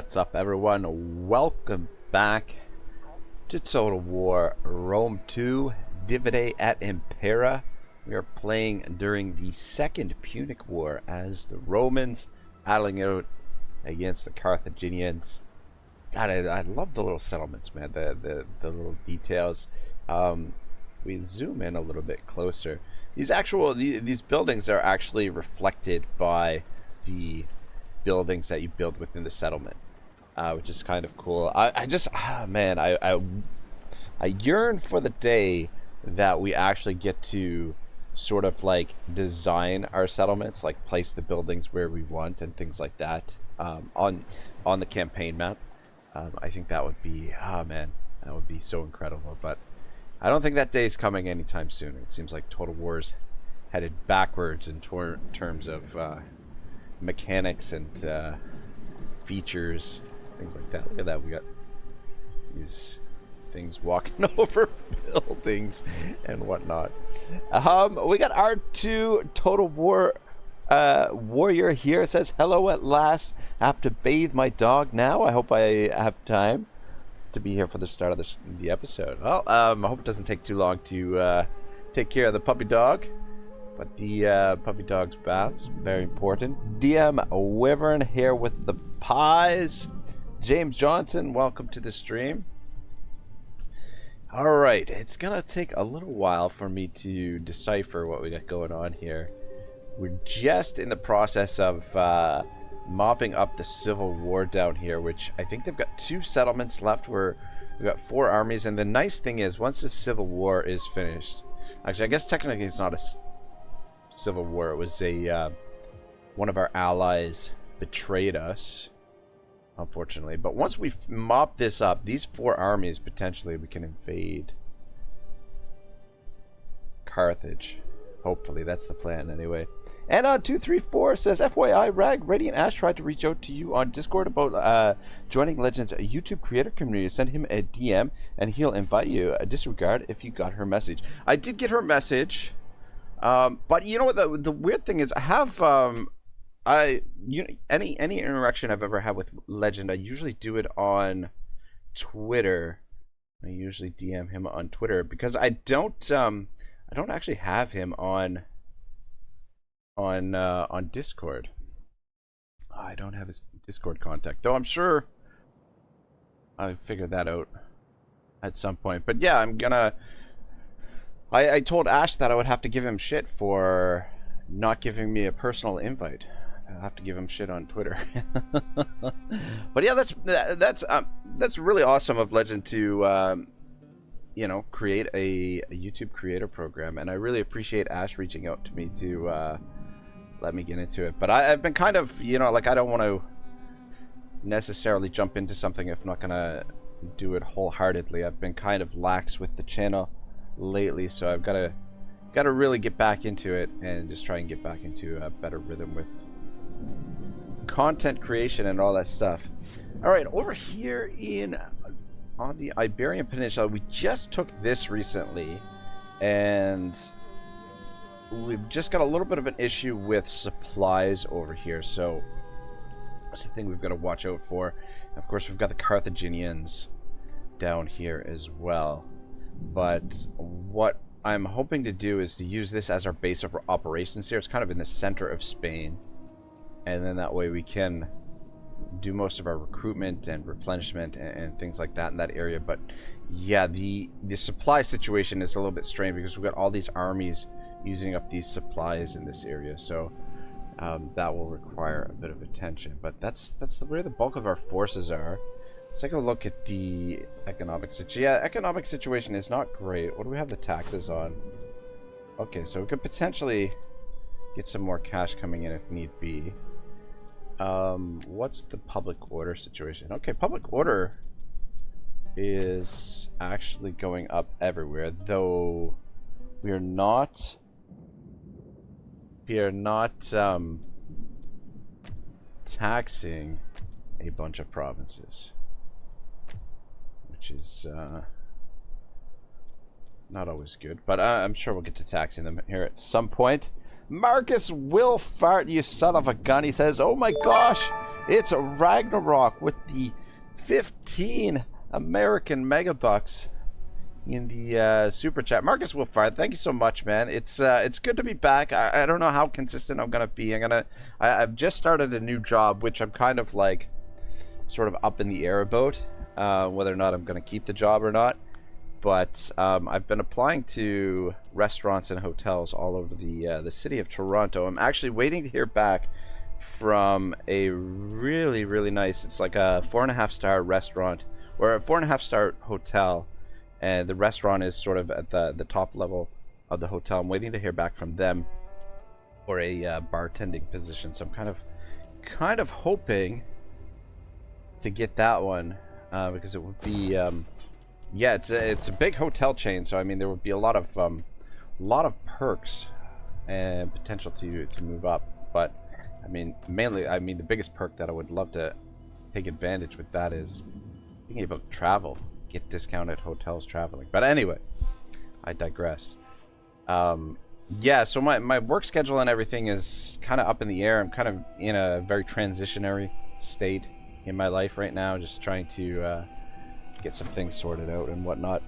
What's up, everyone? Welcome back to Total War Rome 2 Divide at Impera. We are playing during the Second Punic War as the Romans battling out against the Carthaginians. God, I love the little settlements, man. The little details. We zoom in a little bit closer. These buildings are actually reflected by the buildings that you build within the settlement, which is kind of cool. I yearn for the day that we actually get to sort of like design our settlements, like place the buildings where we want and things like that, on the campaign map. I think that would be, that would be so incredible, but I don't think that day is coming anytime soon. It seems like Total War's headed backwards in terms of mechanics and features, things like that. Look at that, we got these things walking over buildings and whatnot. We got R2 Total War Warrior here. It says, hello at last. I have to bathe my dog now. I hope I have time to be here for the start of the episode. Well, I hope it doesn't take too long to take care of the puppy dog. But the puppy dog's bath's very important. DM Wyvern here with the pies. James Johnson, welcome to the stream. Alright, it's gonna take a little while for me to decipher what we got going on here. We're just in the process of mopping up the civil war down here, which I think they've got 2 settlements left where we've got 4 armies. And the nice thing is, once the civil war is finished, actually I guess technically it's not a civil war, it was a one of our allies betrayed us, unfortunately. But once we mop this up, these 4 armies, potentially we can invade Carthage. Hopefully that's the plan anyway. And 234 says, FYI, Radiant Ash tried to reach out to you on Discord about joining Legends YouTube creator community. Send him a DM and he'll invite you. Disregard if you got her message. I did get her message. But you know what, the weird thing is, I have any interaction I've ever had with Legend, I usually do it on Twitter. I usually DM him on Twitter because I don't actually have him on Discord. I don't have his Discord contact, though I'm sure I'll figure that out at some point. But yeah, I told Ash that I would have to give him shit for not giving me a personal invite. I'll have to give him shit on Twitter. But yeah, that's really awesome of Legend to you know, create a YouTube creator program, and I really appreciate Ash reaching out to me to let me get into it. But I've been kind of, you know, like, I don't want to necessarily jump into something if I'm not gonna do it wholeheartedly. I've been kind of lax with the channel lately, so I've got to really get back into it and just try and get back into a better rhythm with content creation and all that stuff. All right, over here on the Iberian Peninsula, we just took this recently, and we've just got a little bit of an issue with supplies over here, so that's the thing we've got to watch out for. Of course, we've got the Carthaginians down here as well. But what I'm hoping to do is to use this as our base of operations here. It's kind of in the center of Spain, and then that way we can do most of our recruitment and replenishment and things like that in that area. But yeah, the supply situation is a little bit strained because we've got all these armies using up these supplies in this area, so that will require a bit of attention. But that's where the bulk of our forces are. Let's take a look at the economic situation. Yeah, economic situation is not great. What do we have the taxes on? Okay, so we could potentially get some more cash coming in if need be. What's the public order situation? Okay, public order is actually going up everywhere, though we are not taxing a bunch of provinces, which is not always good, but I'm sure we'll get to taxing them here at some point. Marcus will fart, you son of a gun. He says, oh my gosh, It's a Ragnarok with the 15 American megabucks in the super chat. Marcus Wolfire, thank you so much, man. It's good to be back. I don't know how consistent I'm gonna be. I've just started a new job, which I'm kind of like sort of up in the air about whether or not I'm gonna keep the job or not. But I've been applying to restaurants and hotels all over the city of Toronto. I'm actually waiting to hear back from a really, really nice, it's like a 4.5-star restaurant or a 4.5-star hotel, and the restaurant is sort of at the top level of the hotel. I'm waiting to hear back from them for a bartending position, so I'm kind of hoping to get that one because it would be yeah, it's a big hotel chain, so I mean there would be a lot of perks and potential to move up. But I mean, mainly, I mean the biggest perk that I would love to take advantage with that is being able to travel, get discounted hotels traveling. But anyway, I digress. Yeah, so my work schedule and everything is kind of up in the air. I'm kind of in a very transitionary state in my life right now, just trying to get some things sorted out and whatnot.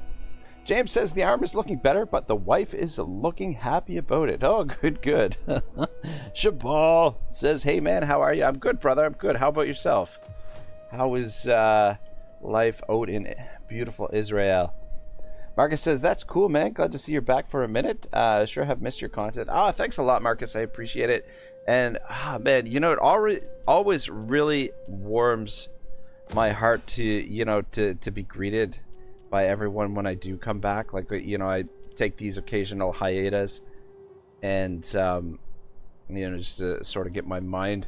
James says the arm is looking better, but the wife is looking happy about it. Oh, good. Shabal says, hey man, how are you? I'm good, brother. I'm good. How about yourself? How is life out in beautiful Israel? Marcus says, that's cool, man. Glad to see you're back for a minute. Sure have missed your content. Thanks a lot, Marcus. I appreciate it. And man, you know, it always really warms my heart to be greeted by everyone when I do come back. Like, you know, I take these occasional hiatus and you know, just to sort of get my mind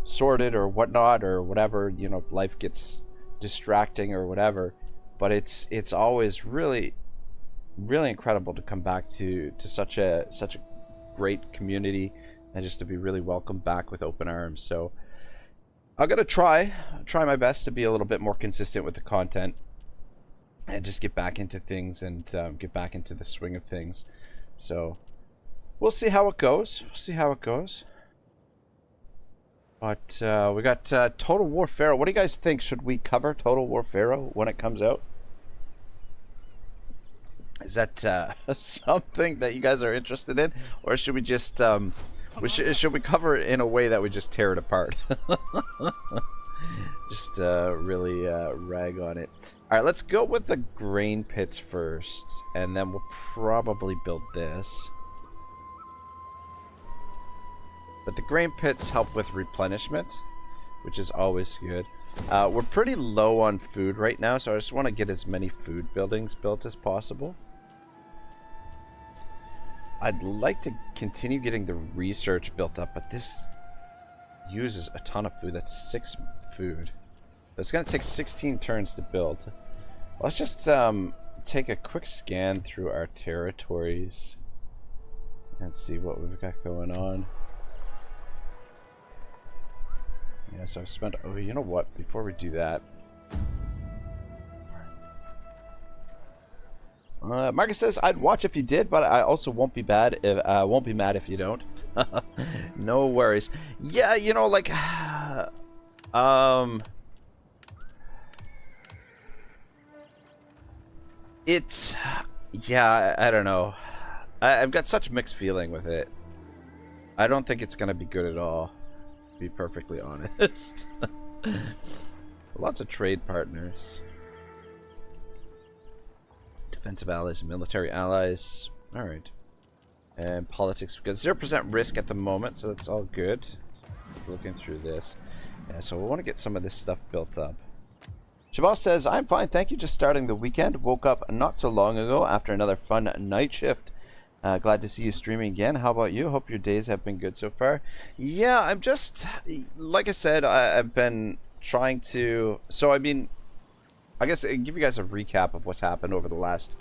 sorted or whatnot or whatever, you know, if life gets distracting or whatever. But it's always really incredible to come back to such a great community and just to be really welcomed back with open arms. So I'm gonna try my best to be a little bit more consistent with the content and just get back into things and get back into the swing of things. So we'll see how it goes. But we got Total War Pharaoh. What do you guys think? Should we cover Total War Pharaoh when it comes out? Is that something that you guys are interested in, or should we just should we cover it in a way that we just tear it apart? Just really rag on it. All right, let's go with the grain pits first, and then we'll probably build this. But the grain pits help with replenishment, which is always good. We're pretty low on food right now, so I just want to get as many food buildings built as possible. I'd like to continue getting the research built up, but this uses a ton of food. That's 6 food. It's going to take 16 turns to build. Let's just take a quick scan through our territories and see what we've got going on. Yeah, so I've spent... Oh, you know what? Before we do that... Marcus says, I'd watch if you did, but I also won't be mad if you don't. No worries. Yeah, you know, like... It's... Yeah, I don't know. I've got such mixed feeling with it. I don't think it's gonna be good at all, to be perfectly honest. Lots of trade partners. Defensive allies and military allies. Alright. And politics. We've got 0% risk at the moment, so that's all good. Looking through this. Yeah, so we want to get some of this stuff built up. Shabal says, I'm fine, thank you. Just starting the weekend. Woke up not so long ago after another fun night shift. Glad to see you streaming again. How about you? Hope your days have been good so far. Yeah, I'm just... Like I said, I've been trying to... So, I mean... I guess I'll give you guys a recap of what's happened over the last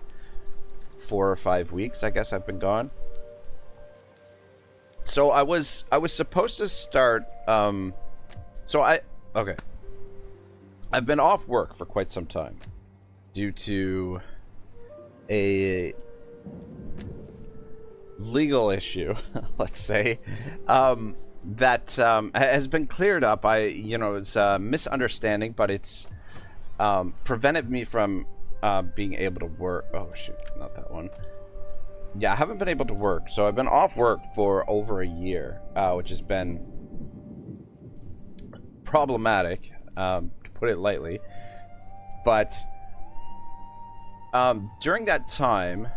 4 or 5 weeks. I guess I've been gone. So I was supposed to start. Okay. I've been off work for quite some time due to a legal issue, let's say. that has been cleared up. It's a misunderstanding, but it's prevented me from being able to work. Oh shit, not that one. Yeah, I haven't been able to work, so I've been off work for over a year, which has been problematic, to put it lightly. But during that time,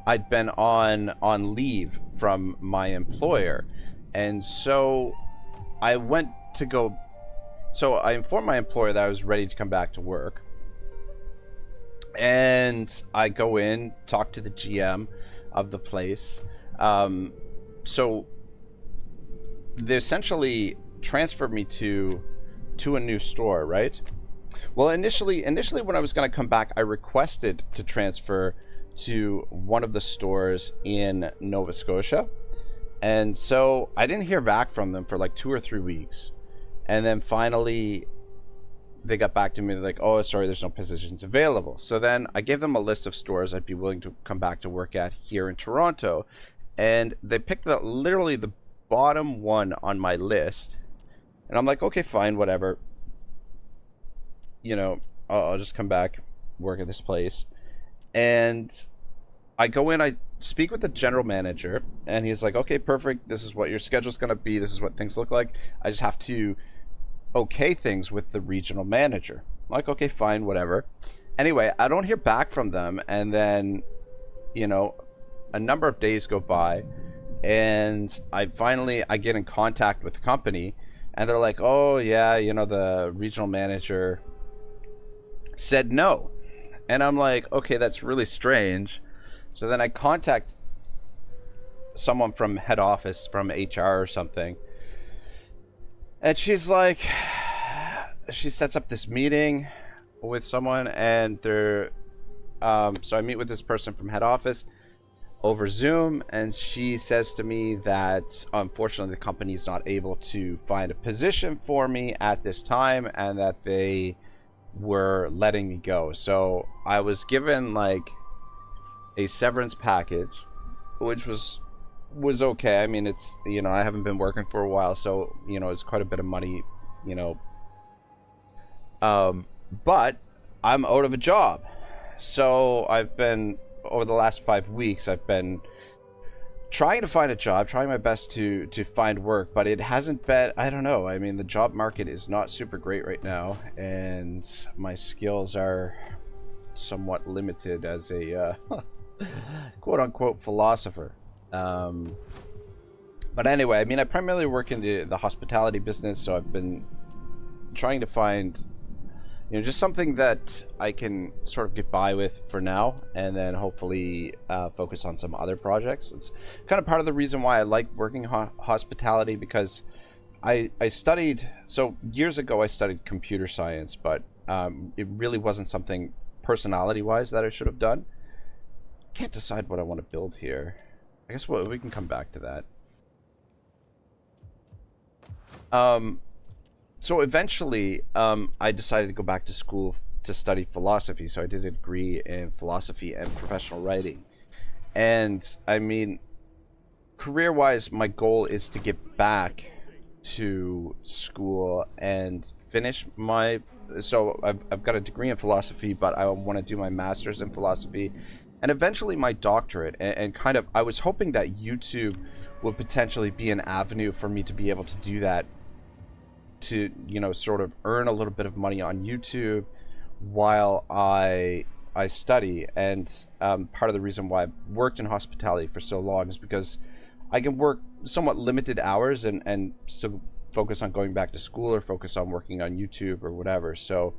I'd been on leave from my employer, and so I went to go. So I informed my employer that I was ready to come back to work, and I go in, talk to the GM of the place. So they essentially transferred me to a new store, right? Well, initially when I was going to come back, I requested to transfer to one of the stores in Nova Scotia, and so I didn't hear back from them for like 2 or 3 weeks, and then finally they got back to me like, oh sorry, there's no positions available. So then I gave them a list of stores I'd be willing to come back to work at here in Toronto, and they picked up literally the bottom one on my list, and I'm like, okay, fine, whatever, I'll just come back, work at this place. And I go in, I speak with the general manager, and he's like, okay, perfect, this is what your schedule's going to be, this is what things look like. I just have to okay things with the regional manager. I'm like, okay, fine, whatever. Anyway, I don't hear back from them, and then, a number of days go by, and I get in contact with the company, and they're like, oh yeah, the regional manager said no. And I'm like, okay, that's really strange. So then I contact someone from head office, from HR or something, and she's like, she sets up this meeting with someone, and so I meet with this person from head office over Zoom, and she says to me that unfortunately the company is not able to find a position for me at this time, and that they were letting me go. So I was given like a severance package, which was okay. I mean, it's, I haven't been working for a while, so it's quite a bit of money, but I'm out of a job. So I've been, over the last 5 weeks, I've been trying to find a job, trying my best to find work, but it hasn't been, I don't know, I mean, the job market is not super great right now, and my skills are somewhat limited as a quote-unquote philosopher. But anyway, I mean, I primarily work in the hospitality business, so I've been trying to find, just something that I can sort of get by with for now, and then hopefully focus on some other projects. It's kind of part of the reason why I like working hospitality, because I studied, so years ago I studied computer science, but it really wasn't something personality-wise that I should have done. Can't decide what I want to build here. I guess we can come back to that. So eventually, I decided to go back to school to study philosophy. So I did a degree in philosophy and professional writing. And I mean, career-wise, my goal is to get back to school and finish my... So I've got a degree in philosophy, but I want to do my master's in philosophy, and eventually my doctorate. And kind of, I was hoping that YouTube would potentially be an avenue for me to be able to do that, to sort of earn a little bit of money on YouTube while I study. And part of the reason why I've worked in hospitality for so long is because I can work somewhat limited hours and still focus on going back to school or focus on working on YouTube or whatever. So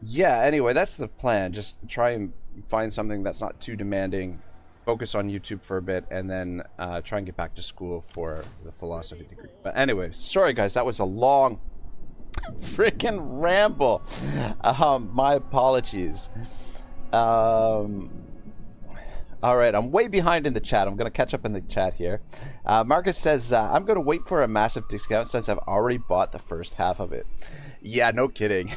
yeah, anyway, that's the plan. Just try and find something that's not too demanding, focus on YouTube for a bit, and then try and get back to school for the philosophy degree. But anyway, sorry guys, that was a long freaking ramble. My apologies. All right, I'm way behind in the chat. I'm going to catch up in the chat here. Marcus says, I'm going to wait for a massive discount since I've already bought the first half of it. Yeah, no kidding.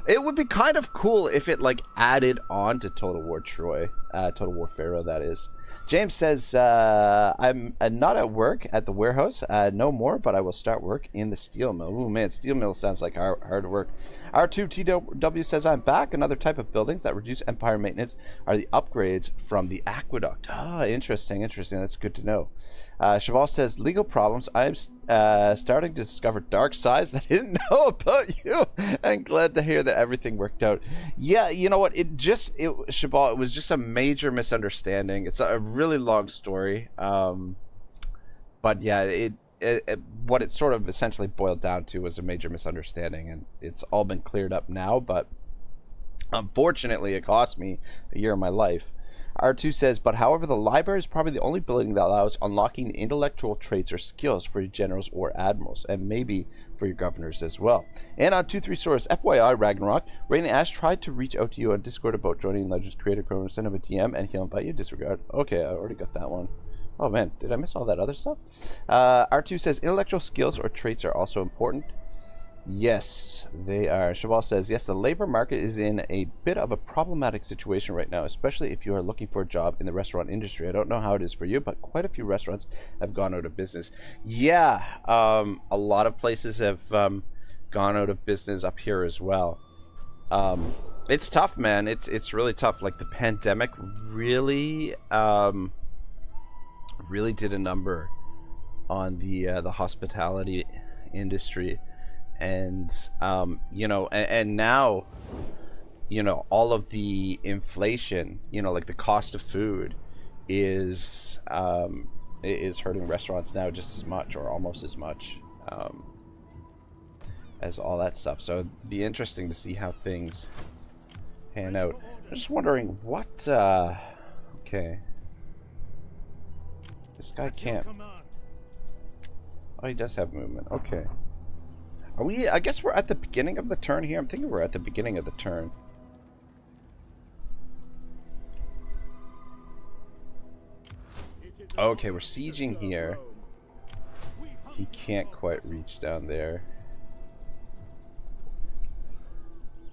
It would be kind of cool if it like added on to Total War Troy, Total War Pharaoh, that is. James says, I'm not at work at the warehouse, no more, but I will start work in the steel mill. Ooh, man, steel mill sounds like hard work. R2TW says, I'm back. Another type of buildings that reduce Empire maintenance are the upgrades from the aqueduct. Ah, interesting. That's good to know. Cheval says, legal problems. I'm starting to discover dark sides that I didn't know about you. I'm glad to hear that everything worked out. Yeah, you know what? Cheval, it was just a major misunderstanding. It's a really long story. But yeah, what it sort of essentially boiled down to was a major misunderstanding, and it's all been cleared up now, but unfortunately it cost me a year of my life. R2 says, but however, the library is probably the only building that allows unlocking intellectual traits or skills for your generals or admirals, and maybe for your governors as well. And on 2-3 source, FYI, Ragnarok, Rain Ash tried to reach out to you on Discord about joining Legends Creator Code, send him a DM, and he'll invite you. Disregard. Okay, I already got that one. Oh man, did I miss all that other stuff? R2 says, intellectual skills or traits are also important. Yes, they are. Cheval says, yes, the labor market is in a bit of a problematic situation right now, especially if you are looking for a job in the restaurant industry. I don't know how it is for you, but quite a few restaurants have gone out of business. Yeah, a lot of places have gone out of business up here as well. It's tough, man. It's really tough. Like, the pandemic really really did a number on the hospitality industry. And you know, and now, you know, all of the inflation, you know, like the cost of food is hurting restaurants now just as much, or almost as much, as all that stuff. So it'd be interesting to see how things pan out. I'm just wondering what okay, this guy can't. Oh, he does have movement. Okay. Are we, I guess we're at the beginning of the turn here. I'm thinking we're at the beginning of the turn. Okay, we're sieging here. He can't quite reach down there.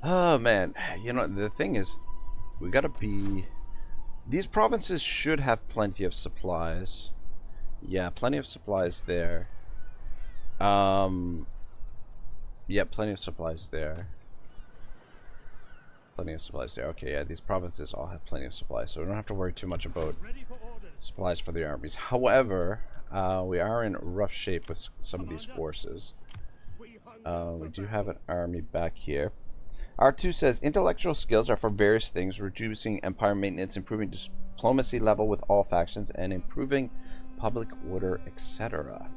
Oh man, you know, the thing is, we gotta be... These provinces should have plenty of supplies. Yeah, plenty of supplies there. Yeah, plenty of supplies there. Plenty of supplies there. Okay, yeah, these provinces all have plenty of supplies, so we don't have to worry too much about supplies for the armies. However, we are in rough shape with some of these forces. We do have an army back here. R2 says, intellectual skills are for various things, reducing empire maintenance, improving diplomacy level with all factions, and improving public order, etc.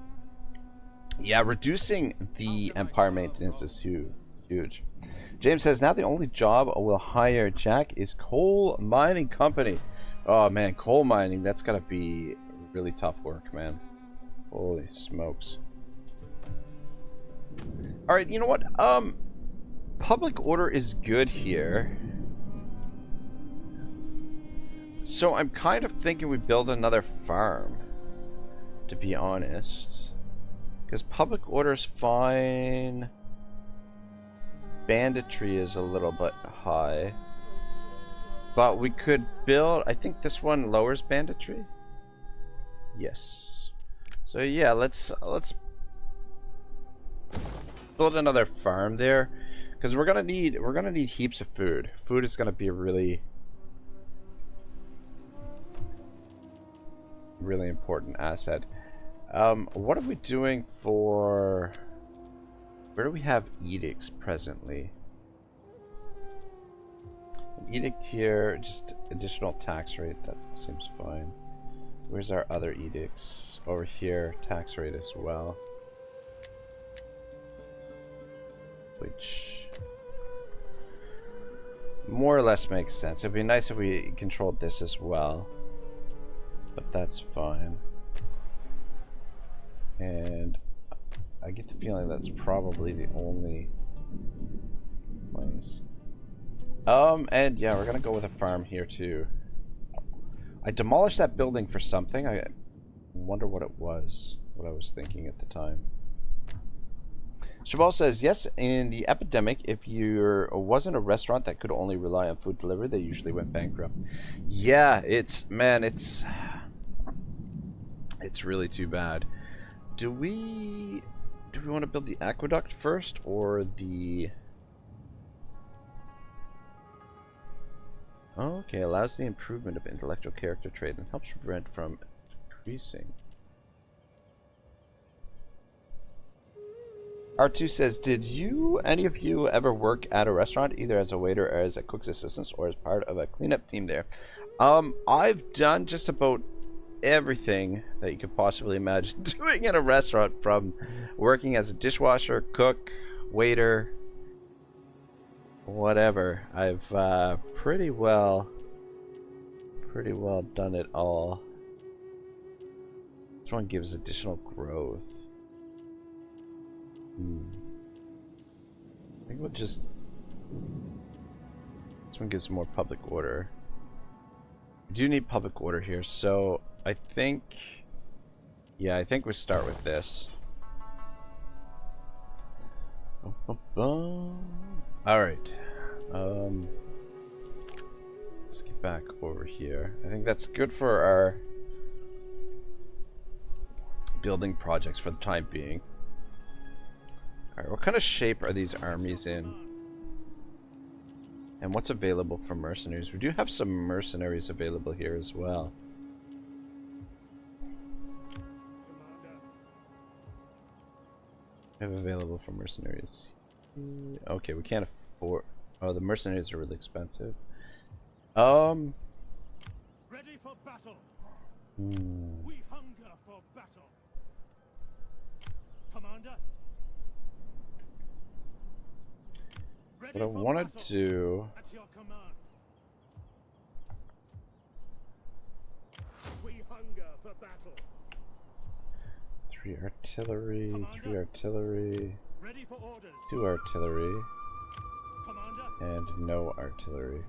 Yeah, reducing the empire maintenance is huge. James says, now the only job we'll hire Jack is coal mining company. Oh man, coal mining, that's gotta be really tough work, man. Holy smokes. Alright, you know what? Public order is good here. So I'm kind of thinking we build another farm, to be honest. Because public order is fine. Banditry is a little bit high. But we could build... I think this one lowers banditry? Yes. So yeah, let's build another farm there. Because we're gonna need heaps of food. Food is gonna be a really important asset. What are we doing for... Where do we have edicts presently? An edict here, just additional tax rate, that seems fine. Where's our other edicts? Over here, tax rate as well. Which more or less makes sense. It'd be nice if we controlled this as well. But that's fine. And I get the feeling that's probably the only place. And yeah, we're gonna go with a farm here too. I demolished that building for something. I wonder what it was, what I was thinking at the time. Shabal says, yes, in the epidemic, if you wasn't a restaurant that could only rely on food delivery, they usually went bankrupt. Yeah, man, it's really too bad. Do we want to build the aqueduct first, or the... Okay, allows the improvement of intellectual character trait and helps prevent from increasing. R2 says, did any of you ever work at a restaurant, either as a waiter or as a cook's assistant, or as part of a cleanup team there? I've done just about everything that you could possibly imagine doing in a restaurant, from working as a dishwasher, cook, waiter, whatever. I've pretty well done it all. This one gives additional growth. I think we'll just... This one gives more public order. We do need public order here, so I think... Yeah, I think we start with this. Alright. Let's get back over here. I think that's good for our building projects for the time being. Alright, what kind of shape are these armies in? And what's available for mercenaries? We do have some mercenaries available here as well. We have available for mercenaries. Okay, we can't afford... Oh, the mercenaries are really expensive. Ready for battle. We hunger for battle. Commander. What I want to do... At your command. We hunger for battle. 3 artillery, Commander. 3 artillery, ready for orders. 2 artillery, Commander. And no artillery.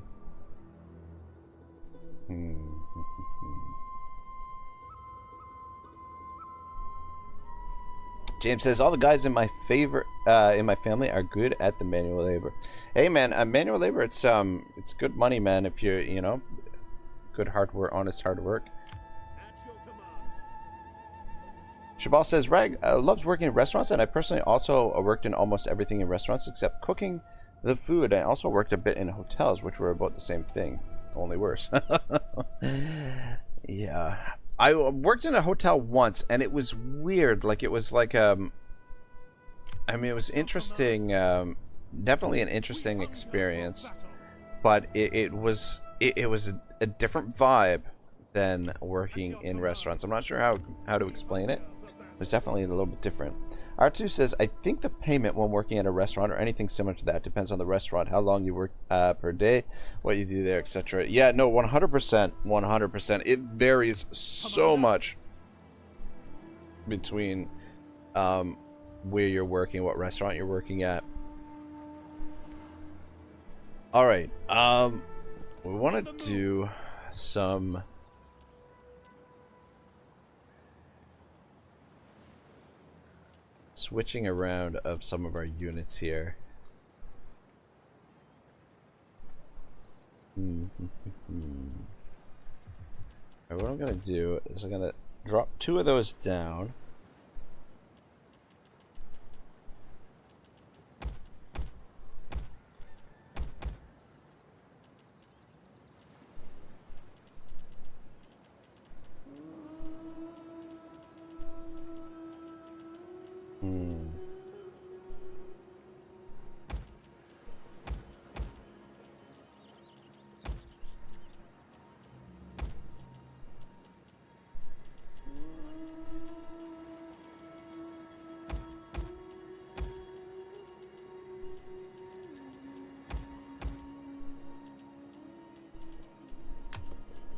James says all the guys in my family are good at the manual labor. Hey man, manual labor, it's good money, man, if you're, you know, good hard work, honest hard work. At your command. Shabal says Rag loves working in restaurants, and I personally also worked in almost everything in restaurants except cooking the food. I also worked a bit in hotels, which were about the same thing, only worse. Yeah. I worked in a hotel once, and it was weird. Like, it was like, I mean, it was interesting, definitely an interesting experience, but it was a different vibe than working in restaurants. I'm not sure how to explain it. It was definitely a little bit different. R2 says, I think the payment when working at a restaurant or anything similar to that depends on the restaurant, how long you work per day, what you do there, etc. Yeah, no, 100%, 100%. It varies so much between where you're working, what restaurant you're working at. All right, we want to do some... switching around of some of our units here. Right, what I'm gonna do is I'm gonna drop 2 of those down.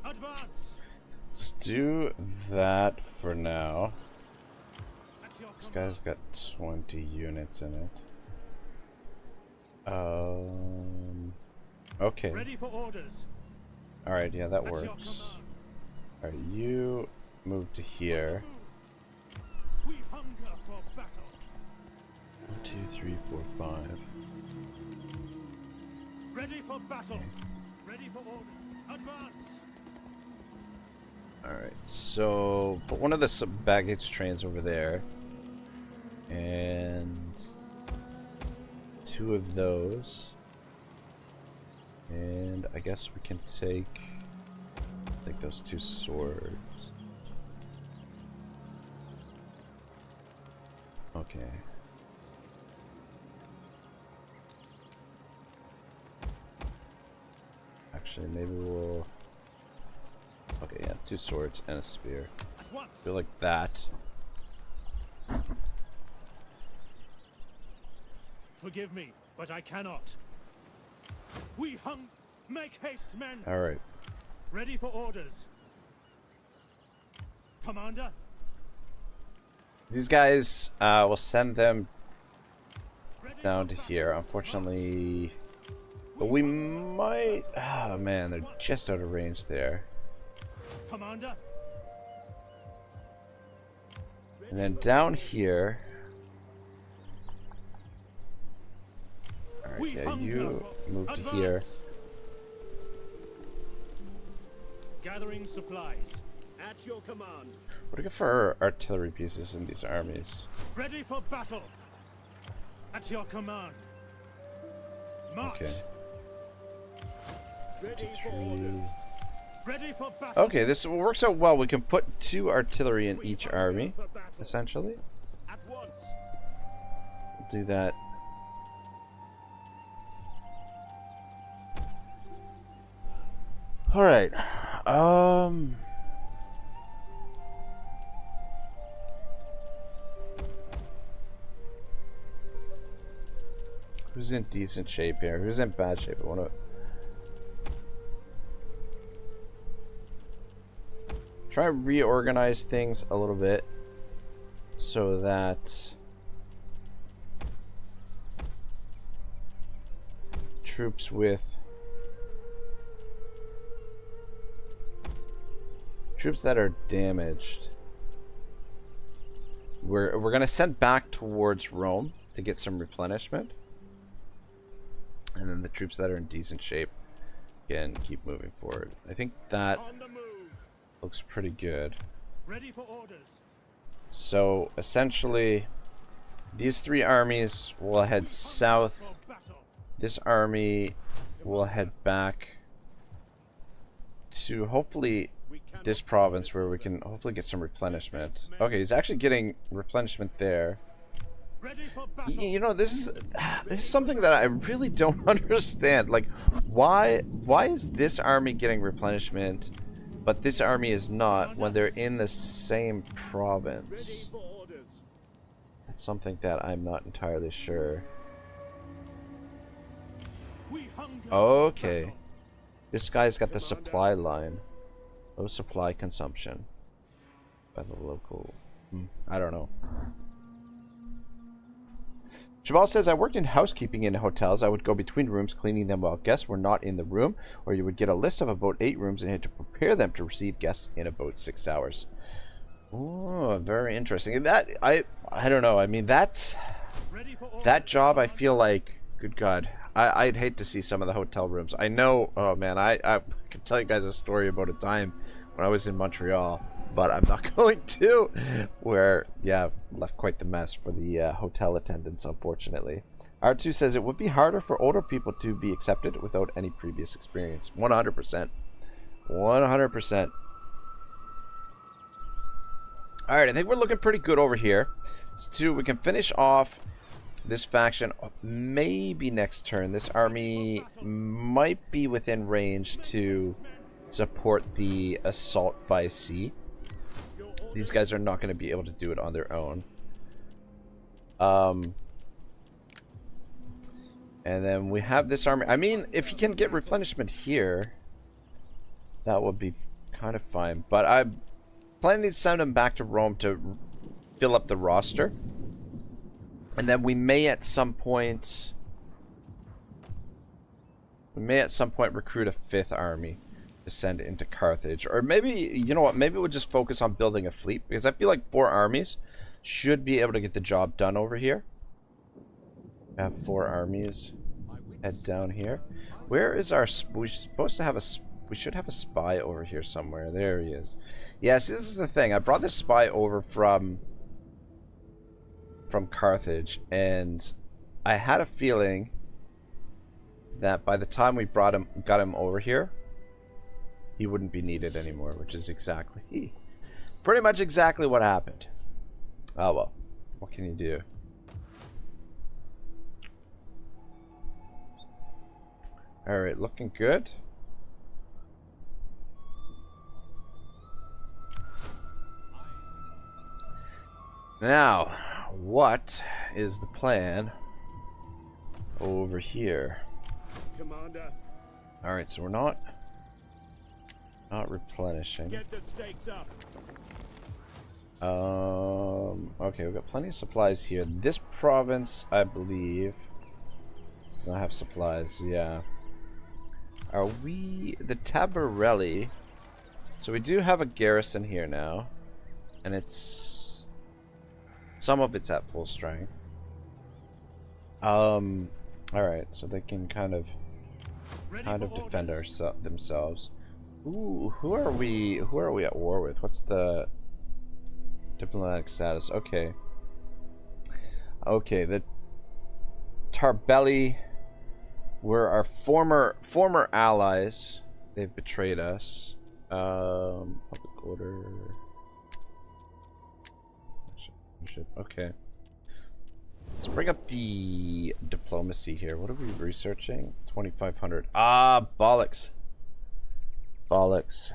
Advance. Let's do that for now. This guy's got 20 units in it. Okay. Ready for orders. Alright, yeah, that works. Alright, you move to here. We hunger for battle. 1, 2, 3, 4, 5. Ready for battle. Ready for order. Advance. Alright, so put one of the baggage trains over there. And 2 of those. And I guess we can take those 2 swords. Okay. Actually, maybe we'll... Okay, yeah, 2 swords and a spear. At once. Feel like that. Forgive me, but I cannot. We hung. Make haste, men. All right. Ready for orders. Commander. These guys, we'll send them Ready down for to battle. here. Unfortunately, but we might. Oh man, they're just out of range there. Commander. And then down here. Alright, We yeah, hunger you for move to advance. here. Gathering supplies. At your command. What do we get for artillery pieces in these armies? Ready for battle. At your command. March. Okay. Ready for 3. orders. Ready for battle. Okay, this works out well. We can put 2 artillery in We each hunger army, for battle. essentially. At once. We'll do that. All right. Who's in decent shape here? Who's in bad shape? I want to try and reorganize things a little bit so that troops that are damaged, we're gonna send back towards Rome to get some replenishment, and then the troops that are in decent shape can keep moving forward. I think that On the move. looks pretty good. Ready for orders. So essentially, these 3 armies will head south. For battle. This army will head back to hopefully We cannot this province where we can hopefully get some replenishment. Okay, he's actually getting replenishment there. Ready for battle. You know, this is something that I really don't understand. Like, why is this army getting replenishment, but this army is not when they're in the same Ready province? for orders. That's something that I'm not entirely sure. We hunger for Okay, battle. this guy's got the supply line. Low supply consumption by the local. I don't know. Jabal says, I worked in housekeeping in hotels. I would go between rooms cleaning them while guests were not in the room, or you would get a list of about 8 rooms and had to prepare them to receive guests in about 6 hours. Oh, very interesting. And that, I don't know. I mean, that Ready for orders. that job, I feel like, good God, I'd hate to see some of the hotel rooms. I know, oh man, I can tell you guys a story about a time when I was in Montreal, but I'm not going to, where, yeah, left quite the mess for the hotel attendants, unfortunately. R2 says it would be harder for older people to be accepted without any previous experience. 100%. 100%. Alright, I think we're looking pretty good over here. So, we can finish off this faction maybe next turn. This army might be within range to support the assault by sea. These guys are not going to be able to do it on their own. And then we have this army. I mean, if you can get replenishment here, that would be kind of fine. But I'm planning to send them back to Rome to fill up the roster. And then we may at some point recruit a 5th army to send into Carthage. Or maybe, you know what, maybe we'll just focus on building a fleet, because I feel like 4 armies should be able to get the job done over here. We have 4 armies. Head down here. Where is our... We're supposed to have a... We should have a spy over here somewhere. There he is. Yes, this is the thing. I brought this spy over from Carthage, and I had a feeling that by the time we got him over here, he wouldn't be needed anymore, which is exactly... Pretty much exactly what happened. Oh well. What can you do? Alright, looking good. Now, what is the plan over here? Commander. Alright, so we're not replenishing. Get the stakes up. Okay, we've got plenty of supplies here. This province, I believe, does not have supplies. Yeah. Are we the Tabarelli? So we do have a garrison here now, and some of it's at full strength. All right, so they can kind of defend themselves. Ooh, who are we at war with? What's the diplomatic status? Okay, the Tarbelli were our former allies. They've betrayed us. Public order. Okay. Let's bring up the diplomacy here. What are we researching? 2,500. Ah, bollocks. Bollocks.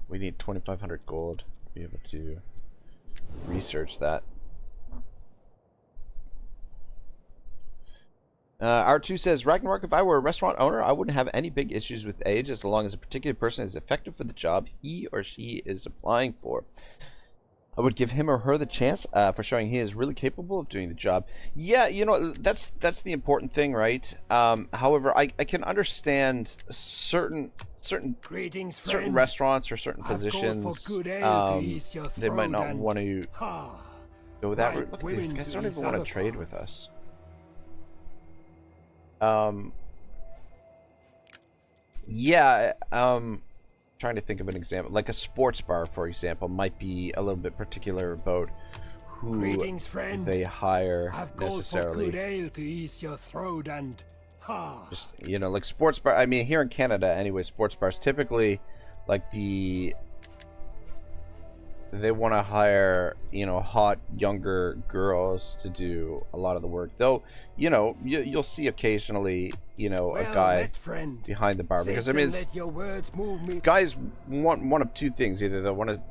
We need 2,500 gold to be able to research that. R2 says, Ragnarok, if I were a restaurant owner, I wouldn't have any big issues with age as long as a particular person is effective for the job he or she is applying for. I would give him or her the chance for showing he is really capable of doing the job. Yeah, you know, that's the important thing, right? However, I can understand certain restaurants or certain positions, they might not want to go that route. Look at these guys, don't even want to trade with us. Trying to think of an example, like a sports bar, for example, might be a little bit particular about who they hire necessarily. Just, you know, like sports bar. I mean, here in Canada, anyway, sports bars typically, like they want to hire, you know, hot younger girls to do a lot of the work. Though, you know, you'll see occasionally, you know, a guy behind the bar, because I mean, guys want one of two things: either they want to,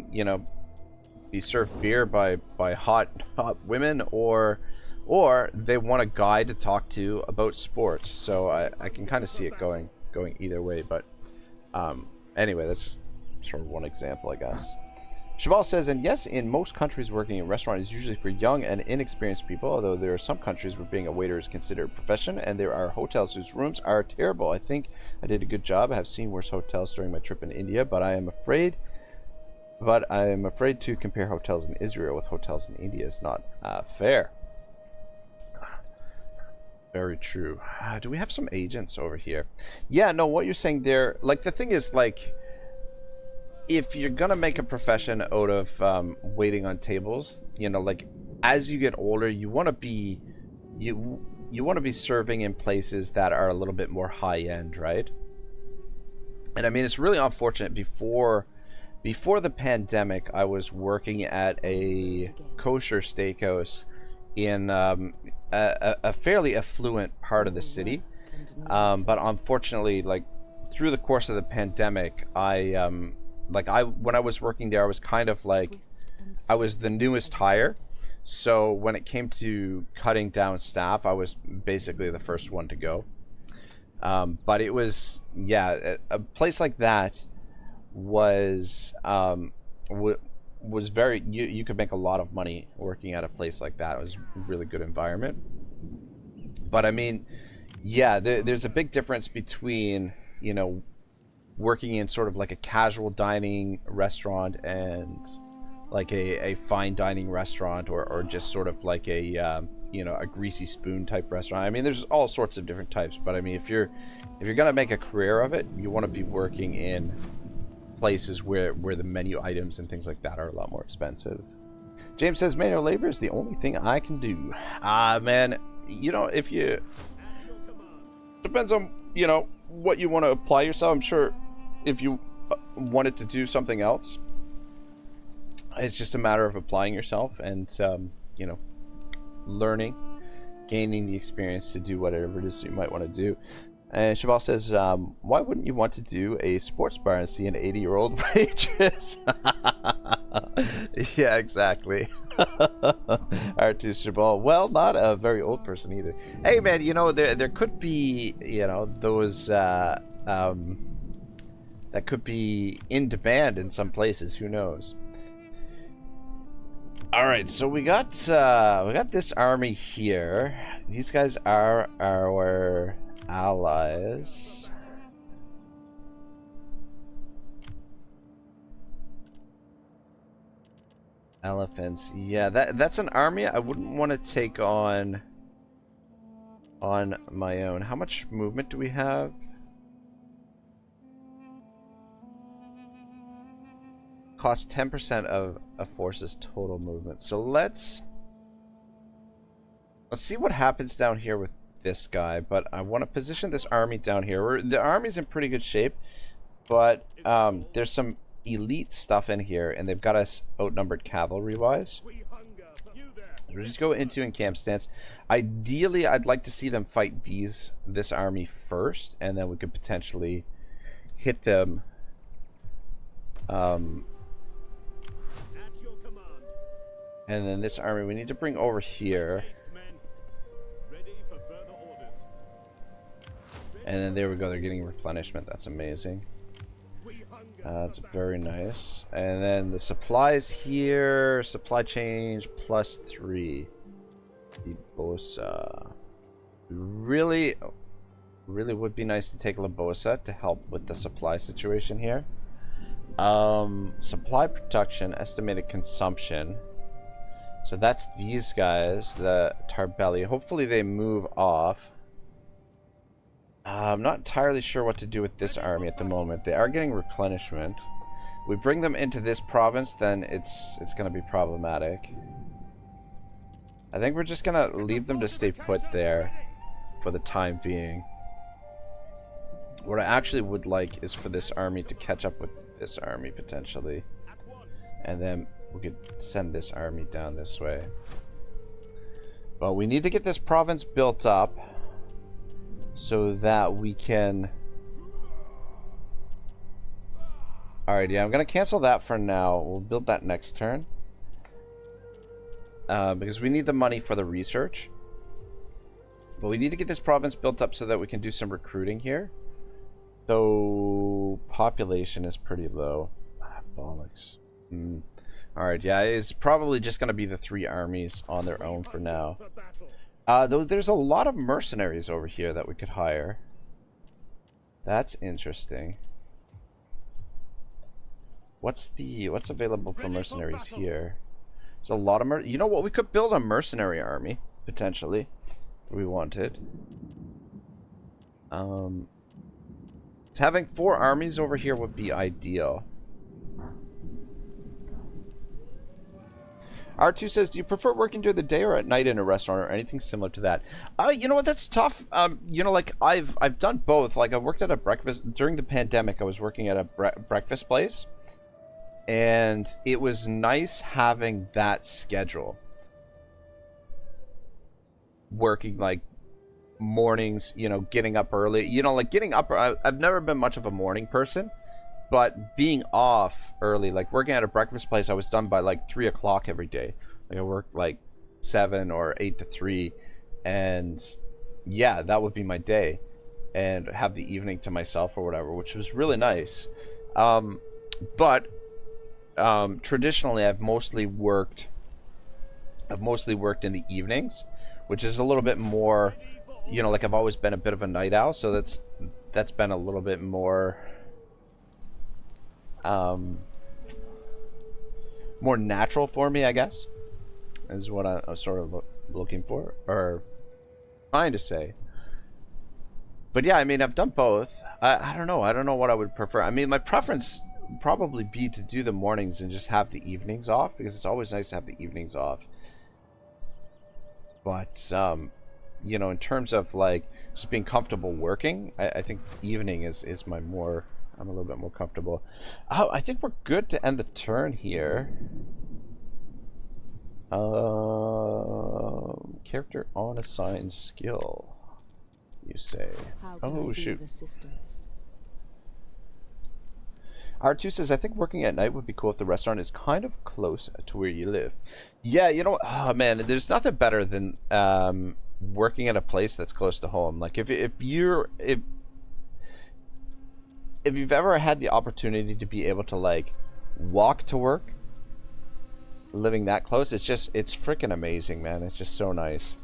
you know, be served beer by hot women, or they want a guy to talk to about sports. So I can kind of see it going either way. But anyway, that's sort of one example, I guess. Cheval says, and yes, in most countries, working in a restaurant is usually for young and inexperienced people, although there are some countries where being a waiter is considered a profession, and there are hotels whose rooms are terrible. I think I did a good job. I have seen worse hotels during my trip in India, but I am afraid to compare hotels in Israel with hotels in India. Is not fair. Very true. Do we have some agents over here? Yeah, no, what you're saying there, like, the thing is, like, if you're gonna make a profession out of waiting on tables, you know, like, as you get older, you want to be serving in places that are a little bit more high end, right? And I mean, it's really unfortunate. Before the pandemic, I was working at a kosher steakhouse in a fairly affluent part of the city, but unfortunately, like, through the course of the pandemic, when I was working there, I was kind of like, I was the newest hire, so when it came to cutting down staff, I was basically the first one to go. But it was, yeah, a place like that was very, you could make a lot of money working at a place like that. It was a really good environment. But I mean, yeah, there's a big difference between, you know, working in sort of like a casual dining restaurant and like a fine dining restaurant, or just sort of like a you know, a greasy spoon type restaurant. I mean, there's all sorts of different types, but I mean, if you're gonna make a career of it, you want to be working in places where the menu items and things like that are a lot more expensive. James says manual labor is the only thing I can do. Man, you know, if you, depends on, you know, what you want to apply yourself. I'm sure if you wanted to do something else, it's just a matter of applying yourself and you know, learning, gaining the experience to do whatever it is you might want to do. And Shabal says, why wouldn't you want to do a sports bar and see an 80-year-old waitress? Yeah, exactly. R2 Shabal. Well, not a very old person either. Hey, man, you know, there could be, you know, those that could be in demand in some places. Who knows? All right, so we got this army here. These guys are our allies. Elephants. Yeah, that's an army I wouldn't want to take on my own. How much movement do we have? Cost 10% of a force's total movement. So let's see what happens down here with this guy. But I want to position this army down here. The army's in pretty good shape, but there's some elite stuff in here, and they've got us outnumbered cavalry-wise. We'll just go into encamp stance. Ideally, I'd like to see them fight this army first, and then we could potentially hit them. And then this army we need to bring over here. And then there we go, they're getting replenishment. That's amazing. That's very nice. And then the supplies here, supply change +3. Libosa. Really would be nice to take Libosa to help with the supply situation here. Supply production, estimated consumption. So that's these guys, the Tarbelli. Hopefully they move off. I'm not entirely sure what to do with this army at the moment. They are getting replenishment. We bring them into this province, then it's going to be problematic. I think we're just going to leave them to stay put there for the time being. What I actually would like is for this army to catch up with this army potentially. And then we could send this army down this way. But we need to get this province built up so that we can... Alright, yeah, I'm going to cancel that for now. We'll build that next turn. Because we need the money for the research. But we need to get this province built up so that we can do some recruiting here. Though population is pretty low. Bollocks. Alright, yeah, it's probably just going to be the 3 armies on their own for now. Though there's a lot of mercenaries over here that we could hire. That's interesting. What's available for mercenaries here? There's a lot of you know what? We could build a mercenary army potentially if we wanted. Having 4 armies over here would be ideal. R2 says, do you prefer working during the day or at night in a restaurant or anything similar to that? You know what, that's tough. You know, like I've done both. Like I worked at a breakfast during the pandemic. I was working at a breakfast place, and it was nice having that schedule. Working like mornings, you know, getting up early. You know, like getting up. I've never been much of a morning person. But being off early, like working at a breakfast place, I was done by like 3 o'clock every day. Like I worked like 7 or 8 to 3, and yeah, that would be my day, and have the evening to myself or whatever, which was really nice. But traditionally, I've mostly worked in the evenings, which is a little bit more, you know, like I've always been a bit of a night owl, so that's been a little bit more. more natural for me, I guess, is what I was sort of looking for, or trying to say. But yeah, I mean, I've done both. I don't know. I don't know what I would prefer. I mean, my preference would probably be to do the mornings and just have the evenings off, because it's always nice to have the evenings off. But, you know, in terms of, like, just being comfortable working, I think evening is my more... I'm a little bit more comfortable. Oh, I think we're good to end the turn here. Character unassigned skill, you say. Oh, shoot. R2 says, I think working at night would be cool if the restaurant is kind of close to where you live. Yeah, you know, oh man, there's nothing better than working at a place that's close to home. Like if you've ever had the opportunity to be able to like walk to work, living that close, it's freaking amazing, man. It's just so nice.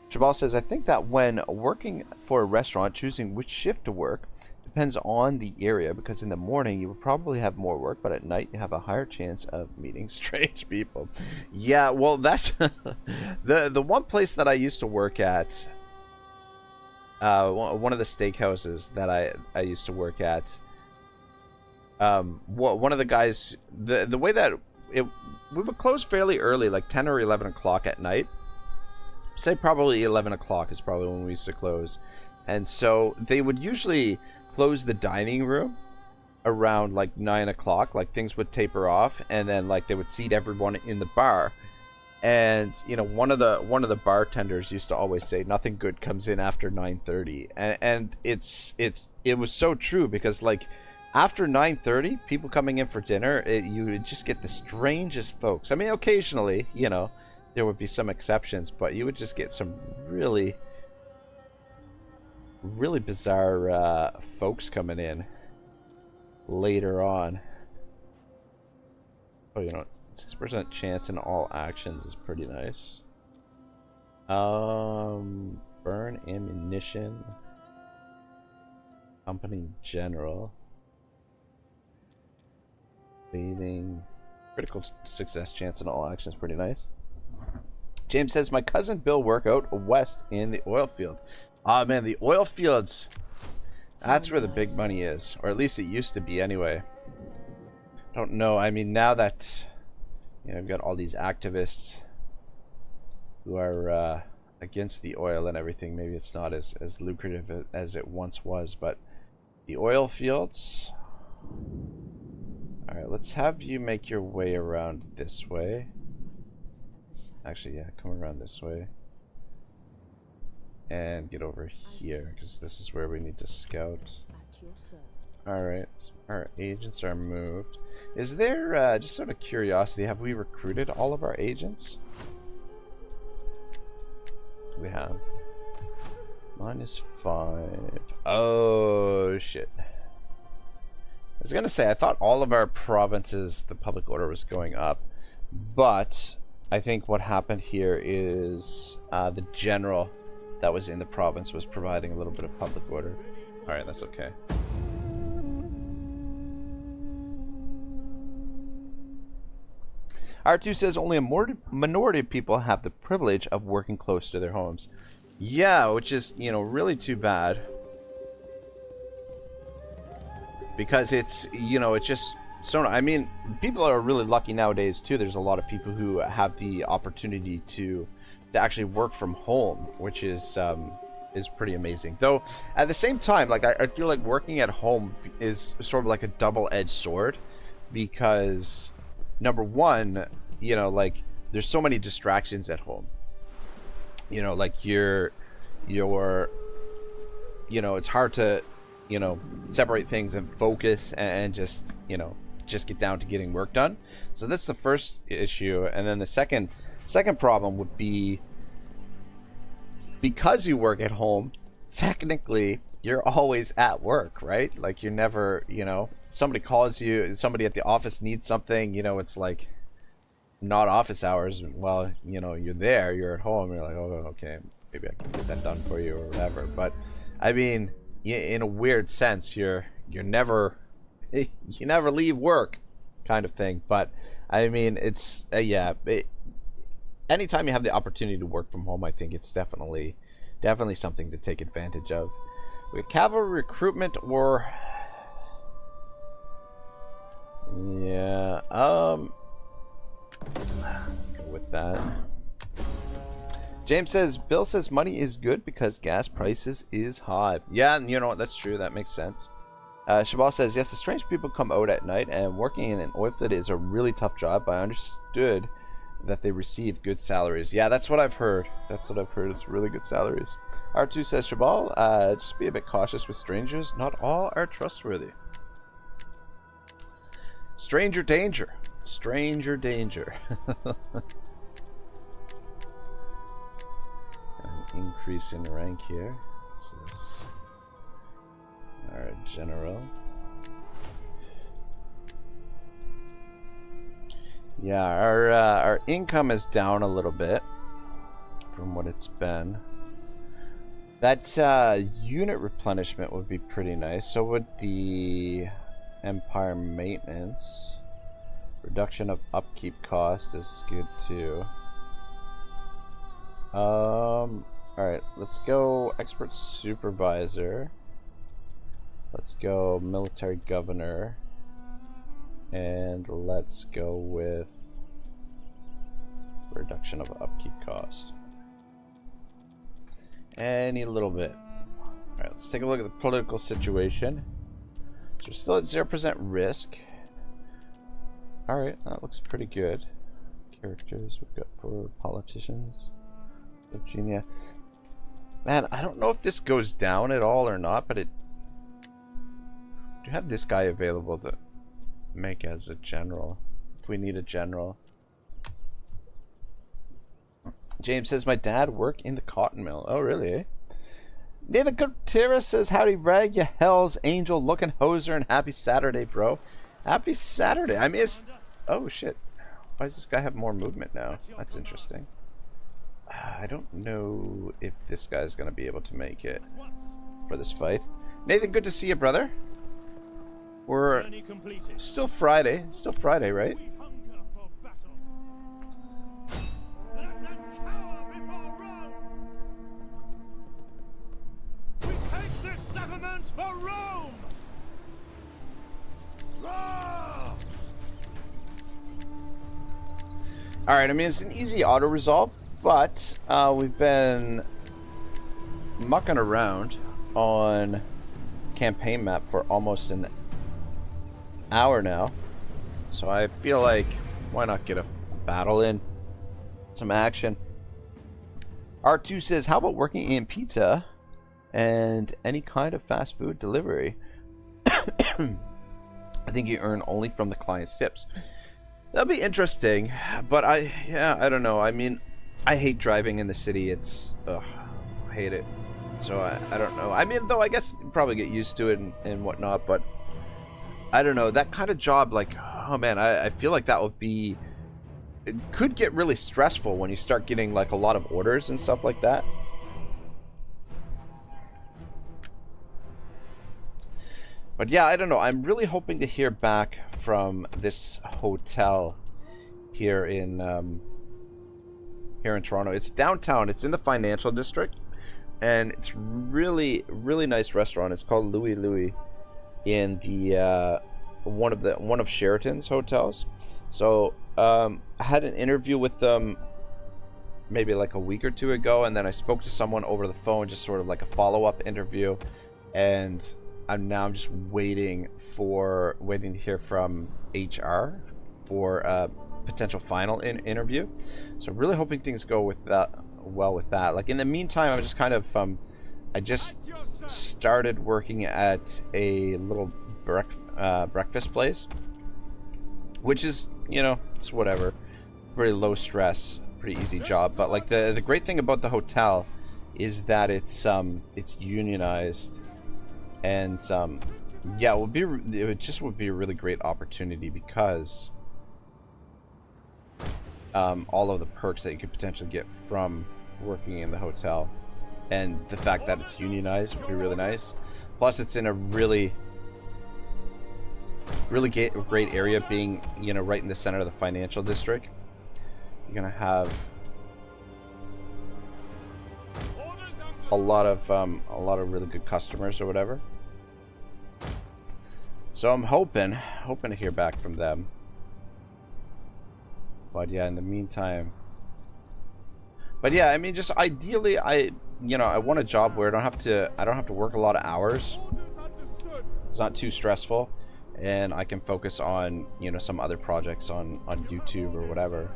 Jabal says, I think that when working for a restaurant, choosing which shift to work depends on the area, because in the morning you will probably have more work, but at night you have a higher chance of meeting strange people. Yeah, well, that's the one place that I used to work at, one of the steakhouses that I used to work at, one of the guys, the way that we would close fairly early, like 10 or 11 o'clock at night. Say probably 11 o'clock is probably when we used to close. And so they would usually close the dining room around like 9 o'clock, like things would taper off, and then like they would seat everyone in the bar. And you know, one of the bartenders used to always say nothing good comes in after 9:30, and it was so true, because like after 9:30, people coming in for dinner, you would just get the strangest folks. I mean, occasionally, you know, there would be some exceptions, but you would just get some really bizarre folks coming in later on. Oh, you know, 6% chance in all actions is pretty nice. Burn ammunition. Company general. Leading. Critical success chance in all actions, pretty nice. James says, my cousin Bill work out west in the oil field. Ah, man, the oil fields. That's where the big money is. Or at least it used to be anyway. Don't know. I mean, now that, you know, we've got all these activists who are against the oil and everything, maybe it's not as lucrative as it once was. But the oil fields. Alright, let's have you make your way around this way. Actually, yeah, come around this way. And get over here, because this is where we need to scout. Alright, our agents are moved. Is there, just sort of curiosity, have we recruited all of our agents? We have. -5. Oh, shit. I was gonna say, I thought all of our provinces, the public order was going up, but I think what happened here is the general that was in the province was providing a little bit of public order. Alright, that's okay. R2 says only a minority of people have the privilege of working close to their homes. Yeah, which is, you know, really too bad. Because it's, you know, it's just so, I mean, people are really lucky nowadays too. There's a lot of people who have the opportunity to actually work from home, which is pretty amazing. Though at the same time, like I feel like working at home is sort of like a double-edged sword, because number one, you know, like there's so many distractions at home. You know, like you're you know, it's hard to, you know, separate things and focus and just, you know, just get down to getting work done. So that's the first issue. And then the second problem would be, because you work at home, technically you're always at work, right? Like you're never, you know, somebody calls you, somebody at the office needs something, you know, it's like not office hours. Well, you know, you're there, you're at home, you're like, oh, okay, maybe I can get that done for you or whatever. But I mean, in a weird sense, you're never you never leave work, kind of thing. But I mean, it's yeah. Anytime you have the opportunity to work from home, I think it's definitely something to take advantage of. We have cavalry recruitment or yeah, go with that. James says, Bill says money is good because gas prices is high. Yeah, and you know what, that's true, that makes sense. Shabal says, yes, the strange people come out at night, and working in an oil field is a really tough job, but I understood that they receive good salaries. Yeah, that's what I've heard. That's what I've heard, it's really good salaries. R2 says, Shabal, just be a bit cautious with strangers. Not all are trustworthy. Stranger danger. Stranger danger. Increase in rank here. This is our general. Yeah, our income is down a little bit from what it's been. That unit replenishment would be pretty nice. So would the Empire maintenance. Reduction of upkeep cost is good too. Alright, let's go expert supervisor. Let's go military governor. And let's go with reduction of upkeep cost. Any little bit. Alright, let's take a look at the political situation. So we're still at 0% risk. Alright, that looks pretty good. Characters we've got for politicians. Virginia. Man, I don't know if this goes down at all or not, but it... Do you have this guy available to make as a general? If we need a general. James says, my dad worked in the cotton mill. Oh, really, eh? Nathan Gutierrez says, howdy, Rag, you hell's angel looking hoser, and happy Saturday, bro. Happy Saturday. I missed... Oh, shit. Why does this guy have more movement now? That's interesting. I don't know if this guy's going to be able to make it for this fight. Nathan, good to see you, brother. We're still Friday. Still Friday, right? We take this settlement for Rome! Alright, I mean, it's an easy auto-resolve, but we've been mucking around on campaign map for almost an hour now. So I feel like, why not get a battle in? Some action. R2 says, how about working in pizza and any kind of fast food delivery? I think you earn only from the client's tips. That'll be interesting, but I don't know. I mean, I hate driving in the city. It's, ugh, I hate it. So I don't know. I mean, though, I guess you probably get used to it and whatnot, but I don't know. That kind of job, like, oh man, I feel like that would be, it could get really stressful when you start getting like a lot of orders and stuff like that. But yeah, I don't know. I'm really hoping to hear back from this hotel here in Toronto. It's downtown. It's in the financial district, and it's really nice restaurant. It's called Louis Louis in the one of Sheraton's hotels. So I had an interview with them maybe like a week or two ago, and then I spoke to someone over the phone, just sort of like a follow-up interview, and I'm just waiting to hear from HR for a potential final interview. So really hoping things go with that well with that. Like in the meantime, I'm just kind of I just started working at a little breakfast place, which is, you know, it's whatever, pretty low stress, pretty easy job. But like the great thing about the hotel is that it's unionized. And yeah, it would be a really great opportunity because all of the perks that you could potentially get from working in the hotel, and the fact that it's unionized would be really nice. Plus, it's in a really really great area being, you know, right in the center of the financial district. You're gonna have a lot of really good customers or whatever. So I'm hoping to hear back from them. But yeah, in the meantime. But yeah, I mean, just ideally, I want a job where I don't have to work a lot of hours. It's not too stressful, and I can focus on, you know, some other projects on YouTube or whatever.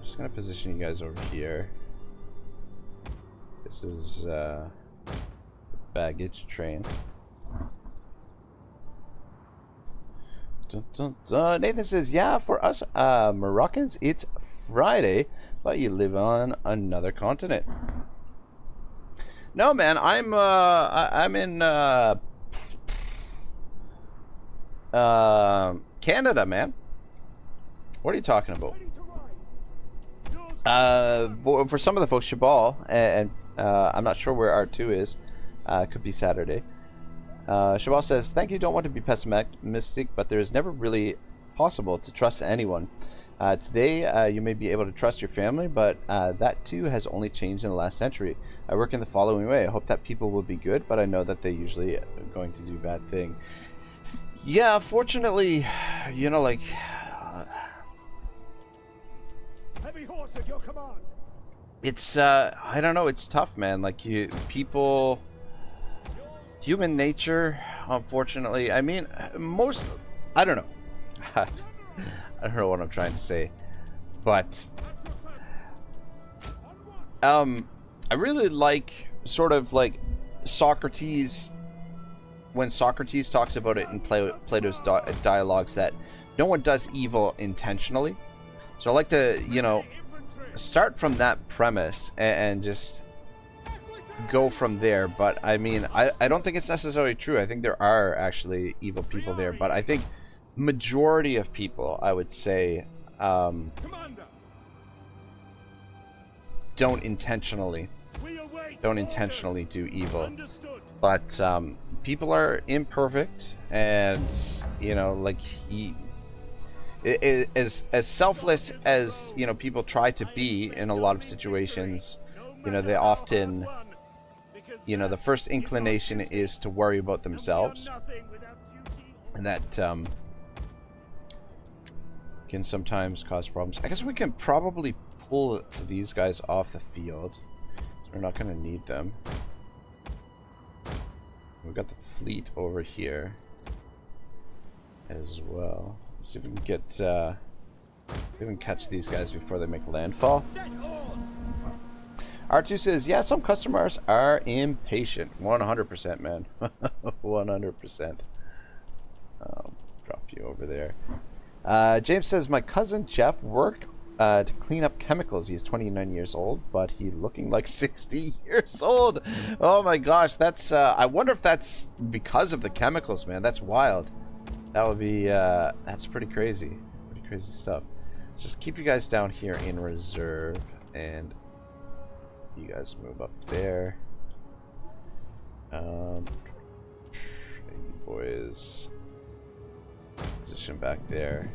Just gonna position you guys over here. This is baggage train. Dun, dun, dun. Nathan says, yeah, for us Moroccans, it's Friday, but you live on another continent. No, man, I'm in Canada, man. What are you talking about? For some of the folks, Shabal, and I'm not sure where R2 is. Could be Saturday. Shabal says, thank you, don't want to be pessimistic, but there is never really possible to trust anyone. Today, you may be able to trust your family, but that too has only changed in the last century. I work in the following way. I hope that people will be good, but I know that they usually are going to do bad things. Yeah, fortunately, you know, like... Heavy horse at your command. It's, I don't know, it's tough, man. Like, people... Human nature, unfortunately, I mean, I don't know. I don't know what I'm trying to say, but I really like sort of like Socrates, when Socrates talks about it in Plato's dialogues, that no one does evil intentionally. So I like to, you know, start from that premise and just go from there. But I mean, I don't think it's necessarily true. I think there are actually evil people there, but I think majority of people, I would say, don't intentionally do evil. But people are imperfect, and you know, like as selfless as, you know, people try to be in a lot of situations, you know, they often, you know, the first inclination is to worry about themselves, and that can sometimes cause problems. I guess we can probably pull these guys off the field, so we're not going to need them. We've got the fleet over here as well. Let's see if we can get we can catch these guys before they make landfall. R2 says, yeah, some customers are impatient. 100%, man. 100%. Drop you over there. James says, my cousin Jeff worked to clean up chemicals. He's 29 years old, but he's looking like 60 years old. Oh my gosh, that's I wonder if that's because of the chemicals, man. That's wild. That would be that's pretty crazy. Pretty crazy stuff. Just keep you guys down here in reserve, and you guys move up there. You boys position back there.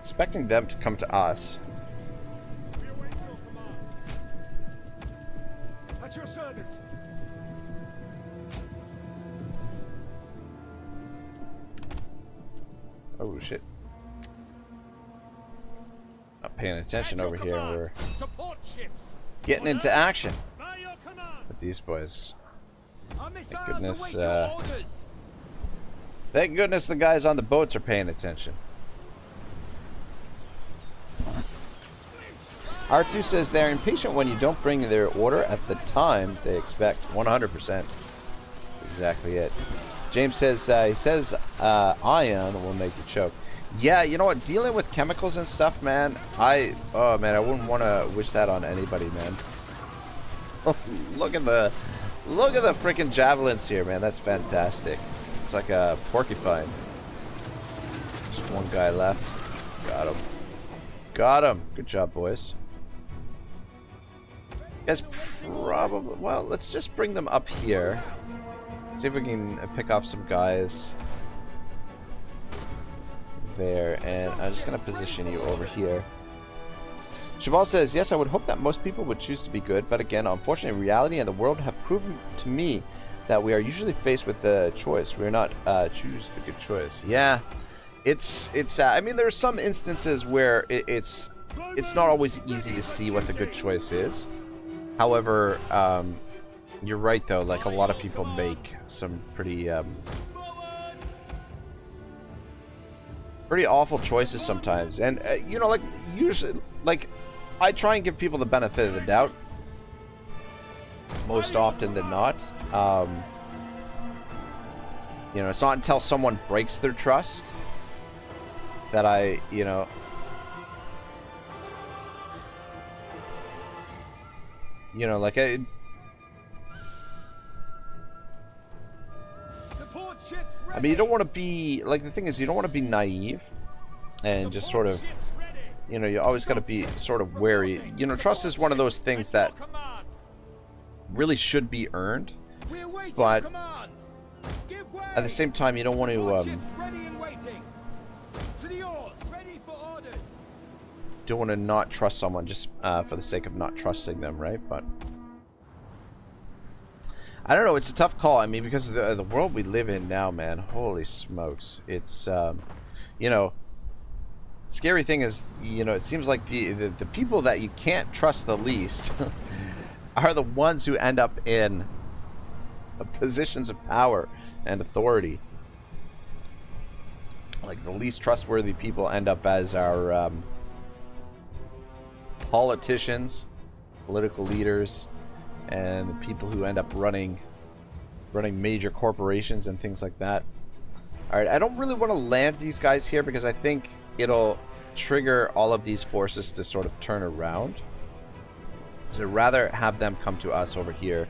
Expecting them to come to us. At your service. Oh shit. Not paying attention over here. We're getting into action with these boys. Thank goodness, thank goodness the guys on the boats are paying attention. R2 says they're impatient when you don't bring their order at the time they expect. 100%. That's exactly it. James says, he says ion will make you choke. Yeah, you know what? Dealing with chemicals and stuff, man, oh man, I wouldn't want to wish that on anybody, man. Look at the Look at the freaking javelins here, man. That's fantastic. It's like a porcupine. Just one guy left. Got him. Got him. Good job, boys. Guys, probably... Well, let's just bring them up here. See if we can pick off some guys there. And I'm just going to position you over here. Cheval says, yes, I would hope that most people would choose to be good, but again, unfortunately, reality and the world have proven to me that we are usually faced with the choice. We are not choose the good choice. Yeah, it's. I mean, there are some instances where it's not always easy to see what the good choice is. However, you're right though. Like a lot of people make some pretty awful choices sometimes, and you know, like usually, like. I try and give people the benefit of the doubt most often than not. You know, it's not until someone breaks their trust that I, you know, like I mean, you don't want to be, like, the thing is, you don't want to be naive and just sort of, you know, you always got to be sort of wary. You know, trust is one of those things that really should be earned, but at the same time, you don't want to not trust someone just for the sake of not trusting them, right? But I don't know. It's a tough call. I mean, because of the world we live in now, man. Holy smokes! It's you know. Scary thing is, you know, it seems like the people that you can't trust the least are the ones who end up in positions of power and authority. Like, the least trustworthy people end up as our politicians, political leaders, and the people who end up running major corporations and things like that. Alright, I don't really want to land these guys here because I think it'll trigger all of these forces to sort of turn around. So I'd rather have them come to us over here.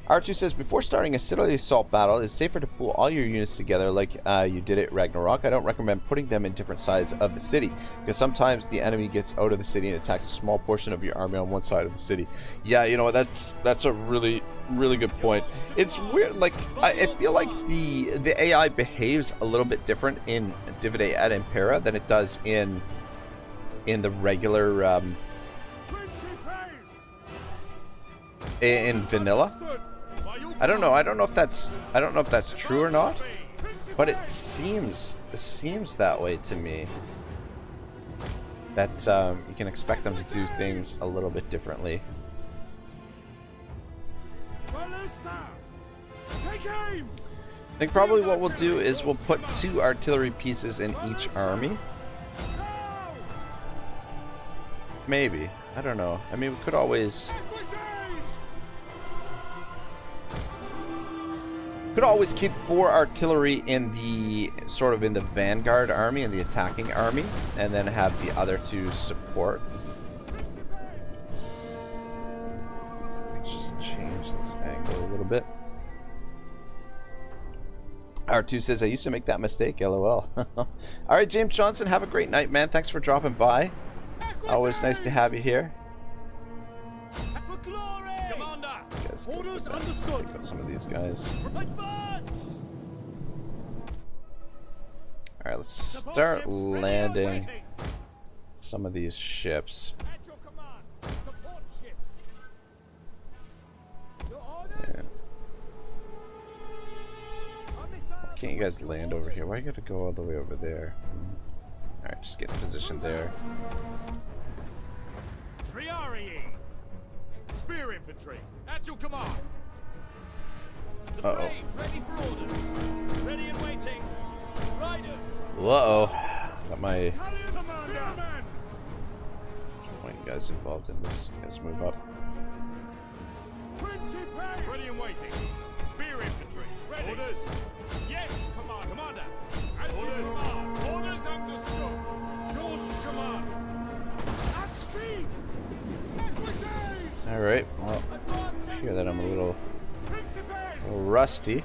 R2 says, before starting a citadel assault battle, it's safer to pool all your units together like you did at Ragnarok. I don't recommend putting them in different sides of the city, because sometimes the enemy gets out of the city and attacks a small portion of your army on one side of the city. Yeah, you know, that's a really good point. It's weird, like, I feel like the AI behaves a little bit different in Divide at Impera than it does in the regular in vanilla. I don't know if that's true or not, but it seems that way to me. That you can expect them to do things a little bit differently. I think probably what we'll do is we'll put 2 artillery pieces in each army. Maybe. I don't know. I mean, we could always keep 4 artillery in the vanguard army, in the attacking army, and then have the other 2 support. Let's just change this angle a little bit. R2 says, I used to make that mistake, lol. Alright, James Johnson, have a great night, man. Thanks for dropping by. Always nice to have you here. Orders understood. Take out some of these guys. Advance! Alright, let's start landing some of these ships. Yeah. Can't you guys land over here? Why you gotta go all the way over there? Alright, just get in position there. Spear infantry, at your command. Uh-oh. Ready for orders. Ready and waiting. Riders. Uh-oh. Got my point guys involved in this. Let's move up. Ready and waiting. Spear infantry. Ready. Orders. Yes, command. Commander. As orders. Orders understood. Yours to command. At speed. Alright, well. hear that I'm a little rusty.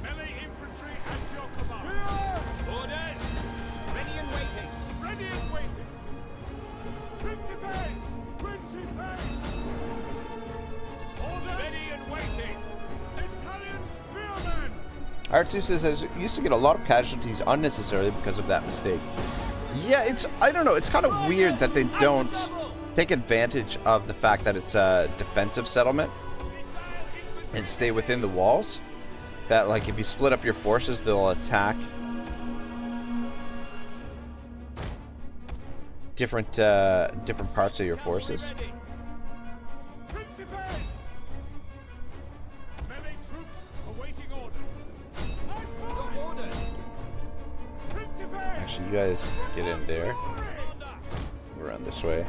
Melee infantry at your command. Orders! Ready and waiting. Ready and waiting. Principes! Principes! Orders! Ready and waiting. Italian spearmen! R2 says I used to get a lot of casualties unnecessarily because of that mistake. Yeah, I don't know, it's kind of weird that they don't take advantage of the fact that it's a defensive settlement and stay within the walls. That, like, if you split up your forces, they'll attack different parts of your forces. Actually, you guys get in there. Around this way.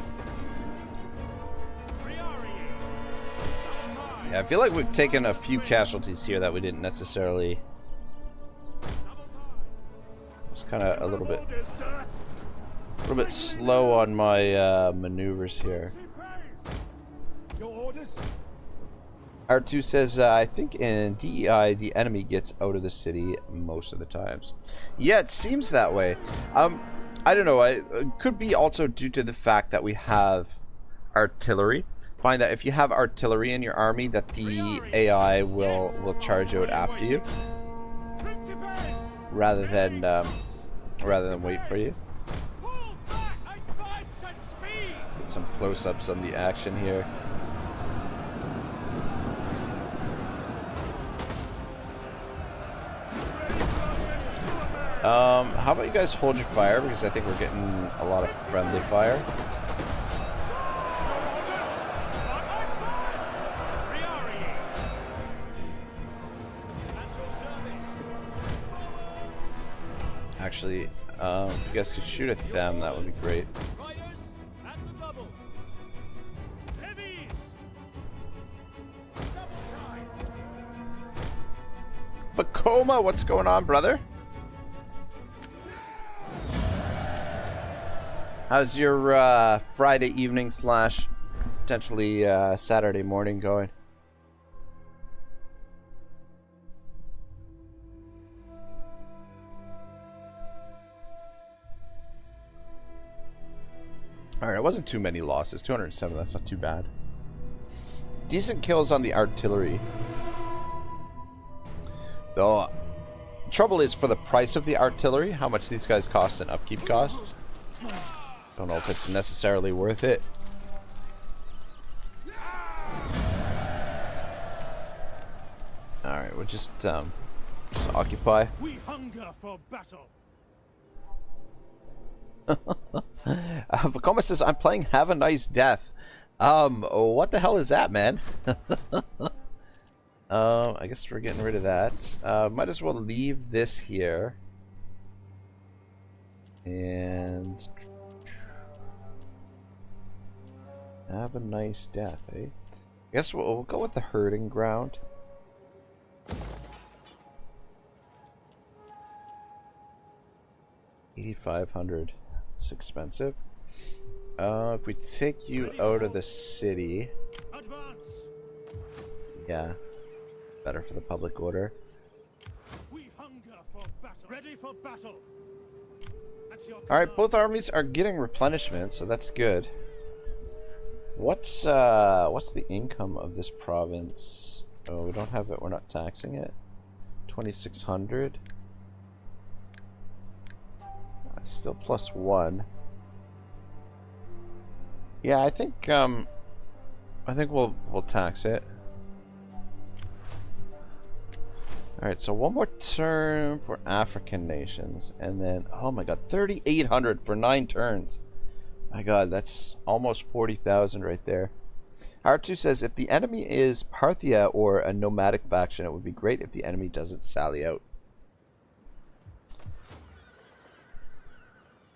Yeah, I feel like we've taken a few casualties here that we didn't necessarily. It's kind of a little bit slow on my maneuvers here. R2 says, I think in DEI, the enemy gets out of the city most of the times. Yeah, it seems that way. I don't know. It could be also due to the fact that we have artillery. Find that if you have artillery in your army, that the AI will charge out after you, rather than wait for you. Get some close-ups on the action here. How about you guys hold your fire, because I think we're getting a lot of friendly fire. Actually, if you guys could shoot at them, that would be great. Vacoma, what's going on, brother? How's your Friday evening / potentially Saturday morning going? Alright, it wasn't too many losses. 207, that's not too bad. Decent kills on the artillery. Though, trouble is for the price of the artillery, how much these guys cost and upkeep costs. Don't know if it's necessarily worth it. Alright, we'll just occupy. We hunger for battle. Vacoma says, I'm playing Have a Nice Death. What the hell is that, man? I guess we're getting rid of that. Might as well leave this here. And have a nice death, eh? I guess we'll go with the herding ground. $8,500. It's expensive. If we take you out of the city, yeah, better for the public order. We hunger for battle. Ready for battle. All right, both armies are getting replenishment, so that's good. What's the income of this province? Oh, we don't have it. We're not taxing it. 2,600. Still +1. Yeah, I think we'll tax it. All right, so one more turn for African nations, and then oh my God, 3,800 for 9 turns. My God, that's almost 40,000 right there. R2 says, if the enemy is Parthia or a nomadic faction, it would be great if the enemy doesn't sally out.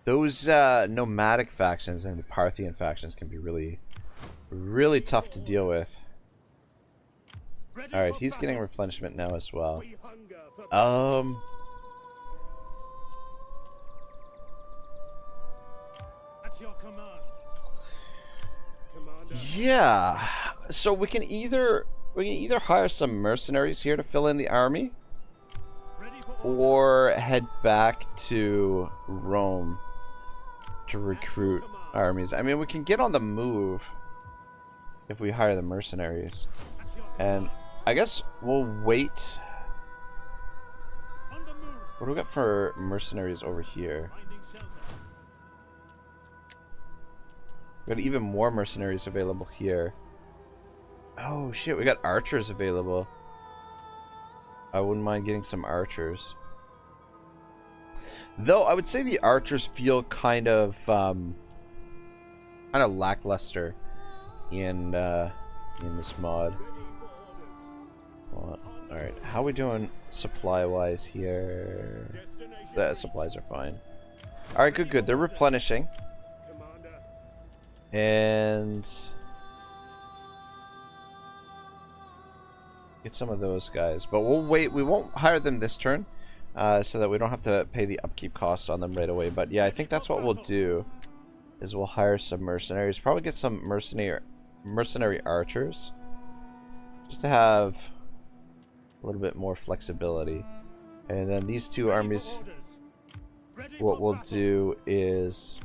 Those nomadic factions and the Parthian factions can be really tough to deal with. Alright, he's getting replenishment now as well. At your command. Yeah. So we can either hire some mercenaries here to fill in the army, or head back to Rome to recruit armies. I mean, we can get on the move if we hire the mercenaries. And I guess we'll wait. What do we got for mercenaries over here? We got even more mercenaries available here. Oh shit, we got archers available. I wouldn't mind getting some archers. Though I would say the archers feel kind of lackluster in this mod. Alright, how are we doing supply-wise here? The supplies are fine. Alright, good. They're replenishing. And get some of those guys. But we'll wait. We won't hire them this turn, so that we don't have to pay the upkeep cost on them right away. But yeah, I think that's what we'll do, is we'll hire some mercenaries. Probably get some mercenary archers, just to have a little bit more flexibility. And then these two armies, what we'll do is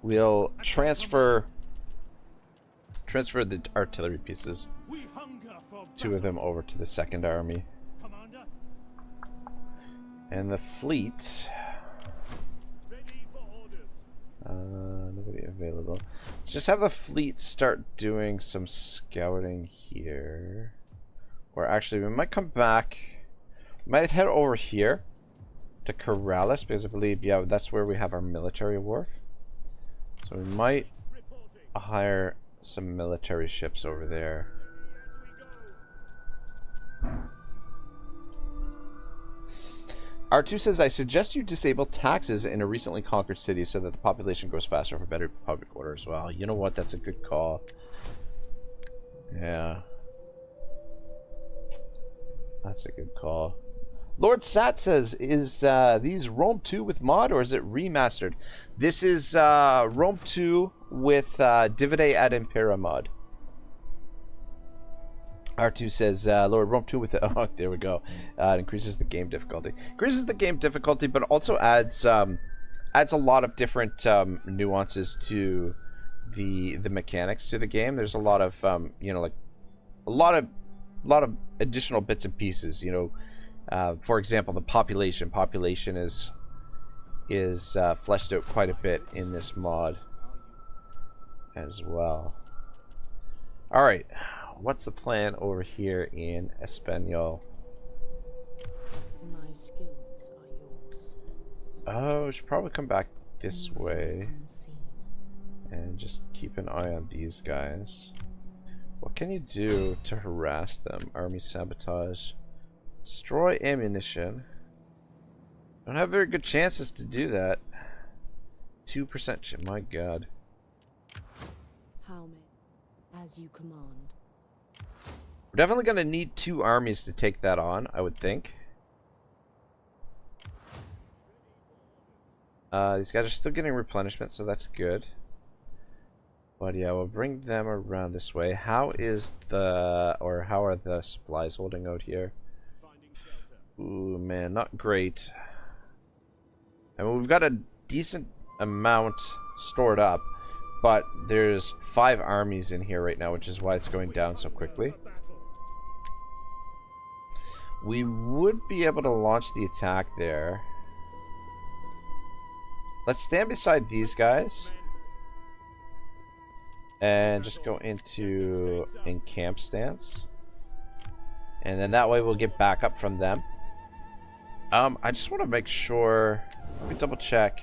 we'll transfer the artillery pieces, two of them over to the second army. And the fleet, nobody available. Let's just have the fleet start doing some scouting here. Or actually, we might come back. We might head over here to Corrales, because I believe, yeah, that's where we have our military wharf. So we might hire some military ships over there. R2 says, I suggest you disable taxes in a recently conquered city so that the population grows faster for better public order as well. You know what? That's a good call. Yeah. That's a good call. Lord Sat says, is these Rome 2 with mod, or is it remastered? This is Rome 2 with Divide ad Impera mod. R2 says, Lord, Rome 2 with the... Oh, there we go. It increases the game difficulty. Increases the game difficulty, but also adds a lot of different nuances to the mechanics to the game. There's a lot of, you know, like, a lot of additional bits and pieces, you know. For example, the population. Population is fleshed out quite a bit in this mod as well. Alright, what's the plan over here in Espanol? My skills are yours. Oh, we should probably come back this way and just keep an eye on these guys. What can you do to harass them? Army sabotage. Destroy ammunition. Don't have very good chances to do that. 2%. My god. Helmet, as you command. We're definitely going to need 2 armies to take that on, I would think. These guys are still getting replenishment, so that's good. But yeah, we'll bring them around this way. How is how are the supplies holding out here? Ooh, man, not great. I mean, we've got a decent amount stored up, but there's 5 armies in here right now, which is why it's going down so quickly. We would be able to launch the attack there. Let's stand beside these guys and just go into encamp stance, and then that way we'll get back up from them. I just want to make sure. Let me double check.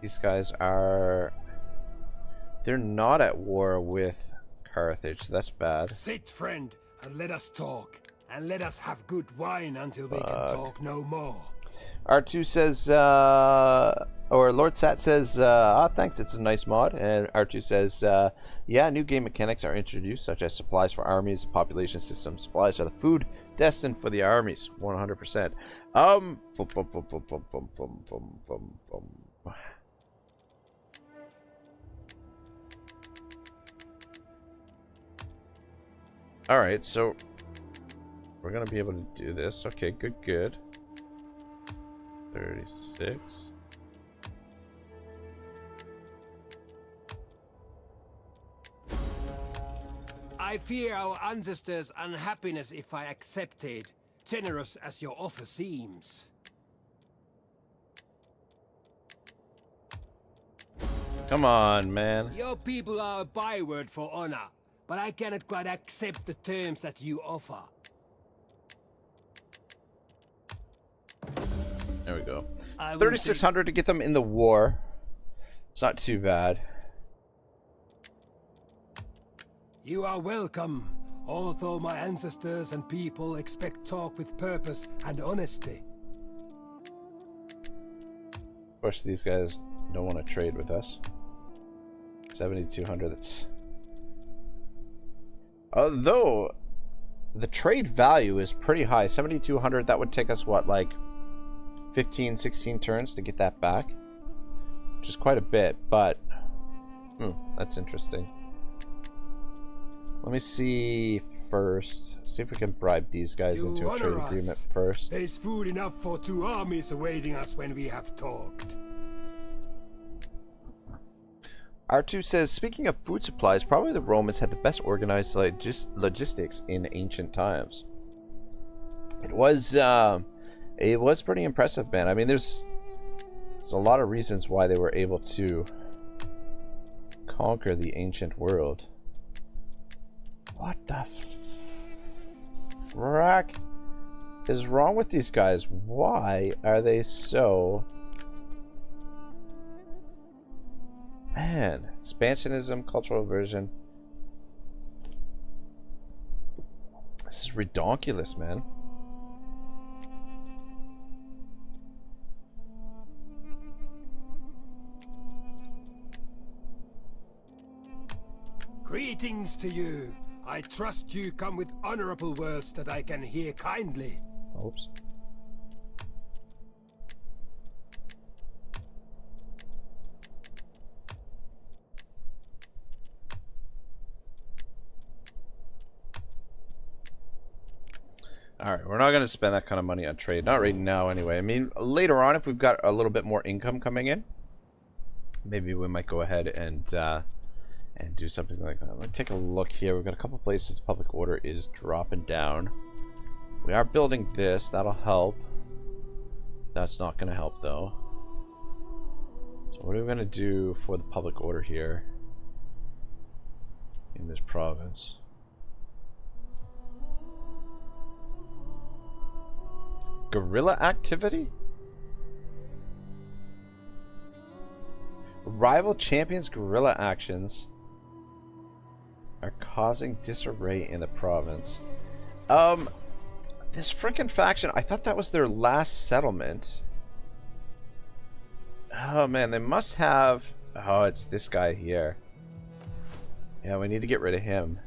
These guys are... They're not at war with Carthage, so that's bad. Sit, friend, and let us talk. And let us have good wine until we can talk no more. R2 says, or Lord Sat says, thanks, it's a nice mod. And R2 says, yeah, new game mechanics are introduced, such as supplies for armies, population systems. Supplies are the food destined for the armies, 100%. Bum, bum, bum, bum, bum, bum, bum, bum, bum, bum. All right, so we're gonna be able to do this. Okay, good, good. 36. I fear our ancestors' unhappiness if I accepted, generous as your offer seems. Come on, man. Your people are a byword for honor, but I cannot quite accept the terms that you offer. There we go. I will 3,600 to get them in the war. It's not too bad. You are welcome, although my ancestors and people expect talk with purpose and honesty. Of course, these guys don't want to trade with us. 7,200, that's... Although, the trade value is pretty high. 7,200, that would take us, what, like 15, 16 turns to get that back? Which is quite a bit, but... that's interesting. Let me see first. See if we can bribe these guys You into a trade honor agreement us. first. There is food enough for 2 armies awaiting us when we have talked. R2 says, speaking of food supplies, probably the Romans had the best organized logistics in ancient times. It was pretty impressive, man. I mean, there's a lot of reasons why they were able to conquer the ancient world. What the frack is wrong with these guys? Why are they so... Man, expansionism, cultural aversion. This is redonkulous, man. Greetings to you. I trust you come with honorable words that I can hear kindly. Oops. Alright, we're not going to spend that kind of money on trade. Not right now, anyway. I mean, later on, if we've got a little bit more income coming in, maybe we might go ahead and do something like that. Let's take a look here. We've got a couple places the public order is dropping down. We are building this. That'll help. That's not going to help, though. So what are we going to do for the public order here in this province? Guerrilla activity? Rival champions' guerrilla actions are causing disarray in the province. This frickin' faction, I thought that was their last settlement. Oh man, they must have... Oh, it's this guy here. Yeah, we need to get rid of him.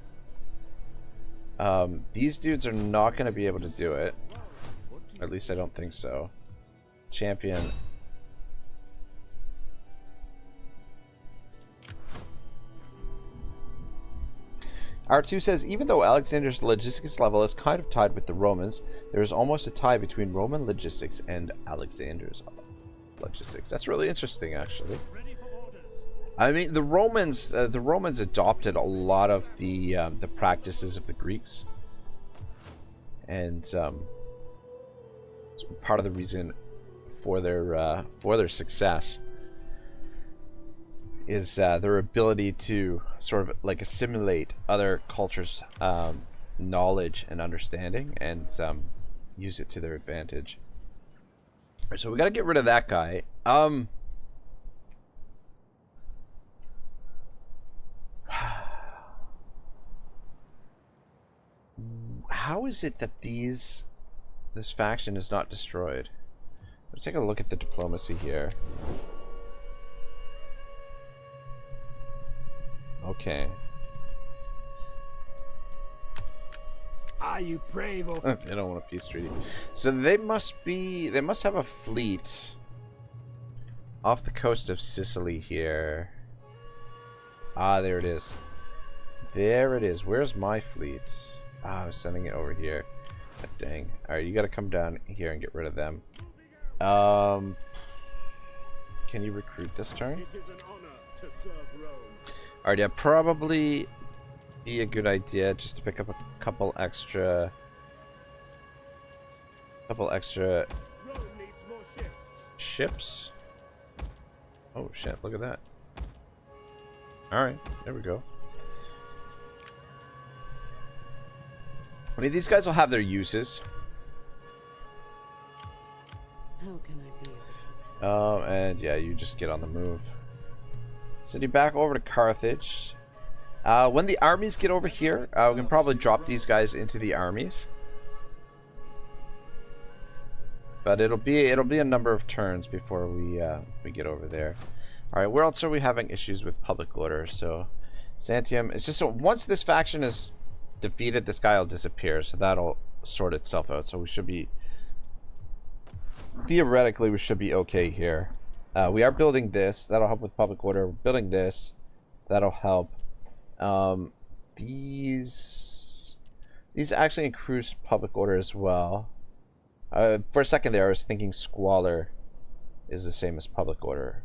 These dudes are not going to be able to do it. At least I don't think so. Champion. R2 says, even though Alexander's logistics level is kind of tied with the Romans, there is almost a tie between Roman logistics and Alexander's logistics. That's really interesting, actually. I mean, the Romans adopted a lot of the practices of the Greeks, and part of the reason for their success is their ability to sort of like assimilate other cultures' knowledge and understanding and use it to their advantage. So we got to get rid of that guy. How is it that this faction is not destroyed? Let's take a look at the diplomacy here. Okay. you brave of... They don't want a peace treaty. So they must have a fleet off the coast of Sicily here. Ah, there it is. There it is. Where's my fleet? Ah, I was sending it over here. God dang. Alright, you gotta come down here and get rid of them. Can you recruit this turn? It is an honor to serve Rome. Alright, yeah, probably be a good idea just to pick up a couple extra Rome needs more ships. ships. Oh shit, look at that. Alright, there we go. I mean, these guys will have their uses. How can I be of assistance? And yeah, you just get on the move. Send you back over to Carthage. When the armies get over here, we can probably drop these guys into the armies. But it'll be a number of turns before we get over there. All right, where else are we having issues with public order? So, Santium. It's just once this faction is defeated, this guy will disappear. So that'll sort itself out. So we should be theoretically we should be okay here. We are building this. That'll help with public order. We're building this. That'll help. These actually increase public order as well. For a second there, I was thinking squalor is the same as public order,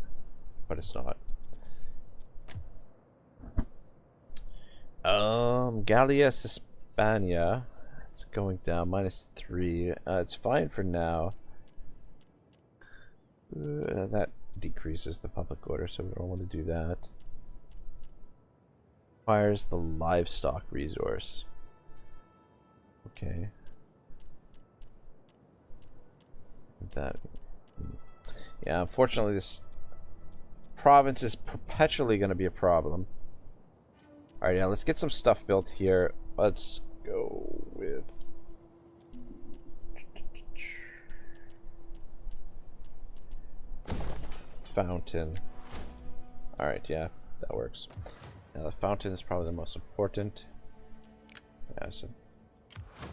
but it's not. Gallia Hispania, it's going down -3. It's fine for now. That decreases the public order, so we don't want to do that. Requires the livestock resource. Okay. That. Yeah, unfortunately, this province is perpetually going to be a problem. Alright, now let's get some stuff built here. Let's go with fountain. Alright, yeah, that works. Now the fountain is probably the most important. Yeah, so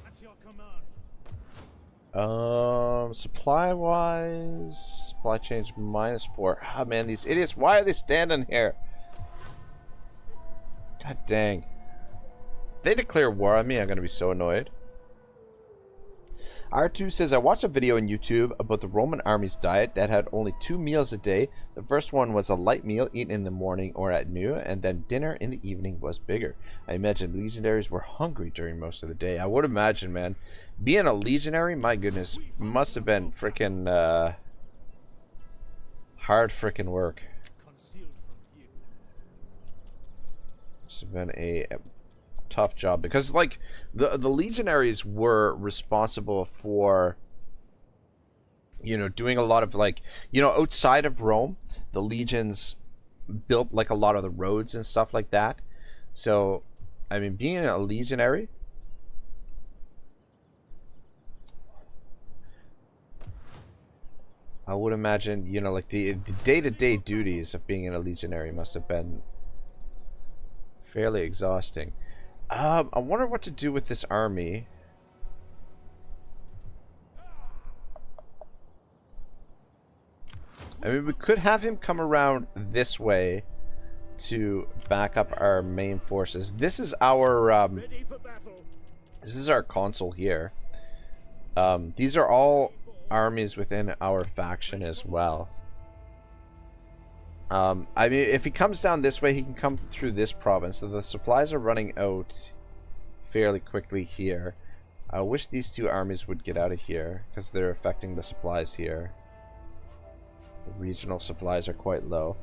At your command. supply wise, supply chain -4. Ah, man, these idiots, why are they standing here? God dang. If they declare war on me, I'm gonna be so annoyed. R2 says, I watched a video on YouTube about the Roman army's diet that had only 2 meals a day. The first one was a light meal eaten in the morning or at noon, and then dinner in the evening was bigger. I imagine legionaries were hungry during most of the day. I would imagine, man. Being a legionary, my goodness, must have been freaking hard freaking work. Concealed from view. Must have been a tough job, because like the legionaries were responsible for, you know, doing a lot of, like, you know, outside of Rome, the legions built like a lot of the roads and stuff like that. So I mean, being a legionary, I would imagine, you know, like the day-to-day duties of being a legionary must have been fairly exhausting. I wonder what to do with this army. I mean, we could have him come around this way to back up our main forces. This is our Ready for battle. this is our consul here. These are all armies within our faction as well. I mean, if he comes down this way, he can come through this province. So the supplies are running out fairly quickly here. I wish these two armies would get out of here, because they're affecting the supplies here. The regional supplies are quite low.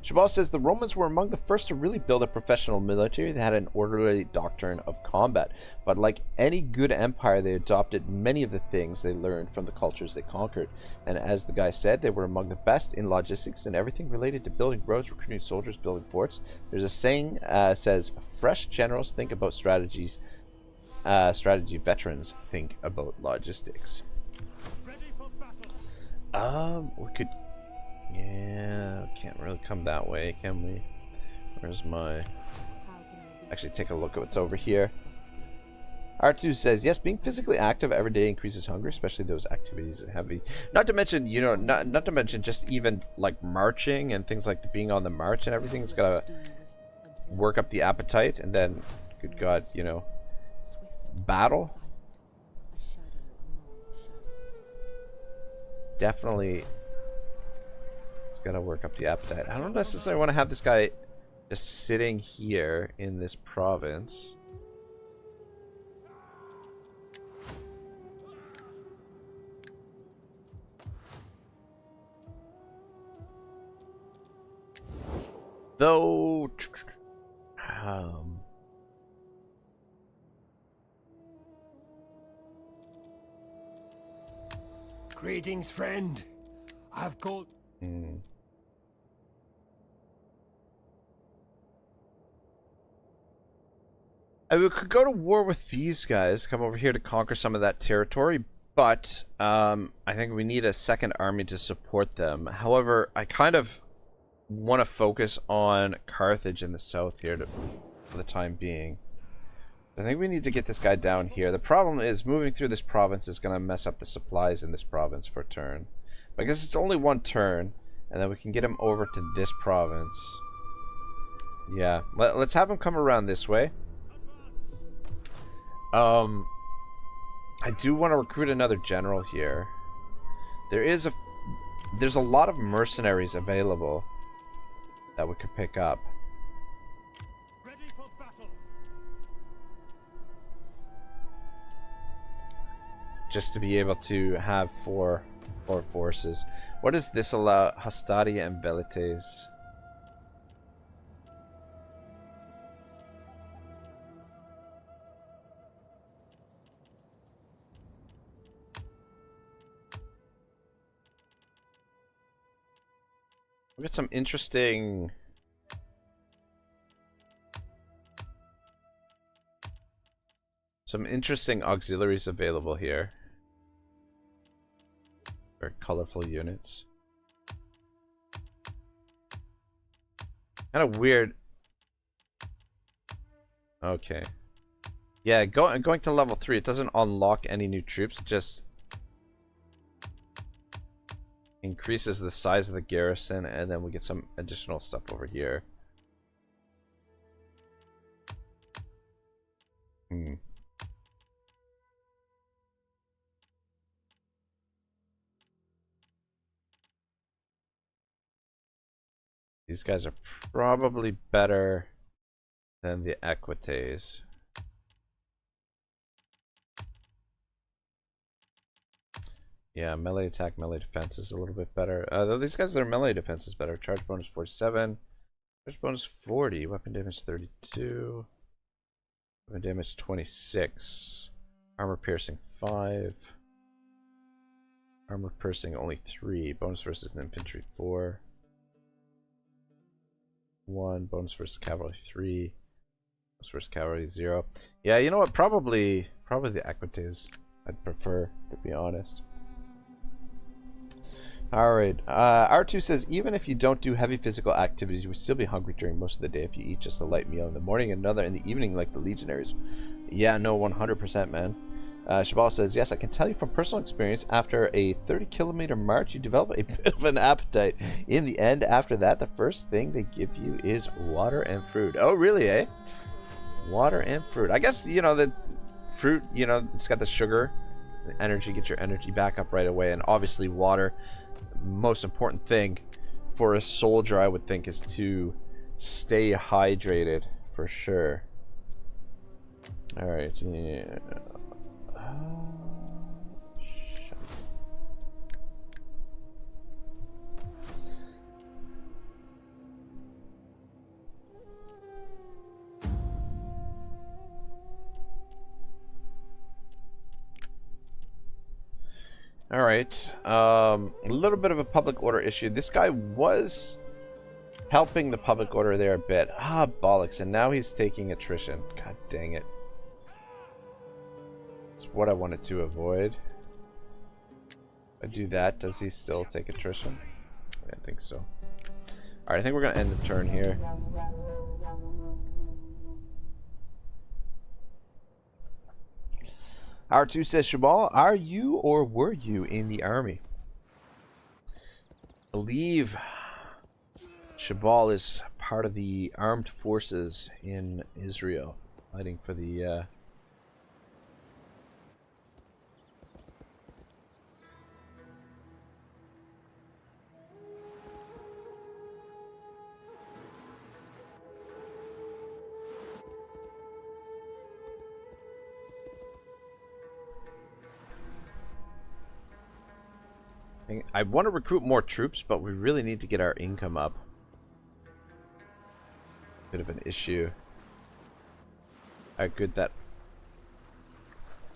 Chabal says the Romans were among the first to really build a professional military that had an orderly doctrine of combat. But like any good empire, they adopted many of the things they learned from the cultures they conquered. And as the guy said, they were among the best in logistics and everything related to building roads, recruiting soldiers, building forts. There's a saying says, fresh generals think about strategies. Strategy veterans think about logistics. Ready for battle. We could... Yeah, can't really come that way, can we? Where's my... How can I be Actually, take a look at what's over here. R2 says, yes, being physically active every day increases hunger, especially those activities that heavy. Not to mention, you know, not to mention just even like marching and things like being on the march and everything. It's gotta work up the appetite, and then, good God, you know, battle. Definitely, it's gotta work up the appetite. I don't necessarily want to have this guy just sitting here in this province. Though, Greetings, friend. I've called. We could go to war with these guys, come over here to conquer some of that territory, but I think we need a second army to support them. However, I kind of want to focus on Carthage in the south here for the time being. I think we need to get this guy down here. The problem is moving through this province is going to mess up the supplies in this province for a turn. But I guess it's only one turn, and then we can get him over to this province. Yeah, let's have him come around this way. I do want to recruit another general here. There's a lot of mercenaries available that we could pick up. Ready for battle. Just to be able to have four forces. What does this allow? Hastadia and Velites. We got some interesting auxiliaries available here. Very colorful units. Kind of weird. Okay. Yeah, going to level 3, it doesn't unlock any new troops, it just increases the size of the garrison, and then we get some additional stuff over here. These guys are probably better than the Equites. Yeah, melee attack, melee defense is a little bit better. Though these guys, their melee defense is better. Charge bonus 47. Charge bonus 40. Weapon damage 32. Weapon damage 26. Armor piercing 5. Armor piercing only 3. Bonus versus infantry 4. 1. Bonus versus cavalry 3. Bonus versus cavalry 0. Yeah, you know what? Probably the Equites I'd prefer, to be honest. Alright, R2 says, even if you don't do heavy physical activities, you will still be hungry during most of the day if you eat just a light meal in the morning and another in the evening like the legionaries. Yeah, no, 100%, man. Shabal says, yes, I can tell you from personal experience, after a 30-kilometer march, you develop a bit of an appetite. In the end, after that, the first thing they give you is water and fruit. Oh, really, eh? Water and fruit. I guess, you know, the fruit, you know, it's got the sugar, the energy, get your energy back up right away, and obviously water. Most important thing for a soldier, I would think, is to stay hydrated for sure. All right, yeah. Alright, a little bit of a public order issue. This guy was helping the public order there a bit. Ah, bollocks, and now he's taking attrition. God dang it. That's what I wanted to avoid. If I do that, does he still take attrition? I think so. Alright, I think we're going to end the turn here. R2 says, Shabal, are you or were you in the army? I believe Shabal is part of the armed forces in Israel, fighting for the I want to recruit more troops, but we really need to get our income up. Bit of an issue. Alright, good that.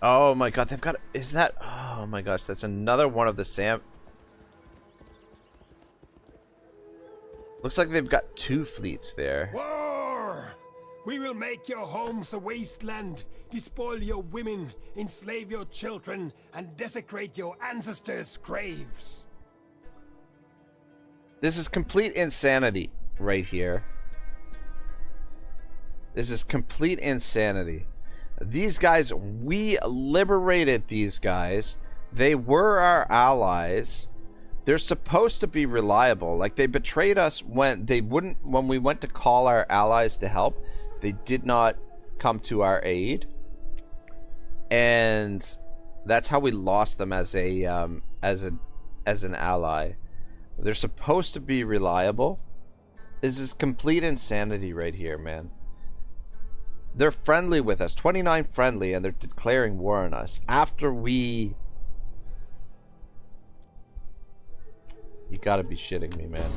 Oh my god, they've got. Is that. Oh my gosh, that's another one of the Sam. Looks like they've got 2 fleets there. War! We will make your homes a wasteland, despoil your women, enslave your children, and desecrate your ancestors' graves. This is complete insanity right here. This is complete insanity. These guys, we liberated these guys. They were our allies. They're supposed to be reliable. Like, they betrayed us when we went to call our allies to help. They did not come to our aid, and that's how we lost them as an ally. They're supposed to be reliable. This is complete insanity right here, man. They're friendly with us, 29 friendly, and they're declaring war on us after we. You gotta be shitting me, man.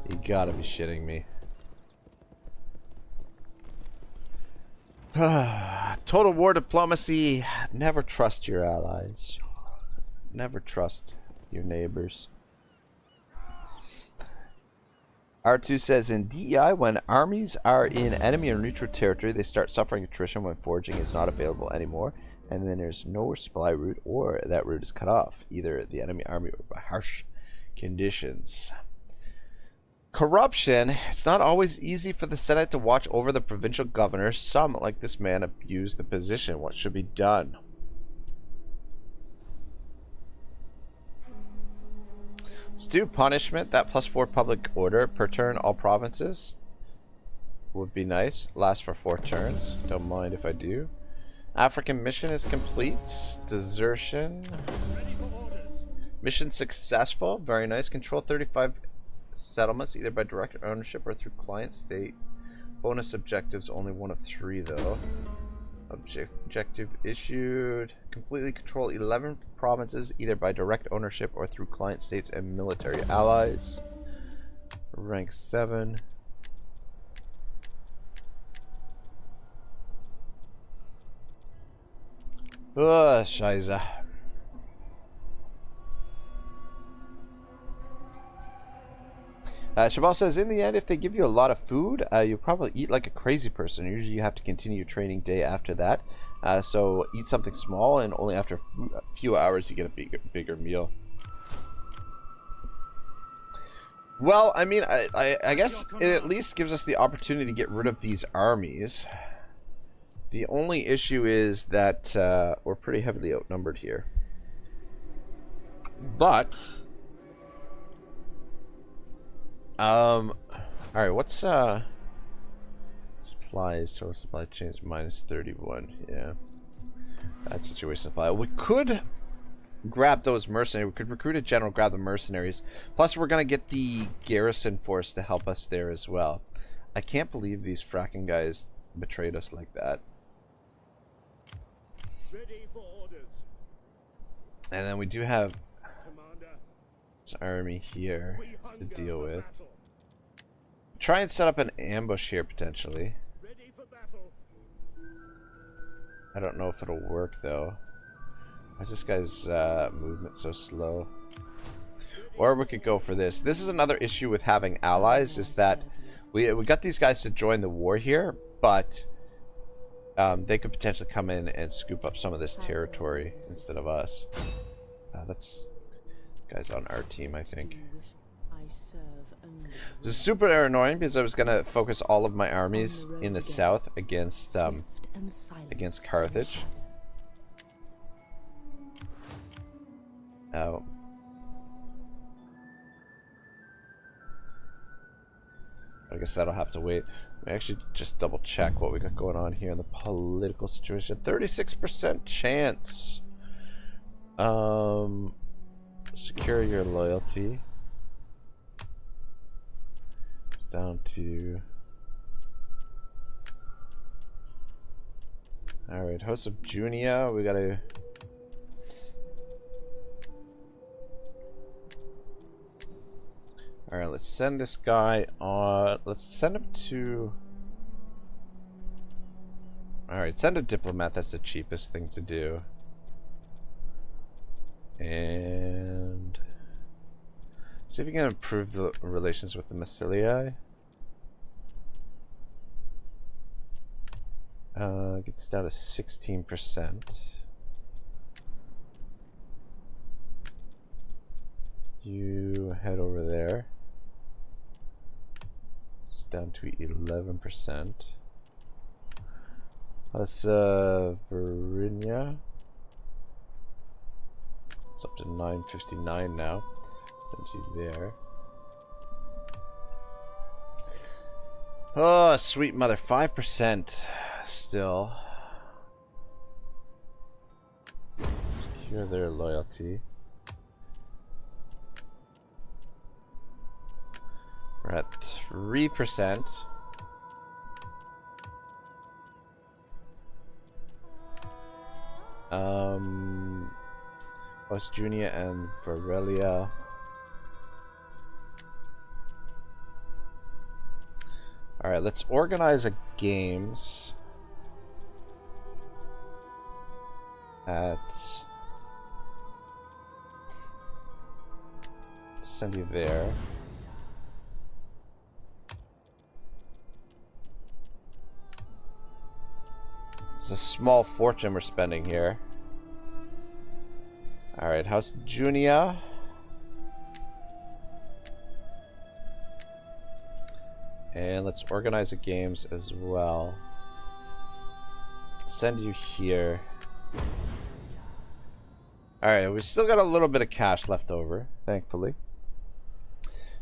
You gotta be shitting me. Total war diplomacy. Never trust your allies. Never trust your neighbors. R2 says, in DEI, when armies are in enemy or neutral territory, they start suffering attrition when foraging is not available anymore, and then there's no supply route, or that route is cut off, either the enemy army or by harsh conditions. Corruption. It's not always easy for the Senate to watch over the provincial governors. Some, like this man, abuse the position. What should be done? Let's do punishment. That +4 public order per turn, all provinces. Would be nice. Lasts for 4 turns. Don't mind if I do. African mission is complete. Desertion. Mission successful. Very nice. Control 35 settlements, either by direct ownership or through client state. Bonus objectives, only 1 of 3 though. Objective issued. Completely control 11 provinces, either by direct ownership or through client states and military allies. Rank 7. Ugh, Scheiße. Shabal says, in the end, if they give you a lot of food, you'll probably eat like a crazy person. Usually you have to continue your training day after that. So eat something small, and only after a few hours you get a bigger meal. Well, I mean, I guess it at least gives us the opportunity to get rid of these armies. The only issue is that we're pretty heavily outnumbered here. But alright, what's supplies, total supply change -31. Yeah, that situation supply. We could grab those mercenaries. We could recruit a general, grab the mercenaries. Plus we're gonna get the garrison force to help us there as well. I can't believe these fracking guys betrayed us like that. Ready for orders. And then we do have Commander, this army here we to hunger deal for with. battle. Try and set up an ambush here potentially. Ready for battle. I don't know if it'll work though. Why is this guy's movement so slow? Or we could go for this. This is another issue with having allies, is that we got these guys to join the war here, but they could potentially come in and scoop up some of this territory instead of us. That's guys on our team, I think. This is super annoying because I was gonna focus all of my armies in the south against Carthage. out. I guess that'll have to wait. We actually just double check what we got going on here in the political situation. 36% chance. Secure your loyalty. It's down to. Alright, host of Junia, we gotta. Alright, let's send this guy on. Let's send him to. Alright, send a diplomat, that's the cheapest thing to do. And. See if we can improve the relations with the Massilia. Gets down to 16%. You head over there. It's down to 11%. That's Verinia. It's up to 959 now. Send you there. Oh, sweet mother, 5% still. Secure their loyalty. We're at 3%. Junia and Varelia. Alright, let's organize a games at. Send you there. It's a small fortune we're spending here. Alright, how's Junia? And let's organize the games as well. Send you here. Alright, we still got a little bit of cash left over, thankfully.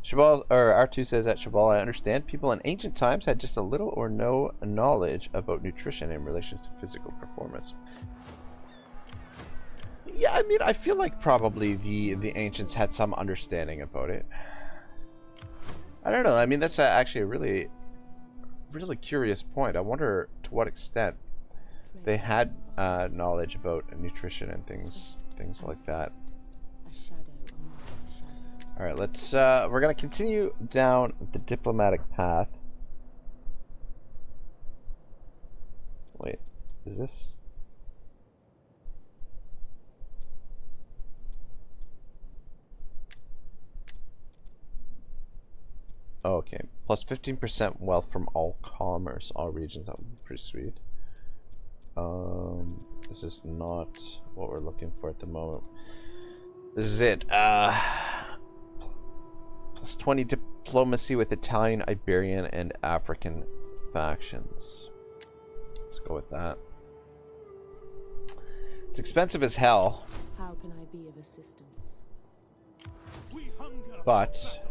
Shabal, or R2 says at Shabal, I understand people in ancient times had just a little or no knowledge about nutrition in relation to physical performance. Yeah, I mean, I feel like probably the ancients had some understanding about it. I don't know. I mean, that's actually a really curious point. I wonder to what extent they had knowledge about nutrition and things like that. All right, let's. We're gonna continue down the diplomatic path. Wait, is this? Oh, okay, plus 15% wealth from all commerce, all regions. That would be pretty sweet. This is not what we're looking for at the moment. This is it. Plus 20 diplomacy with Italian, Iberian, and African factions. Let's go with that. It's expensive as hell. How can I be of assistance? But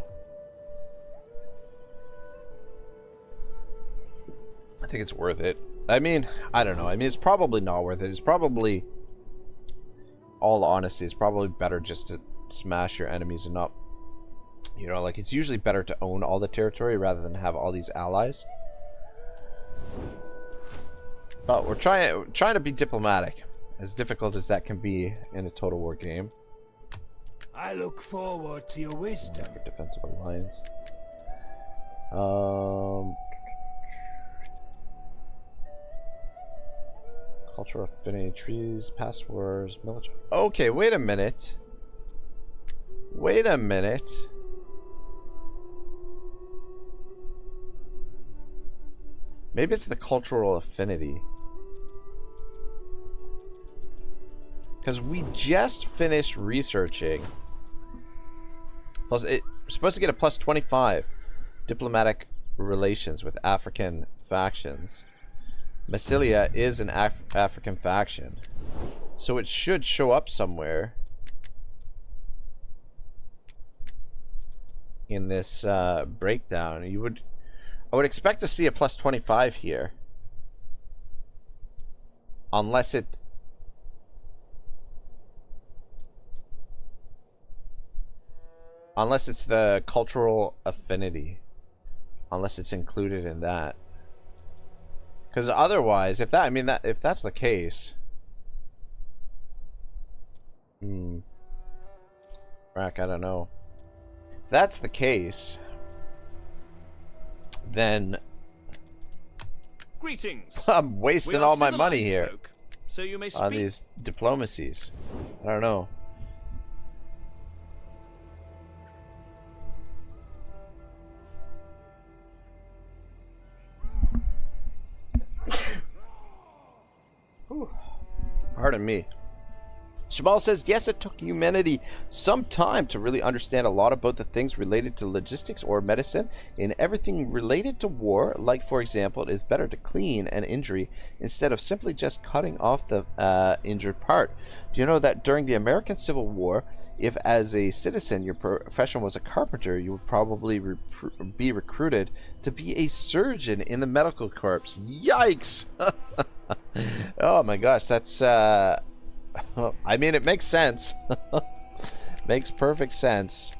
I think it's worth it. I mean, I don't know. I mean, it's probably not worth it. It's probably, all honesty, it's probably better just to smash your enemies and not, you know, like, it's usually better to own all the territory rather than have all these allies. But we're trying to be diplomatic, as difficult as that can be in a Total War game. I look forward to your wisdom. Defensive alliance. Cultural affinity, trees, past wars, military. Okay, wait a minute. Wait a minute. Maybe it's the cultural affinity. Because we just finished researching. Plus, we're supposed to get a plus 25 diplomatic relations with African factions. Massilia is an African faction, so it should show up somewhere. in this breakdown. I would expect to see a plus 25 here. Unless it's the cultural affinity. Unless it's included in that. Because otherwise, if that's the case, Rack, I don't know. If that's the case, then Greetings. I'm wasting all my money here folk, so you may on speak. these diplomacies. I don't know. Pardon me. Shabal says, yes, it took humanity some time to really understand a lot about the things related to logistics or medicine. In everything related to war, like, for example, it is better to clean an injury instead of simply just cutting off the injured part. Do you know that during the American Civil War, if as a citizen your profession was a carpenter, you would probably be recruited to be a surgeon in the medical corps? Yikes! Oh my gosh, that's I mean, it makes sense. Makes perfect sense.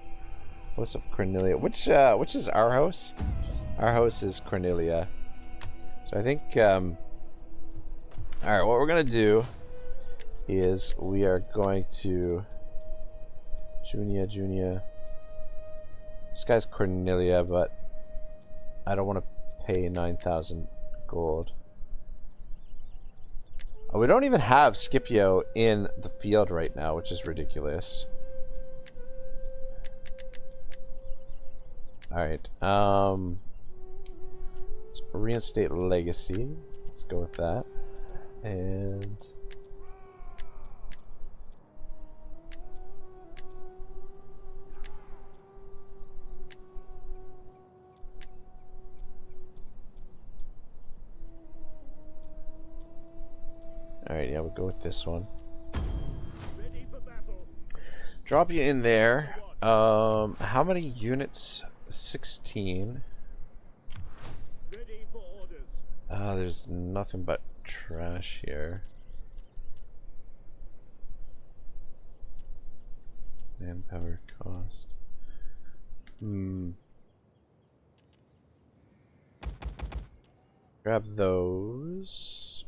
What's up, Cornelia? Which is our house? Our house is Cornelia. So I think alright, what we're gonna do is we are going to Junia. This guy's Cornelia, but I don't want to pay 9,000 gold. Oh, we don't even have Scipio in the field right now, which is ridiculous. Alright, let's reinstate legacy. Let's go with that. And alright, yeah, we'll go with this one. Ready for battle. Drop you in there. How many units? 16. Ready for orders. There's nothing but trash here. Manpower cost. Grab those.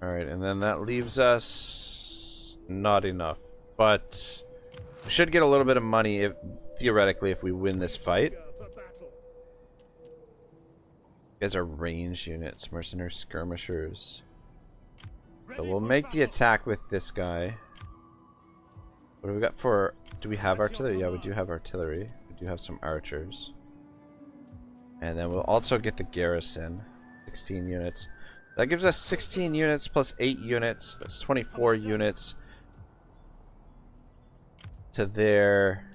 Alright, and then that leaves us not enough. But we should get a little bit of money theoretically if we win this fight. These are range units, mercenary skirmishers. So we'll make the attack with this guy. What do we got for... Do we have artillery? Yeah, we do have artillery. We do have some archers. And then we'll also get the garrison. 16 units. That gives us 16 units plus 8 units. That's 24 units to their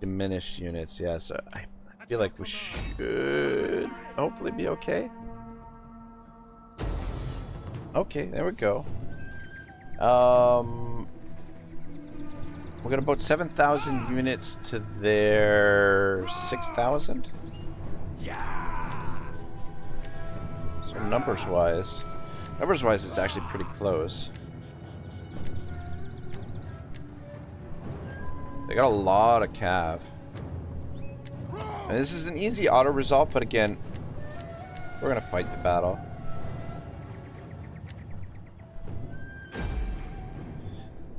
diminished units. Yeah, so I feel like we should hopefully be okay. Okay, there we go. We got about 7,000 units to their 6,000. So numbers-wise, it's actually pretty close. They got a lot of cav. And this is an easy auto-resolve, but again, we're gonna fight the battle.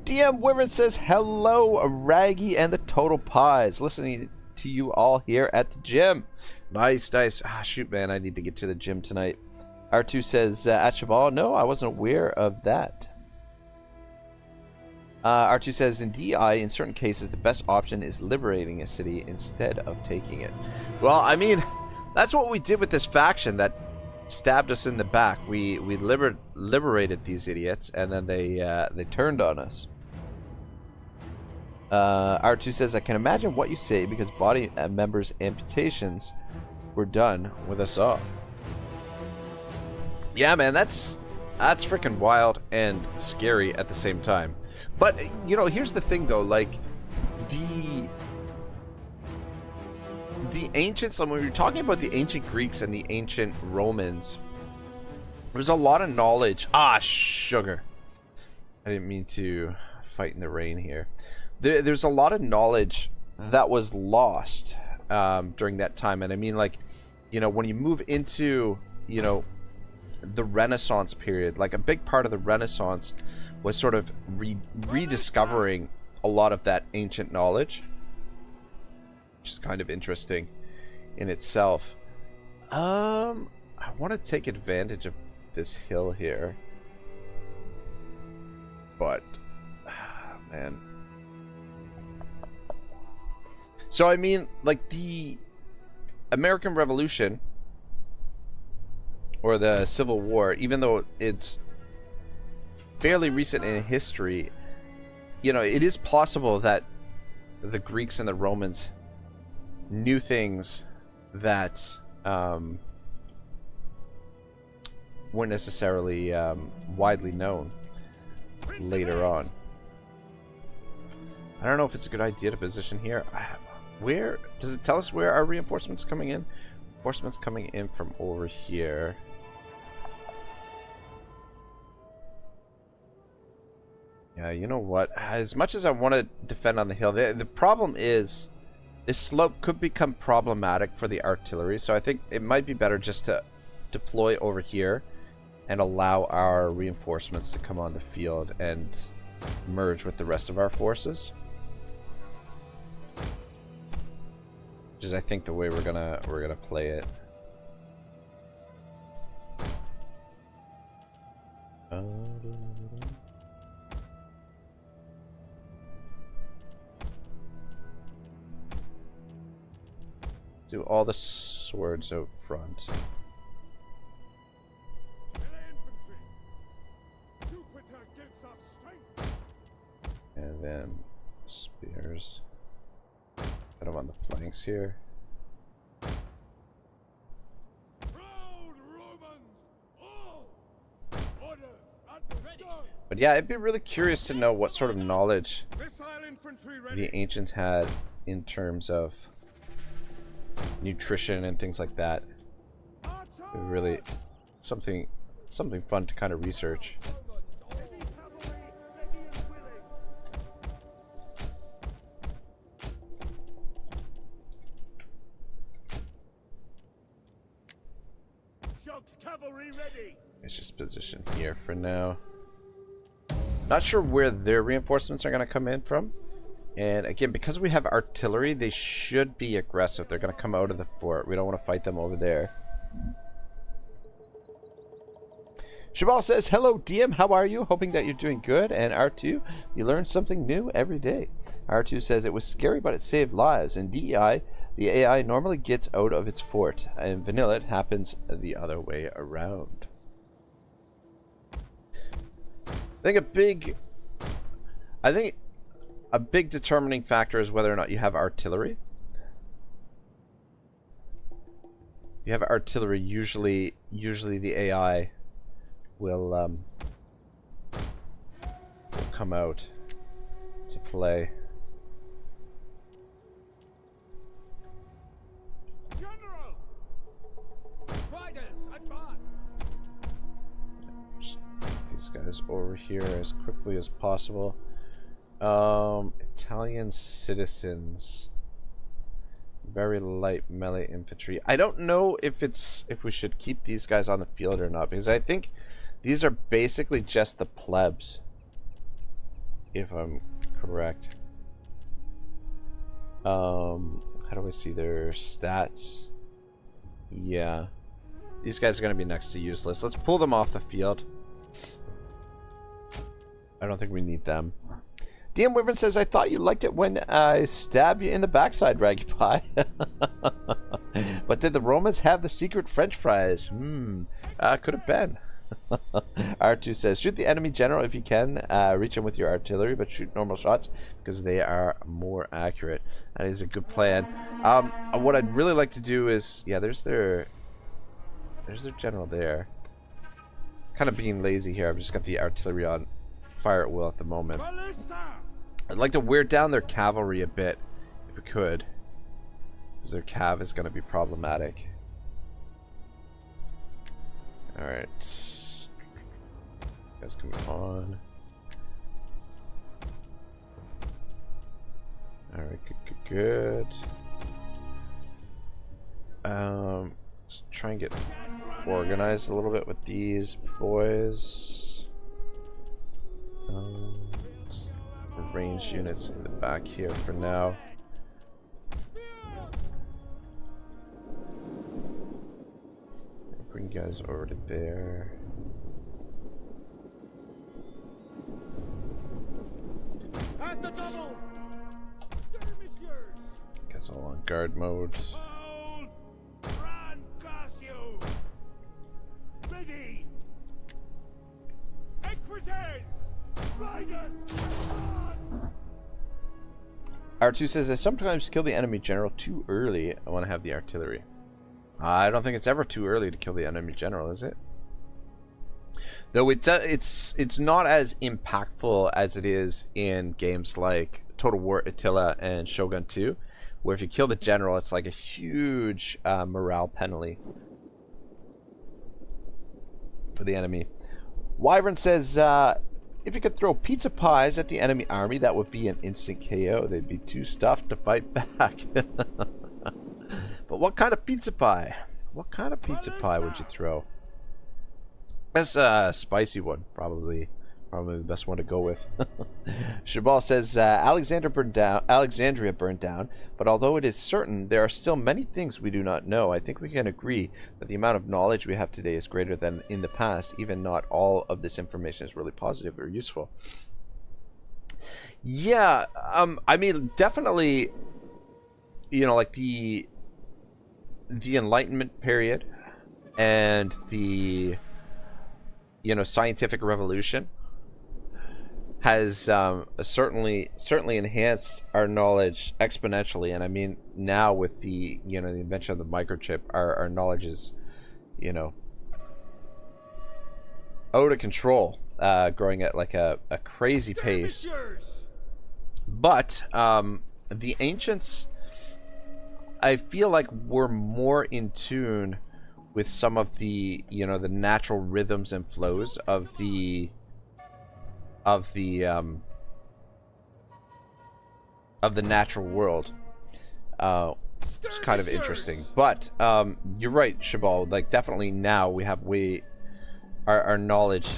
DM Wyvern says, hello, Raggy and the Total Pies. Listening to you all here at the gym. Nice, nice. Ah, shoot, man, I need to get to the gym tonight. R2 says, at Shabal, no, I wasn't aware of that. R2 says, in DI, in certain cases, the best option is liberating a city instead of taking it. Well, I mean, that's what we did with this faction that stabbed us in the back. We liberated these idiots, and then they turned on us. R2 says, I can imagine what you say because body members' amputations were done with a saw. Yeah, man, that's freaking wild and scary at the same time. But you know, here's the thing though, like the ancients, when we were talking about the ancient Greeks and the ancient Romans, there's a lot of knowledge. Ah, sugar. I didn't mean to fight in the rain here. There's a lot of knowledge that was lost during that time. And I mean, like, you know, when you move into, you know, the Renaissance period, like a big part of the Renaissance was sort of rediscovering a lot of that ancient knowledge, which is kind of interesting in itself. I want to take advantage of this hill here, but man. So I mean, like the American Revolution or the Civil War, even though it's fairly recent in history, you know, it is possible that the Greeks and the Romans knew things that weren't necessarily widely known later on. I don't know if it's a good idea to position here. Where does it tell us where our reinforcements coming in? Reinforcements coming in from over here. Yeah, you know what? As much as I want to defend on the hill, the problem is this slope could become problematic for the artillery. So I think it might be better just to deploy over here and allow our reinforcements to come on the field and merge with the rest of our forces. Which is, I think, the way we're gonna play it. Do all the swords out front. And then spears. Put them on the flanks here. But yeah, I'd be really curious to know what sort of knowledge the ancients had in terms of nutrition and things like that. Really something fun to kind of research. It's just positioned here for now. Not sure where their reinforcements are going to come in from. And again, because we have artillery, they should be aggressive. They're going to come out of the fort. We don't want to fight them over there. Shabal says, hello DM, how are you? Hoping that you're doing good. And R2, you learn something new every day. R2 says, it was scary, but it saved lives. In DEI, the AI normally gets out of its fort. In vanilla, it happens the other way around. I think a big determining factor is whether or not you have artillery. If you have artillery, usually the AI will come out to play. General! Riders, advance! These guys over here as quickly as possible. Italian citizens, very light melee infantry. I don't know if we should keep these guys on the field or not, because I think these are basically just the plebs, if I'm correct. How do we see their stats? Yeah, these guys are going to be next to useless. Let's pull them off the field. I don't think we need them. DM Wyvern says, I thought you liked it when I stabbed you in the backside, Raggy Pie. But did the Romans have the secret French fries? Could have been. R2 says, shoot the enemy general if you can. Reach him with your artillery, but shoot normal shots because they are more accurate. That is a good plan. What I'd really like to do is, yeah, there's their general there. kind of being lazy here. I've just got the artillery on fire at will at the moment. Ballista! I'd like to wear down their cavalry a bit, if we could, because their cav is going to be problematic. Alright. Guys coming on. Alright, good. Let's try and get organized a little bit with these boys. Ranged units in the back here for now. Bring you guys over to there. At the double! Skirmishers! Guys all on guard mode. Hold! Run, Garcio! Ready! Equites! Riders! R2 says, I sometimes kill the enemy general too early. I want to have the artillery. I don't think it's ever too early to kill the enemy general, is it? Though it's not as impactful as it is in games like Total War Attila and Shogun 2, where if you kill the general, it's like a huge morale penalty for the enemy. Wyvern says, if you could throw pizza pies at the enemy army, that would be an instant KO. They'd be too stuffed to fight back. But what kind of pizza pie? What kind of pizza pie would you throw? That's a spicy one, probably the best one to go with. Shabal says Alexandria burned down, but although it is certain there are still many things we do not know, I think we can agree that the amount of knowledge we have today is greater than in the past. Even not all of this information is really positive or useful. Yeah, I mean, definitely, you know, like the Enlightenment period and the, you know, scientific revolution has certainly enhanced our knowledge exponentially. And I mean, now with the, you know, the invention of the microchip, our knowledge is, you know, out of control, growing at like a crazy pace. But the ancients, I feel like, were more in tune with some of the, you know, the natural rhythms and flows of the natural world. It's kind of interesting. But you're right, Shabal. Like, definitely now we have our knowledge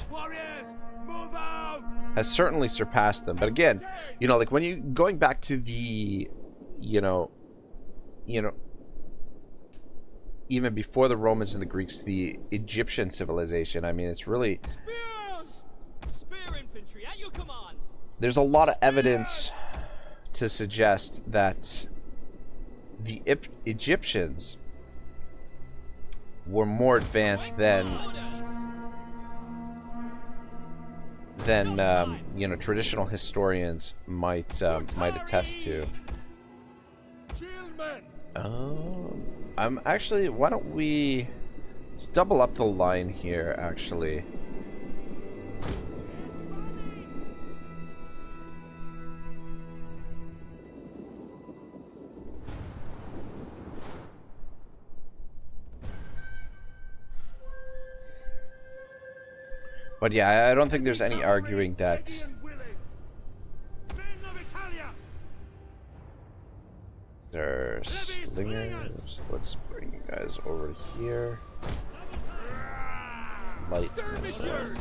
has certainly surpassed them. But again, you know, like when you going back to the, you know, even before the Romans and the Greeks, the Egyptian civilization, I mean, it's really, Spear infantry at your command. There's a lot of evidence to suggest that the Egyptians were more advanced than you know, traditional historians might attest to. I'm actually, why don't we, let's double up the line here, actually. But yeah, I don't think there's any arguing that there's slingers. Let's bring you guys over here. Light missiles.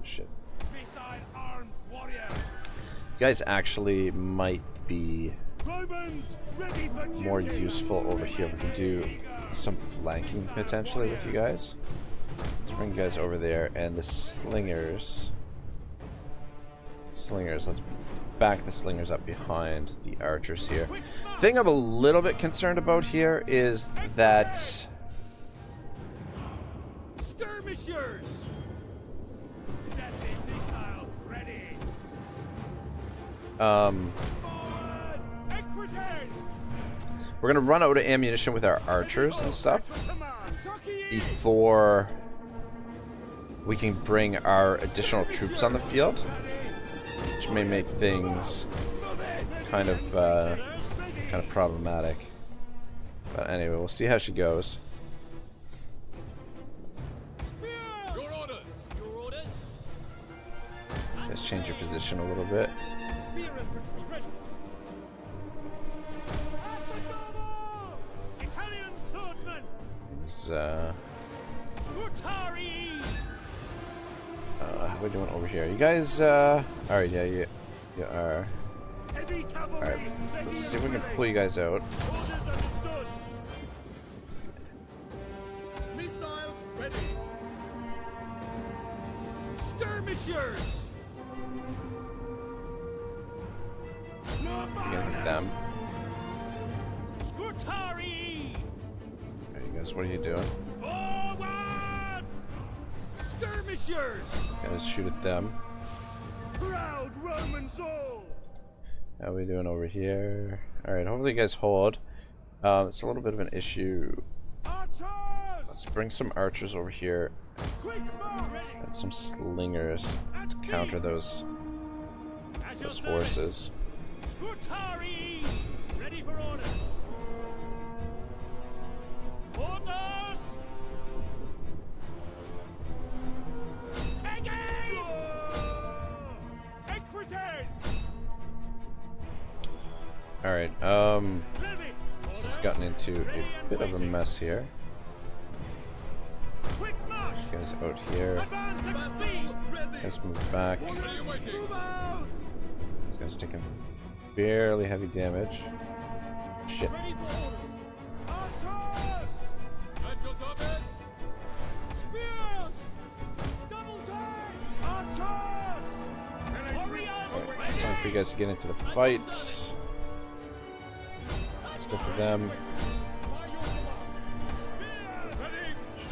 Shit. You guys actually might be more useful over here. We can do some flanking potentially with you guys. Let's bring you guys over there, and the slingers, let's back the slingers up behind the archers here. Thing I'm a little bit concerned about here is that skirmishers. We're gonna run out of ammunition with our archers and stuff before we can bring our additional troops on the field, which may make things kind of problematic. But anyway, we'll see how she goes. Your orders. Your orders. Let's change your position a little bit. Spear infantry ready. Italian swordsman! Is, Scutari. how are we doing over here? You guys, alright, yeah, you are. Heavy cavalry. Alright, let's see if we can pull you guys out. Orders understood. Missiles ready. Skirmishers. You can hit them. Scutari. Alright, you guys, what are you doing? Forward. Skirmishers. You guys shoot at them. Proud Romans all. How are we doing over here? Alright, hopefully you guys hold. It's a little bit of an issue. Archers. Let's bring some archers over here Quick march. and some slingers to counter those forces. Scutari. Ready for orders! Orders. Take aim. Equites! Alright, Levy! this has gotten into a bit of a mess here. Quick march! You guys out here. Advance at speed! Let's move back. Move out! These guys are taking barely heavy damage. Shit. Ready for orders. Archers! At your service. Spears! Double time! Archers! Warriors It's time for you guys to get into the fight. Let's go for them.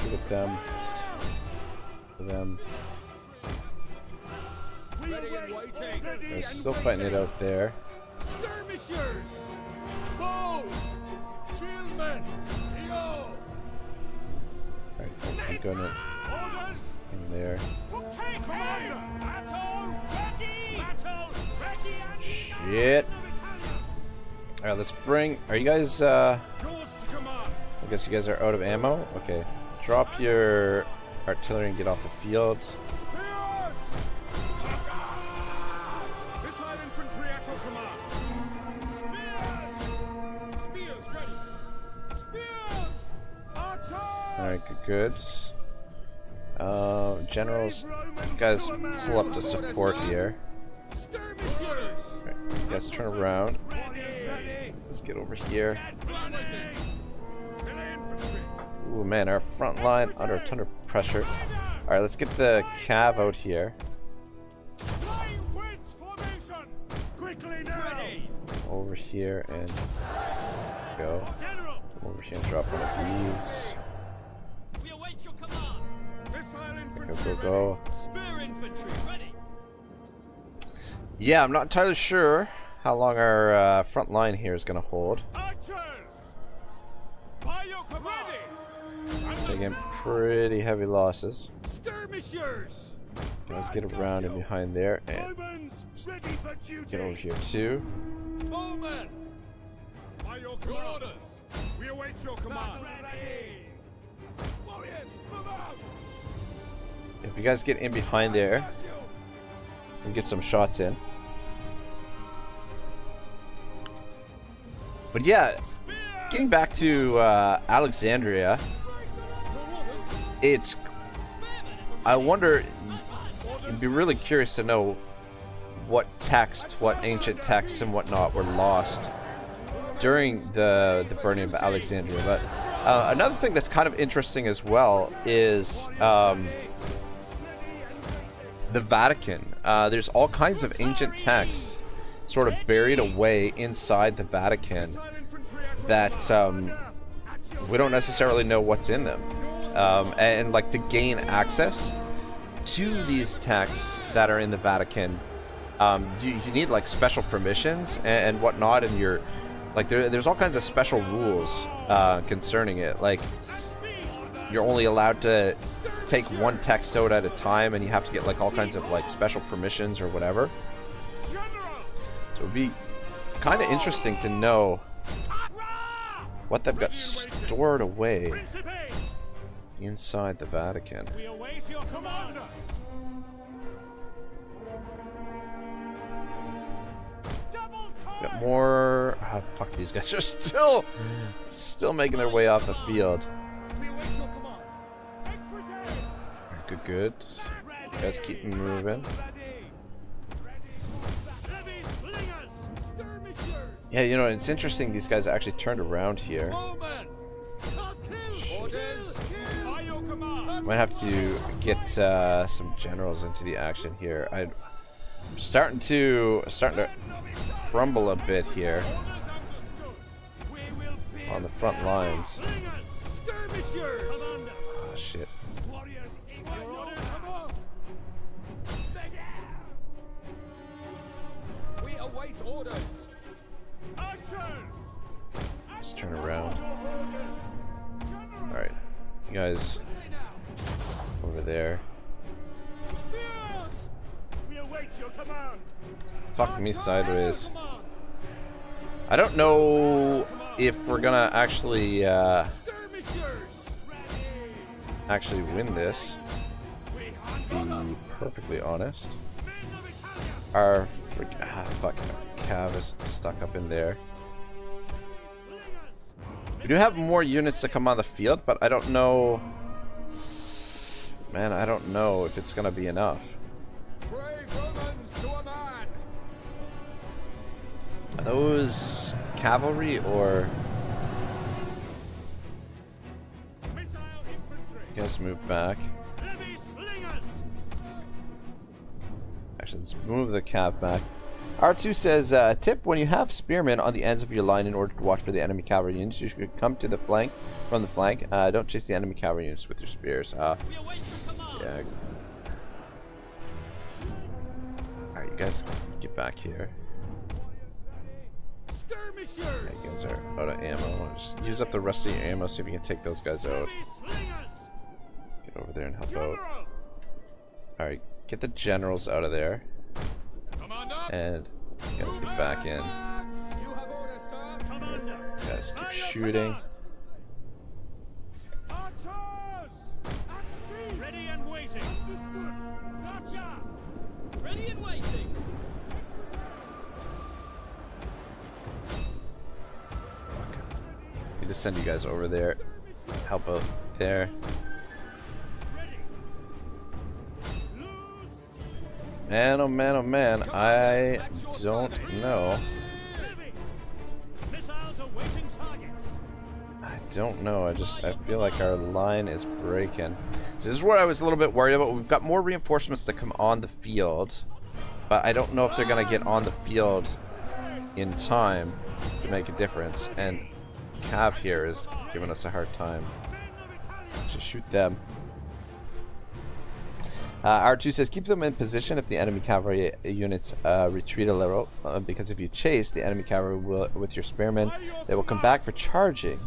Shoot at them. For them. ready and waiting. They're still fighting it out there. Skirmishers. Bow! Shieldmen! Yo! Alright, keep going Orders! in there. Take commander! Battle ready! Battle ready and Shit. Alright, let's bring. Are you guys, yours to command! I guess you guys are out of ammo? Okay. Drop your artillery and get off the field. Spears! Missile infantry at your command! Spears! Spears ready! Spears! Archers! Alright, good. Generals, you guys pull up to support here. Skirmishers! Alright, you guys turn around. Let's get over here. Ooh, man, our front line under a ton of pressure. Alright, let's get the cav out here. Flying wedge formation! Quickly now! Over here and go. General! Over here and drop one of these. We await your command. Missile Go, infantry go, go. Spear infantry ready. Yeah, I'm not entirely sure how long our front line here is going to hold. Archers! By your command! Taking pretty heavy losses. Skirmishers! Let's get around and behind there and Romans, ready for duty! get over here too. Bowmen! By your orders! We await your command! Warriors, move out! If you guys get in behind there and get some shots in. But yeah, getting back to Alexandria, it's, I wonder, I'd be really curious to know what texts, what ancient texts and whatnot were lost during the burning of Alexandria. But another thing that's kind of interesting as well is the Vatican. There's all kinds of ancient texts sort of buried away inside the Vatican that we don't necessarily know what's in them. And like to gain access to these texts that are in the Vatican, you need like special permissions and whatnot, and you're like there's all kinds of special rules concerning it. Like you're only allowed to take one text out at a time, and you have to get like all kinds of like special permissions or whatever. So it would be kind of interesting to know what they've got stored away inside the Vatican. We await your commander. Got more. Oh, fuck, these guys are still making their way off the field. We await your command. Good, good. You guys keep moving. Yeah, you know, it's interesting these guys actually turned around here. Might have to get some generals into the action here. I'm starting to crumble a bit here on the front lines. Oh, shit. We await orders. Let's turn around. Alright. You guys over there. Spears! We await your command. Fuck me sideways. I don't know if we're gonna actually win this. To be perfectly honest. Our fucking Cav is stuck up in there. We do have more units to come on the field, but I don't know. Man, I don't know if it's gonna be enough. Brave Romans to a man. Are those cavalry or? Missile infantry. You guys move back. Heavy slingers. Actually, let's move the cav back. R2 says, tip, when you have spearmen on the ends of your line in order to watch for the enemy cavalry units, you should come to the flank, from the flank. Don't chase the enemy cavalry units with your spears. We await your command. Yeah. Alright, you guys get back here. Skirmishers. Yeah, you guys are out of ammo. Just use up the rest of your ammo, see if you can take those guys out. Heavy slingers. Get over there and help out. General. Alright, get the generals out of there. Commander. And you guys get back in. You have orders, sir. Commander. You guys keep shooting. Archers! At speed! Ready and waiting. Understood. Gotcha! Ready and waiting. We just send you guys over there. Help out there. Ready. Loose. Man, oh man, oh man. I don't know. Heavy. Missiles awaiting targets. I don't know. I feel like our line is breaking. This is what I was a little bit worried about. We've got more reinforcements to come on the field, but I don't know if they're gonna get on the field in time to make a difference. And Cav here is giving us a hard time. Just shoot them. R2 says, keep them in position if the enemy cavalry units retreat a little, because if you chase the enemy cavalry with your spearmen, they will come back for charging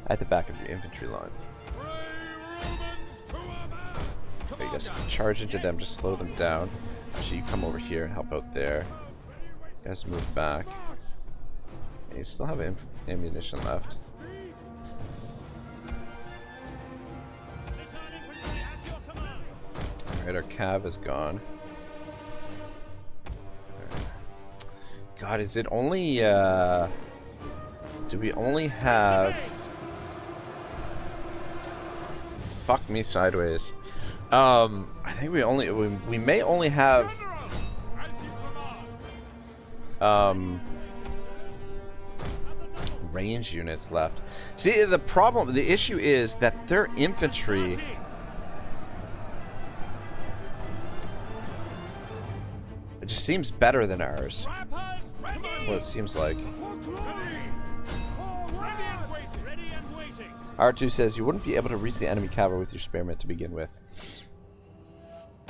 at the back of your infantry line. Okay, you guys charge into them, just slow them down. Actually, you come over here and help out there. You guys move back. And you still have ammunition left. Alright, our cav is gone. God, is it only, do we only have... Fuck me sideways. I think we may only have, range units left. See, the issue is that their infantry... It just seems better than ours. Well, it seems like. R2 says you wouldn't be able to reach the enemy cavalry with your spearmen to begin with.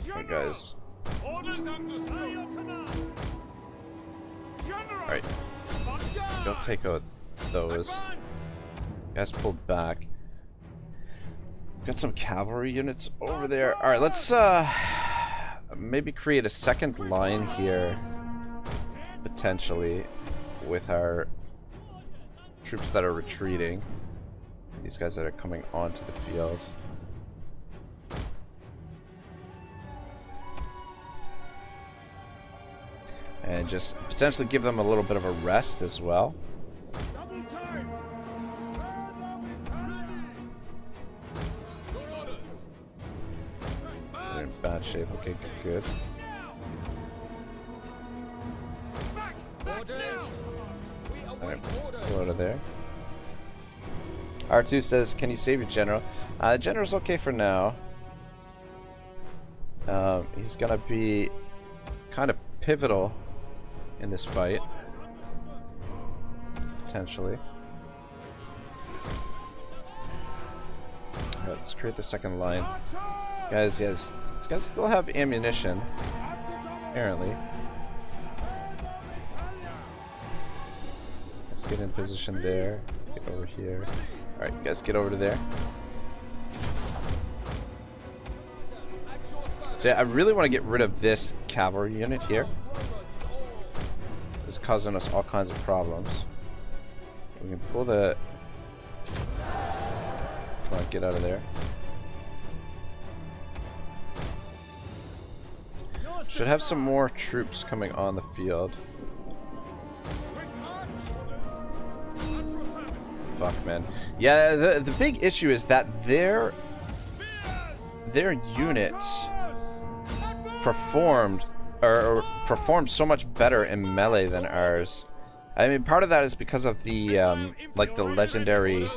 Alright, guys. Alright. Don't take out those. You guys pulled back. got some cavalry units over there. All right, let's maybe create a second line here, potentially, with our troops that are retreating. These guys that are coming onto the field. And just potentially give them a little bit of a rest as well. They're in bad shape. Okay, good. Alright, go out of there. R2 says, can you save your general? General's okay for now. He's gonna be kind of pivotal in this fight, potentially. Alright, let's create the second line. Guys, yes, these guys still have ammunition, apparently. Let's get in position there. Get over here. Alright, you guys get over to there. So yeah, I really want to get rid of this cavalry unit here. It's causing us all kinds of problems. We can pull the... Come on, get out of there. Should have some more troops coming on the field. Fuck, man. Yeah, the big issue is that their units performed so much better in melee than ours. I mean, part of that is because of the like the legendary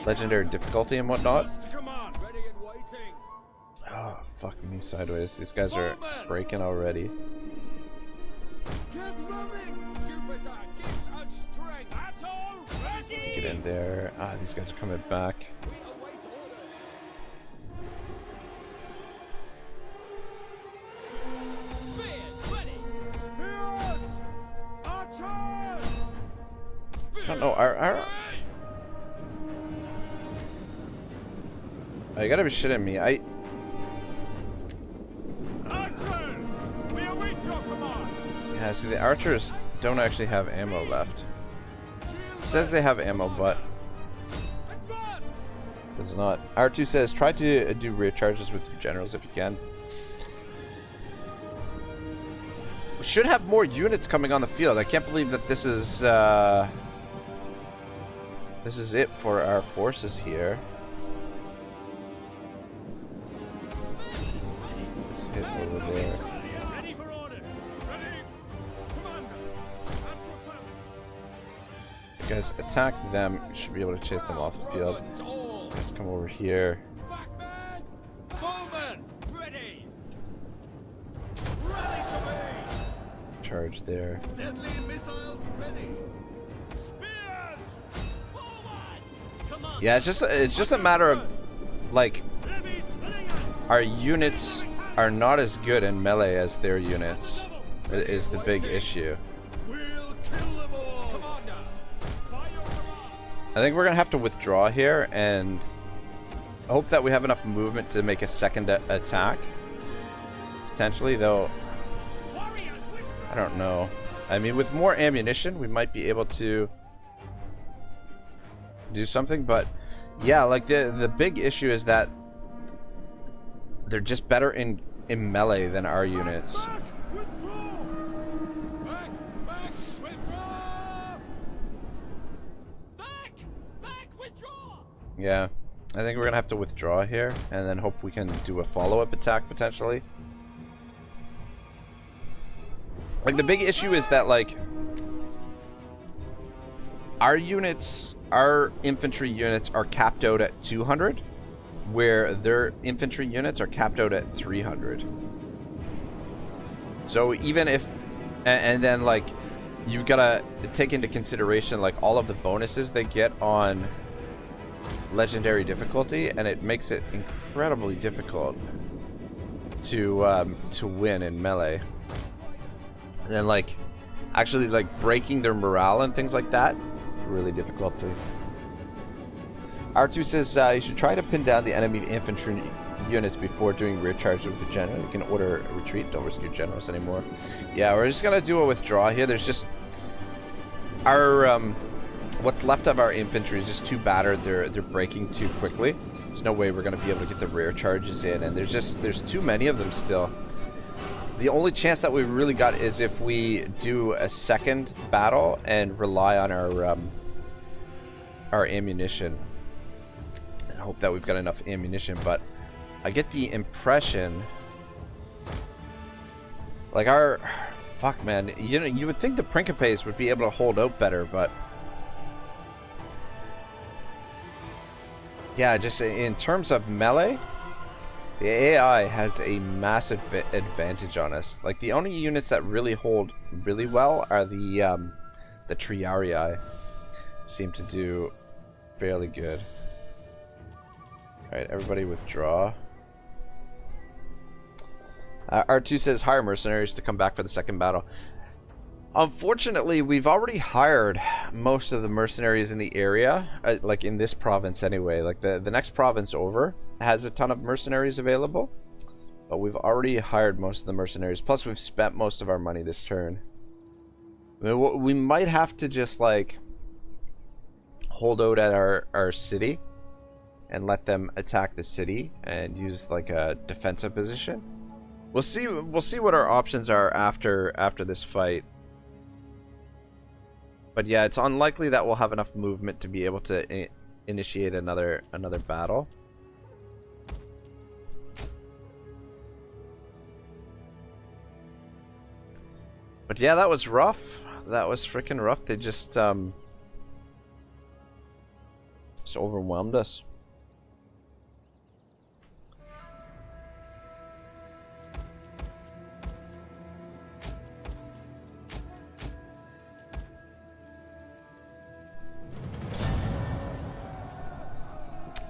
difficulty and whatnot. Oh, fuck me sideways. These guys are breaking already. Get in there. Ah, these guys are coming back. I don't know. Oh, you gotta be shitting me. Yeah, see, the archers don't actually have ammo left. It says they have ammo, but does not. R2 says, try to do rear charges with your generals if you can. We should have more units coming on the field. I can't believe that this is it for our forces here. Let's hit over there. You guys attack them, you should be able to chase them off the field. Let's come over here. Charge there. Yeah, it's just a matter of like our units are not as good in melee as their units is the big issue. I think we're gonna have to withdraw here and hope that we have enough movement to make a second attack. Potentially, though, I don't know. I mean, with more ammunition, we might be able to do something, but yeah, like the big issue is that they're just better in melee than our units. Yeah, I think we're gonna have to withdraw here and then hope we can do a follow-up attack potentially. Like, the big issue is that, like, our infantry units are capped out at 200, where their infantry units are capped out at 300. So even if, and then, like, you've got to take into consideration, like, all of the bonuses they get on legendary difficulty, and it makes it incredibly difficult to win in melee. And then, like, actually, like, breaking their morale and things like that, really difficult to R2 says you should try to pin down the enemy infantry units before doing rear charges with the general. You can order a retreat. Don't risk your generals anymore. Yeah, we're just gonna do a withdrawal here. There's just our what's left of our infantry is just too battered. They're breaking too quickly. There's no way we're gonna be able to get the rear charges in, and there's too many of them still. The only chance that we really got is if we do a second battle and rely on our ammunition. I hope that we've got enough ammunition, but I get the impression like fuck man, you know, you would think the Principes would be able to hold out better, but yeah, just in terms of melee, the AI has a massive advantage on us. Like the only units that really hold really well are the Triarii. Seem to do fairly good. Alright, everybody withdraw. R2 says hire mercenaries to come back for the second battle. Unfortunately, we've already hired most of the mercenaries in the area, like in this province anyway. Like the next province over has a ton of mercenaries available, but we've already hired most of the mercenaries. Plus, we've spent most of our money this turn. I mean, we might have to just like hold out at our city and let them attack the city and use like a defensive position. We'll see what our options are after this fight. But yeah, it's unlikely that we'll have enough movement to be able to initiate another battle. But yeah, that was rough. That was freaking rough. They just overwhelmed us.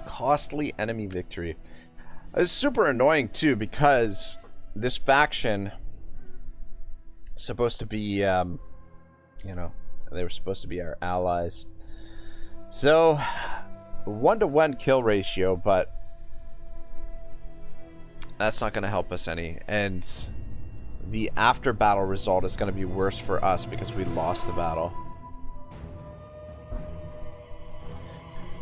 Costly enemy victory. It's super annoying too because this faction is supposed to be, you know, they were supposed to be our allies. So 1-to-1 kill ratio, but that's not going to help us any. And the after battle result is going to be worse for us because we lost the battle.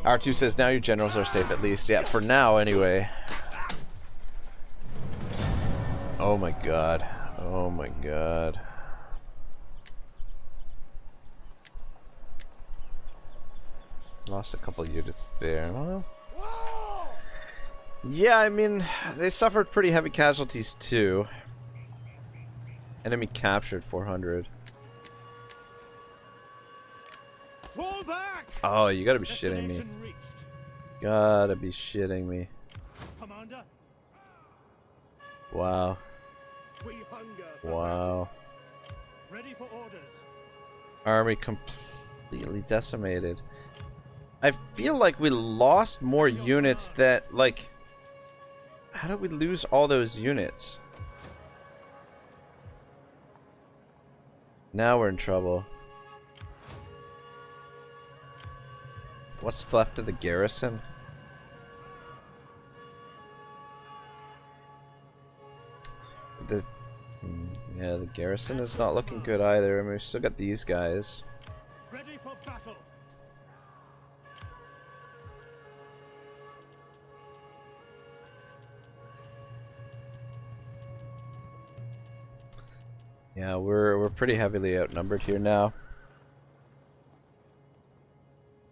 R2 says now your generals are safe at least. Yeah, for now anyway. Oh my god. Oh my god. Lost a couple units there. Well, yeah, I mean, they suffered pretty heavy casualties too. Enemy captured 400. Fall back! Oh, you gotta be shitting me. Gotta be shitting me. Commander, Wow. we hunger for Wow. ready for orders. Army completely decimated. I feel like we lost more units that, like... How did we lose all those units? Now we're in trouble. What's left of the garrison? Yeah, the garrison is not looking good either. I mean, we still got these guys. Ready for battle. Yeah, we're pretty heavily outnumbered here now.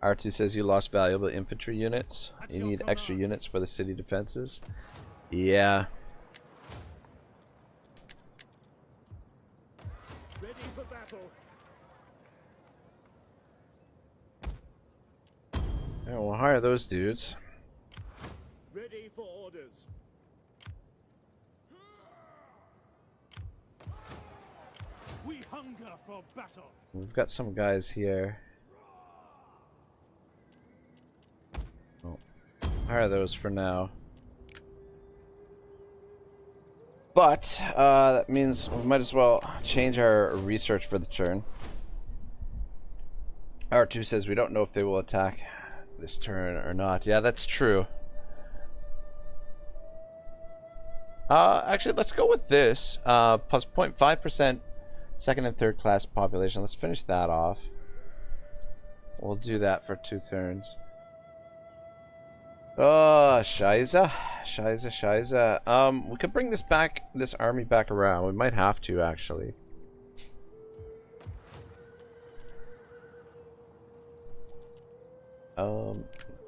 R2 says you lost valuable infantry units. You need extra units for the city defenses. Yeah. Ready for battle. Yeah, we'll hire those dudes. Ready for orders. We hunger for battle. We've got some guys here. Oh, hire those for now. But that means we might as well change our research for the turn. R2 says we don't know if they will attack this turn or not. Yeah, that's true. Actually, let's go with this. Plus 0.5% second and third class population. Let's finish that off. We'll do that for 2 turns. Oh, Scheiße. Scheiße. We could bring this army back around. We might have to, actually.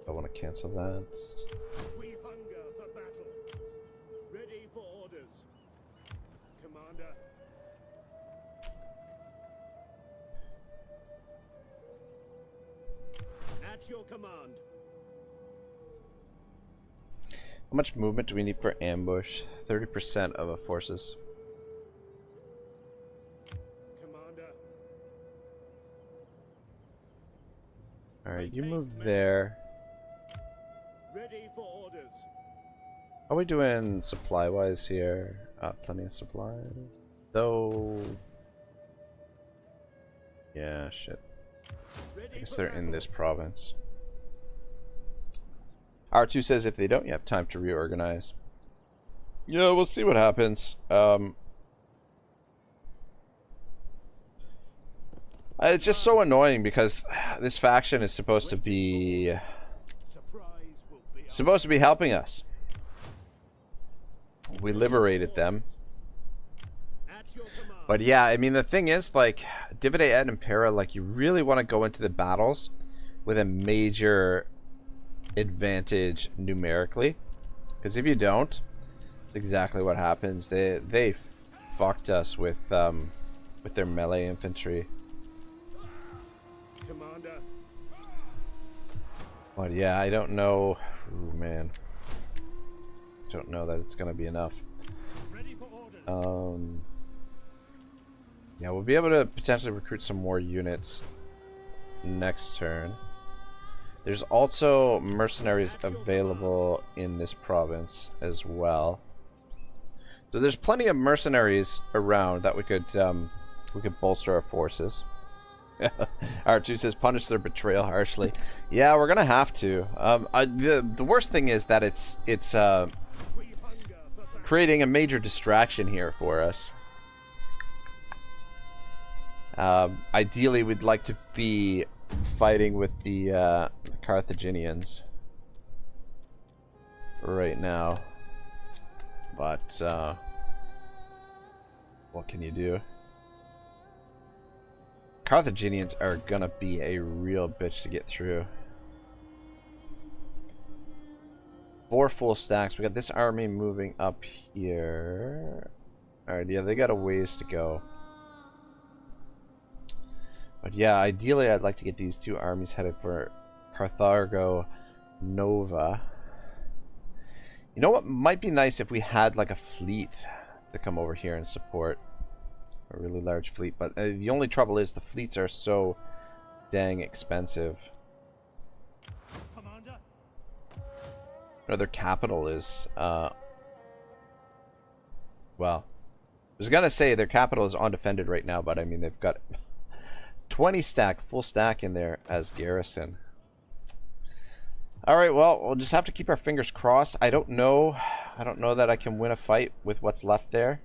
I want to cancel that. We hunger for battle. Ready for orders. Commander. At your command. How much movement do we need for ambush? 30% of a forces. Commander. Alright, you move there. Ready for orders. How are we doing supply-wise here? Plenty of supplies. Though... yeah, shit. I guess they're in this province. R2 says if they don't, you have time to reorganize. Yeah, we'll see what happens. It's just so annoying because this faction is supposed to be helping us. We liberated them. But yeah, I mean the thing is, like, Divide et Impera, like, you really want to go into the battles with a major advantage numerically, because if you don't, it's exactly what happens. They fucked us with their melee infantry. Commander. But yeah, I don't know. Ooh, man, don't know that it's gonna be enough. Ready for orders. Yeah, we'll be able to potentially recruit some more units next turn. There's also mercenaries available in this province as well. So there's plenty of mercenaries around that we could bolster our forces. R2 says punish their betrayal harshly. Yeah, we're gonna have to. The worst thing is that it's creating a major distraction here for us. Ideally, we'd like to be fighting with the Carthaginians right now, but what can you do? Carthaginians are gonna be a real bitch to get through. 4 full stacks. We got this army moving up here. Alright, yeah, they got a ways to go. But yeah, ideally I'd like to get these 2 armies headed for Carthago Nova. You know what might be nice if we had like a fleet to come over here and support. A really large fleet, but the only trouble is the fleets are so dang expensive. Commander. No, their capital is well, I was gonna say their capital is undefended right now, but I mean they've got 20 stack, full stack in there as garrison. Alright, well, we'll just have to keep our fingers crossed. I don't know that I can win a fight with what's left there.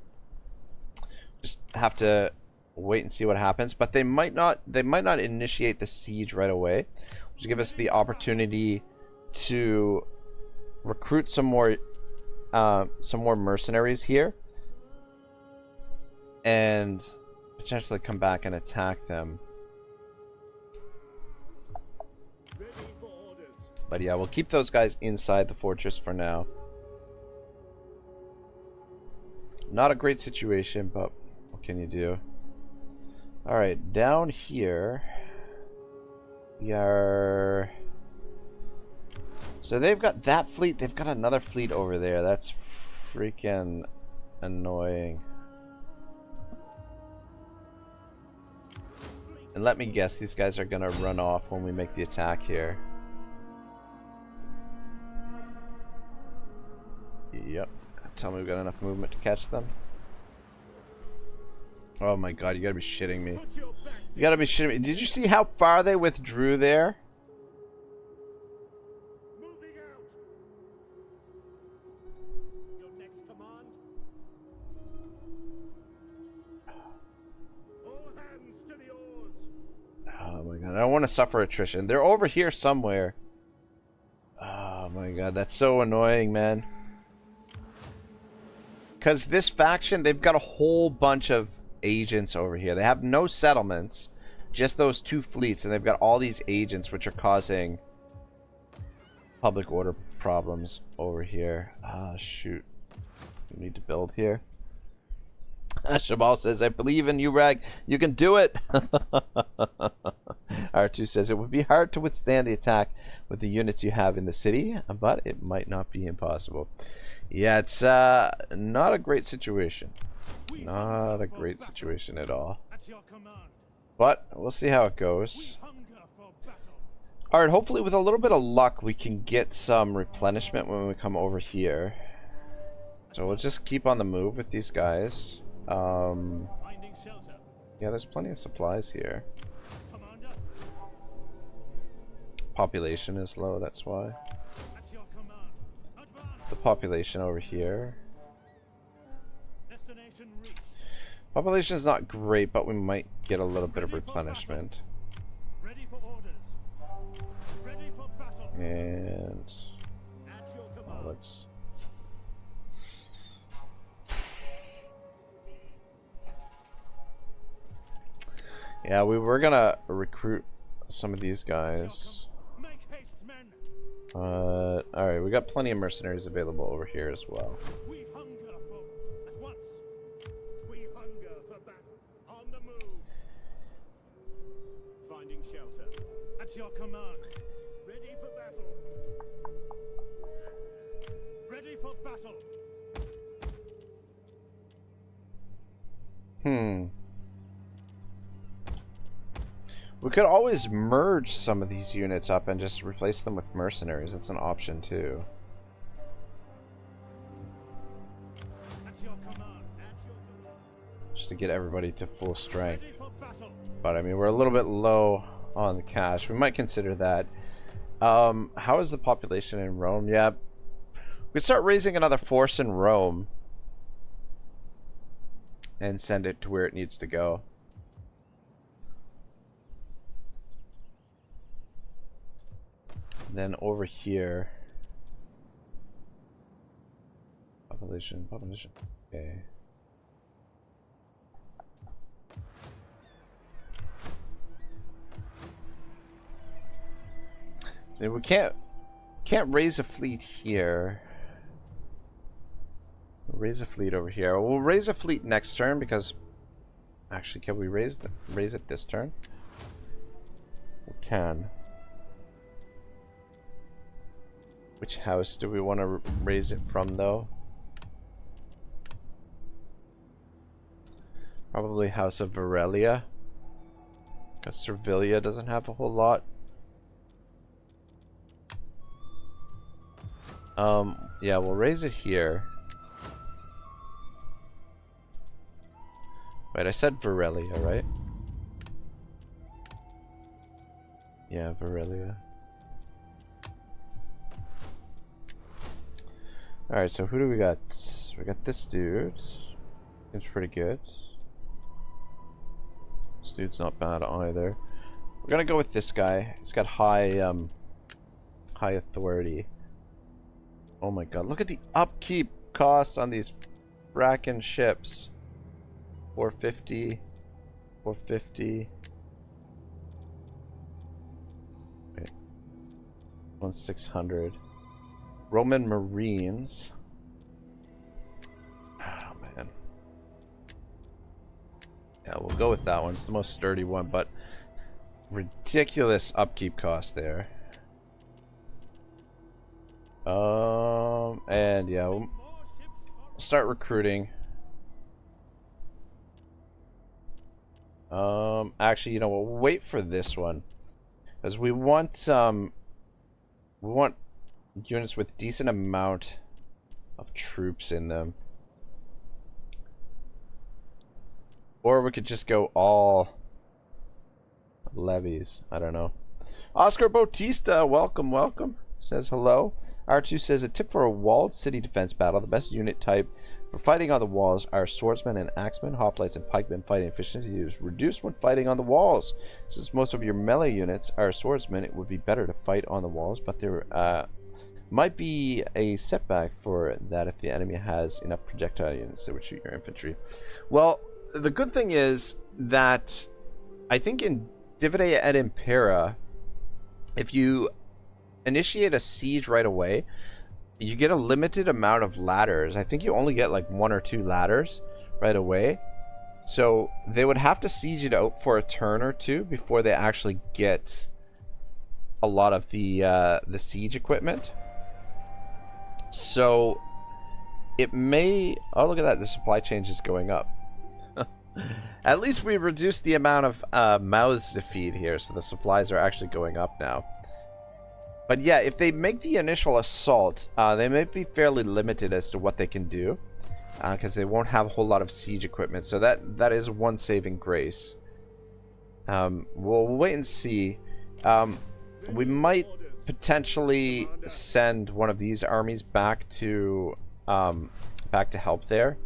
Just have to wait and see what happens. But they might not initiate the siege right away. Just give us the opportunity to recruit some more mercenaries here. And potentially come back and attack them. But yeah, we'll keep those guys inside the fortress for now. Not a great situation, but what can you do? Alright, down here we are... So they've got that fleet, they've got another fleet over there. That's freaking annoying. And let me guess, these guys are gonna run off when we make the attack here. Yep. Tell me we've got enough movement to catch them. Oh my god, you gotta be shitting me. You gotta be shitting me. Did you see how far they withdrew there? god, I don't want to suffer attrition. They're over here somewhere. Oh my god, that's so annoying, man. Because this faction, they've got a whole bunch of agents over here. They have no settlements, just those 2 fleets, and they've got all these agents which are causing public order problems over here. Ah, shoot. We need to build here. Shamal says, I believe in you, Rag. You can do it. R2 says, it would be hard to withstand the attack with the units you have in the city, but it might not be impossible. Yeah, it's not a great situation. Not a great situation at all. But we'll see how it goes. Alright, hopefully with a little bit of luck we can get some replenishment when we come over here. So we'll just keep on the move with these guys. Yeah, there's plenty of supplies here. Population is low, that's why. It's the population over here. Population is not great, but we might get a little bit of replenishment. And Alex. Yeah, we were gonna recruit some of these guys. Alright, we got plenty of mercenaries available over here as well. We hunger for at once. We hunger for battle. On the move. Finding shelter. At your command. Ready for battle. Ready for battle. We could always merge some of these units up and just replace them with mercenaries. That's an option too. Just to get everybody to full strength. But I mean, we're a little bit low on the cash. We might consider that. How is the population in Rome? Yeah, we could start raising another force in Rome and send it to where it needs to go. Then over here, population, okay. So we can't raise a fleet here. We'll raise a fleet over here. We'll raise a fleet next turn because, actually, can we raise it this turn? We can. Which house do we want to raise it from, though? Probably House of Varelia, because Servilia doesn't have a whole lot. Yeah, we'll raise it here. Wait, I said Varelia, right? Yeah, Varelia. Alright, so who do we got? We got this dude. Seems pretty good. This dude's not bad either. We're gonna go with this guy. He's got high authority. Oh my god, look at the upkeep costs on these frackin' ships. 450. 450. Wait. 1600. Roman Marines. Oh man. Yeah, we'll go with that one. It's the most sturdy one, but ridiculous upkeep cost there. And yeah, we'll start recruiting. Actually, you know, we'll wait for this one, because we want units with decent amount of troops in them. Or we could just go all levies. I don't know. Oscar Bautista, welcome, welcome. Says hello. R2 says, a tip for a walled city defense battle. The best unit type for fighting on the walls are swordsmen and axemen. Hoplites and pikemen fighting efficiency is reduced when fighting on the walls. Since most of your melee units are swordsmen, it would be better to fight on the walls, but there might be a setback for that if the enemy has enough projectile units that would shoot your infantry. Well, the good thing is that I think in Divide et Impera, if you initiate a siege right away, you get a limited amount of ladders. I think you only get like 1 or 2 ladders right away. So they would have to siege it out for a turn or two before they actually get a lot of the siege equipment. So it may... Oh, look at that. The supply chain is going up. At least we reduced the amount of mouths to feed here, so the supplies are actually going up now. But yeah, if they make the initial assault, they may be fairly limited as to what they can do, because they won't have a whole lot of siege equipment. So that is one saving grace. We'll wait and see. We might potentially send one of these armies back to help there.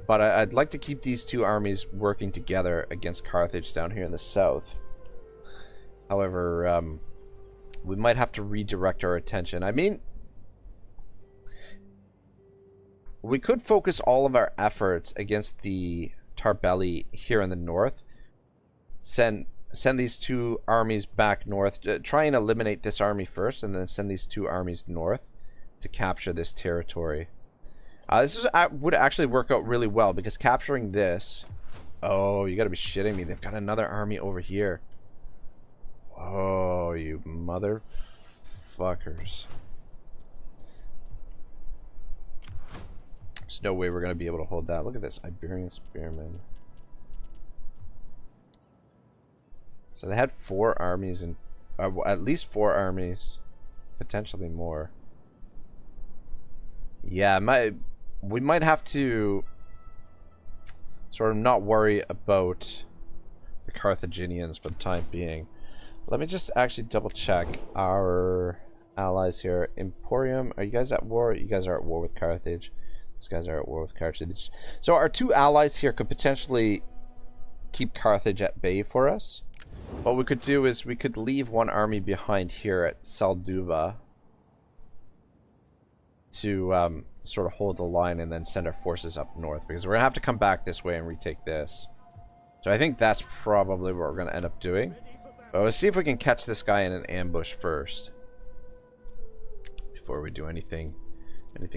But I'd like to keep these two armies working together against Carthage down here in the south. However, we might have to redirect our attention. I mean, we could focus all of our efforts against the Tarbelli here in the north. Send these two armies back north. Try and eliminate this army first, and then send these two armies north to capture this territory. This would actually work out really well, because capturing this... Oh, you gotta be shitting me. They've got another army over here. Oh, you motherfuckers. There's no way we're gonna be able to hold that. Look at this. Iberian Spearmen. So they had 4 armies, and at least 4 armies. Potentially more. Yeah, we might have to sort of not worry about the Carthaginians for the time being. Let me just actually double check our allies here. Emporium, are you guys at war? You guys are at war with Carthage. These guys are at war with Carthage. So our 2 allies here could potentially keep Carthage at bay for us. What we could do is we could leave 1 army behind here at Salduva to sort of hold the line, and then send our forces up north, because we're gonna have to come back this way and retake this. So I think that's probably what we're gonna end up doing. But let's see if we can catch this guy in an ambush first before we do anything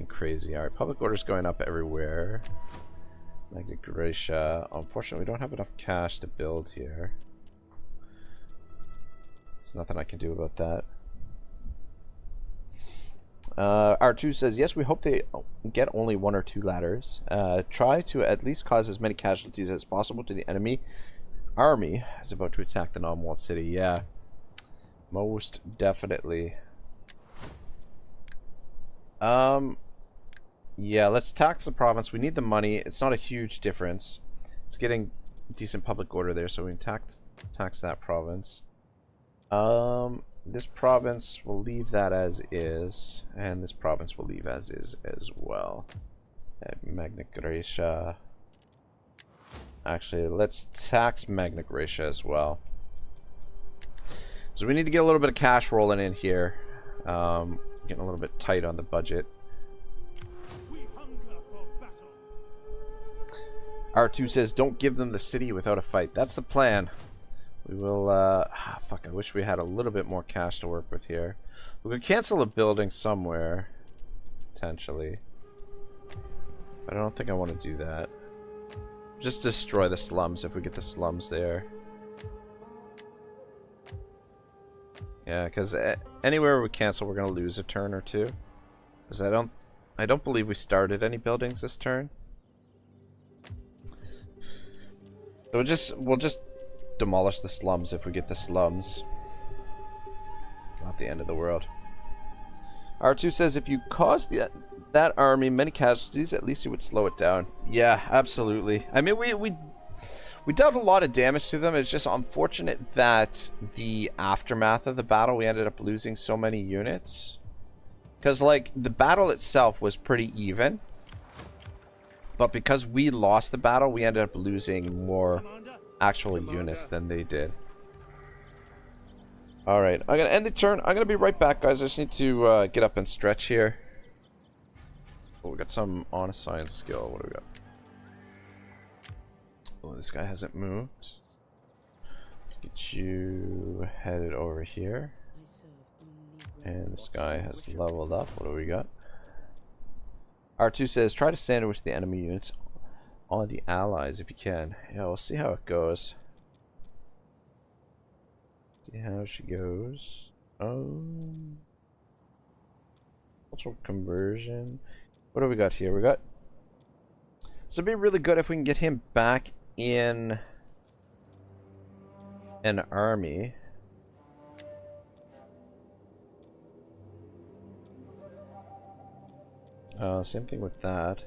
crazy. Alright, public order's going up everywhere. Magna Graecia. Unfortunately, we don't have enough cash to build here. There's nothing I can do about that. R2 says, yes, we hope they get only 1 or 2 ladders. Try to at least cause as many casualties as possible to the enemy army as about to attack the non-walled city. Yeah, most definitely. Yeah, let's tax the province. We need the money. It's not a huge difference. It's getting decent public order there, so we can tax that province. This province will leave that as is, and this province will leave as is as well. Magna Graecia. Actually, let's tax Magna Graecia as well. So we need to get a little bit of cash rolling in here. Getting a little bit tight on the budget. We hunger for battle. R2 says, don't give them the city without a fight. That's the plan. We will, fuck, I wish we had a little bit more cash to work with here. We could cancel a building somewhere, potentially. But I don't think I want to do that. Just destroy the slums if we get the slums there. Yeah, because anywhere we cancel, we're going to lose a turn or two. Because I don't believe we started any buildings this turn. So we'll just demolish the slums if we get the slums. Not the end of the world. R2 says, if you cause that army many casualties, at least you would slow it down. Yeah, absolutely. I mean, we dealt a lot of damage to them. It's just unfortunate that the aftermath of the battle, we ended up losing so many units. Because, like, the battle itself was pretty even. But because we lost the battle, we ended up losing more actual units than they did. Alright, I'm gonna end the turn. I'm gonna be right back, guys. I just need to get up and stretch here. Oh, we got some on science skill. What do we got? Oh, this guy hasn't moved. Let's get you headed over here. And this guy has leveled up. What do we got? R2 says, try to sandwich the enemy units on the allies if you can. Yeah, we'll see how it goes. See how she goes. Cultural conversion. What do we got here? We got... So it'd be really good if we can get him back in an army. Same thing with that.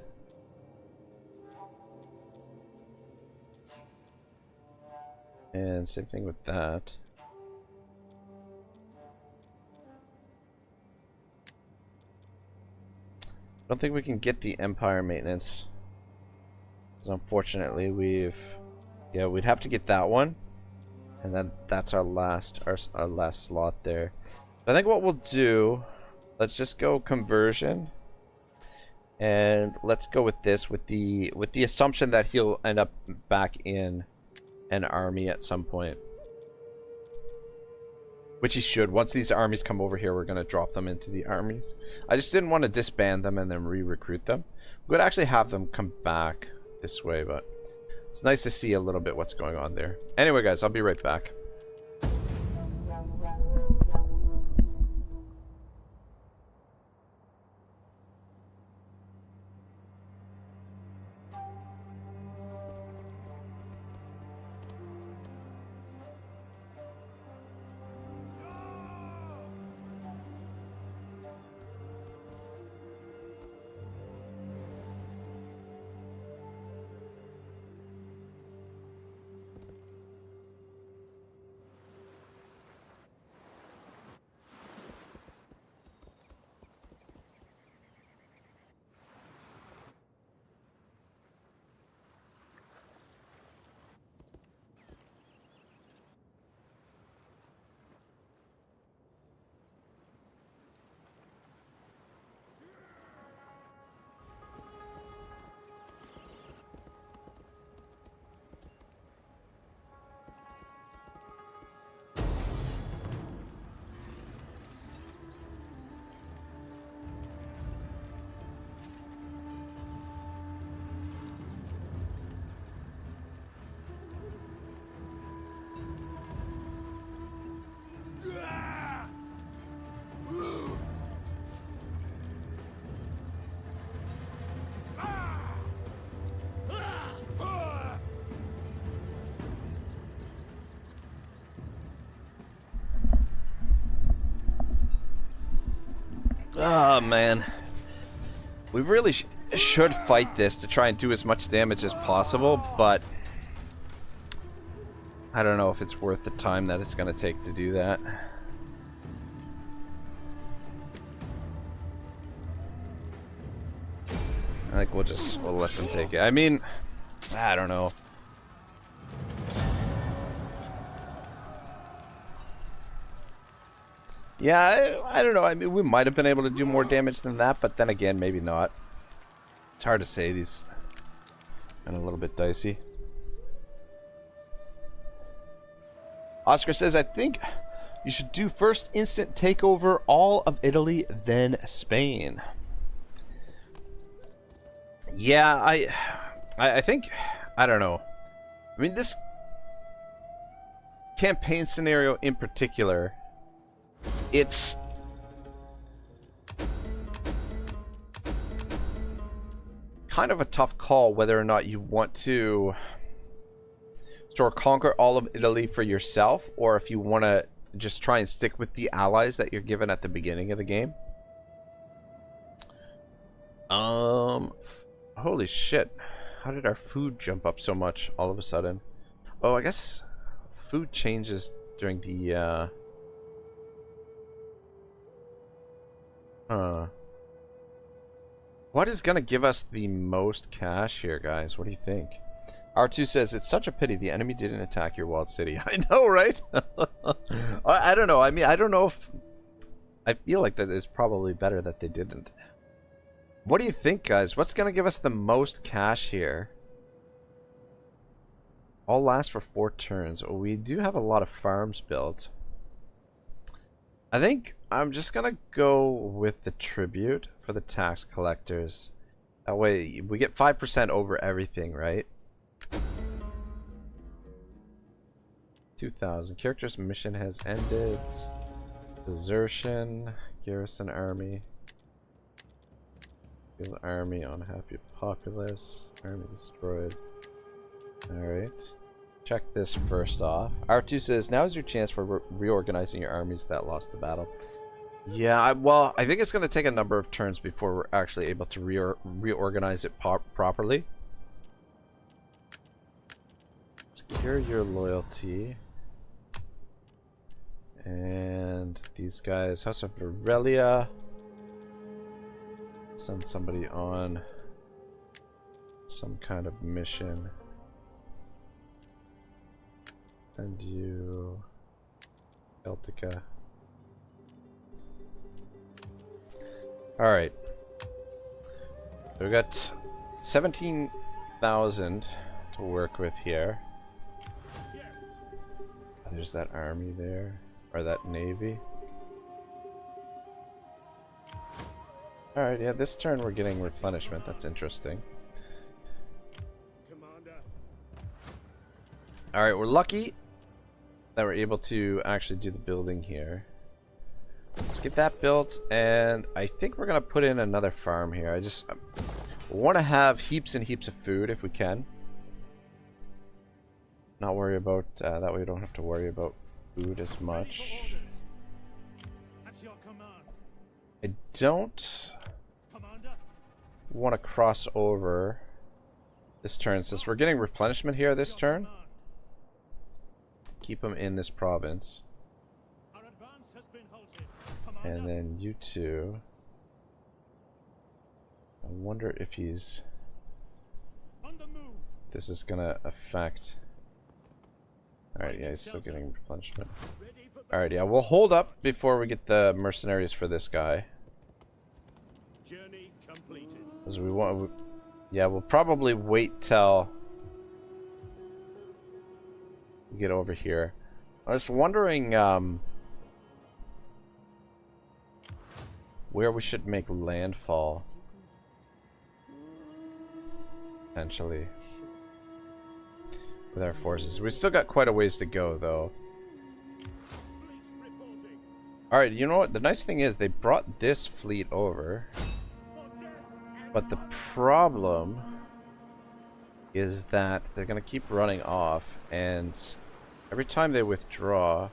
And same thing with that. I don't think we can get the Empire maintenance. Because unfortunately we've... Yeah, we'd have to get that one. And then that's our last slot there. I think what we'll do... Let's just go conversion. And let's go with this, with the assumption that he'll end up back in an army at some point. Which he should. Once these armies come over here, we're going to drop them into the armies. I just didn't want to disband them and then re-recruit them. We would actually have them come back this way, but it's nice to see a little bit what's going on there. Anyway, guys, I'll be right back. Oh man, we really should fight this to try and do as much damage as possible, but I don't know if it's worth the time that it's going to take to do that. I think we'll let them take it. I mean, I don't know. Yeah, I don't know. I mean, we might have been able to do more damage than that, but then again, maybe not. It's hard to say. These are a little bit dicey. Oscar says, I think you should do first instant takeover all of Italy, then Spain. Yeah, I think, I don't know. I mean, this campaign scenario in particular, it's kind of a tough call whether or not you want to sort of conquer all of Italy for yourself, or if you want to just try and stick with the allies that you're given at the beginning of the game. Holy shit. How did our food jump up so much all of a sudden? Oh, I guess food changes during the, Huh. What is going to give us the most cash here, guys? What do you think? R2 says, it's such a pity the enemy didn't attack your walled city. I know, right? I don't know. I mean, I don't know if... I feel like that is probably better that they didn't. What do you think, guys? What's going to give us the most cash here? All last for 4 turns. Oh, we do have a lot of farms built. I think I'm just going to go with the tribute for the tax collectors. That way we get 5% over everything, right? 2,000. Character's mission has ended. Desertion. Garrison army. Field army. Unhappy populace. Army destroyed. Alright. Check this first off. R2 says, now is your chance for reorganizing your armies that lost the battle. Yeah, well, I think it's going to take a number of turns before we're actually able to reorganize it properly. Secure your loyalty. And these guys, House of Aurelia. Send somebody on some kind of mission. And you, Celtica. Alright. So we got 17,000 to work with here. There's that army there. Or that navy. Alright, yeah, this turn we're getting replenishment. That's interesting. Alright, we're lucky that we're able to actually do the building here. Let's get that built, and I think we're going to put in another farm here. I just want to have heaps and heaps of food if we can. Not worry about, that way we don't have to worry about food as much. I don't want to cross over this turn since we're getting replenishment here this turn. Keep them in this province. And then you two. I wonder if he's... this is gonna affect... Alright, yeah, he's still getting replenishment. Alright, yeah, we'll hold up before we get the mercenaries for this guy. Because we want... yeah, we'll probably wait till we get over here. I was wondering where we should make landfall. Potentially. With our forces. We still got quite a ways to go, though. Alright, you know what? The nice thing is they brought this fleet over. But the problem is that they're going to keep running off, and every time they withdraw,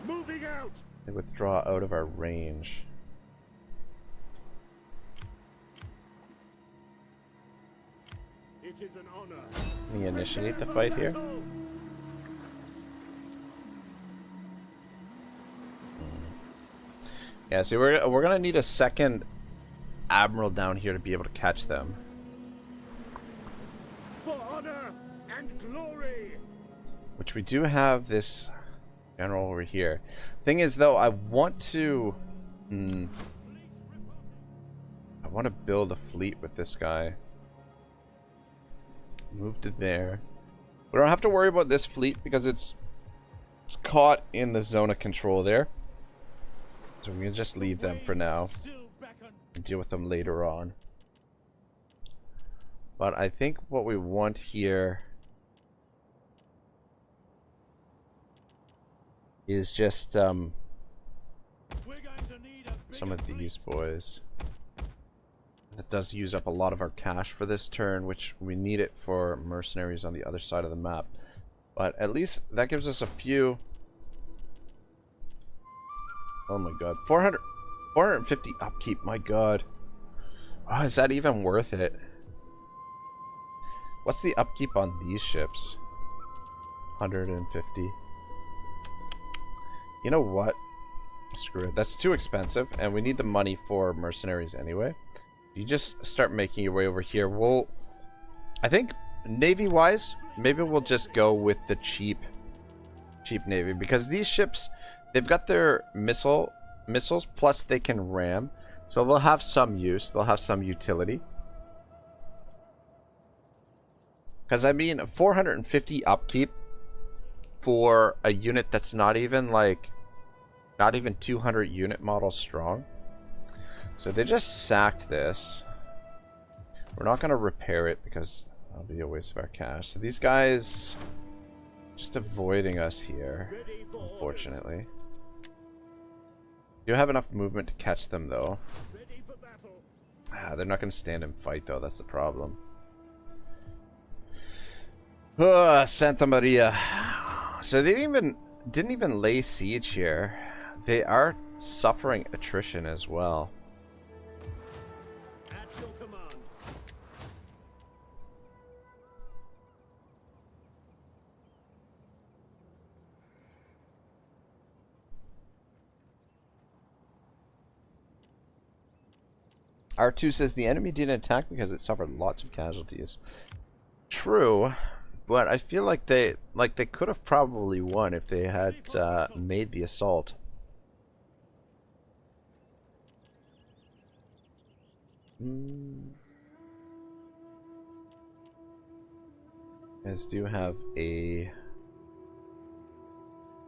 they withdraw out of our range. It is an honor. Can we initiate the fight here? Yeah, see, we're gonna need a second admiral down here to be able to catch them. For honor and glory. Which we do have this general over here. Thing is, though, I want to build a fleet with this guy. Move to there. We don't have to worry about this fleet because it's caught in the zone of control there. So we can just leave them for now and deal with them later on. But I think what we want here is just some of these boys. That does use up a lot of our cash for this turn, which we need it for mercenaries on the other side of the map. But at least that gives us a few. Oh my god. 450 upkeep, my god. Oh, is that even worth it? What's the upkeep on these ships? 150. You know what? Screw it. That's too expensive, and we need the money for mercenaries anyway. You just start making your way over here. I think navy-wise, maybe we'll just go with the cheap navy, because these ships, they've got their missiles, plus they can ram, so they'll have some use. They'll have some utility. Because I mean, 450 upkeep for a unit that's not even 200 unit models strong. So they just sacked this. We're not going to repair it because that'll be a waste of our cash. So these guys just avoiding us here, unfortunately. Do have enough movement to catch them though. They're not going to stand and fight though, that's the problem. Santa Maria. So they didn't even lay siege here. They are suffering attrition as well. At your command. R2 says the enemy didn't attack because it suffered lots of casualties. True. But I feel like they could have probably won if they had made the assault. Guys do have a...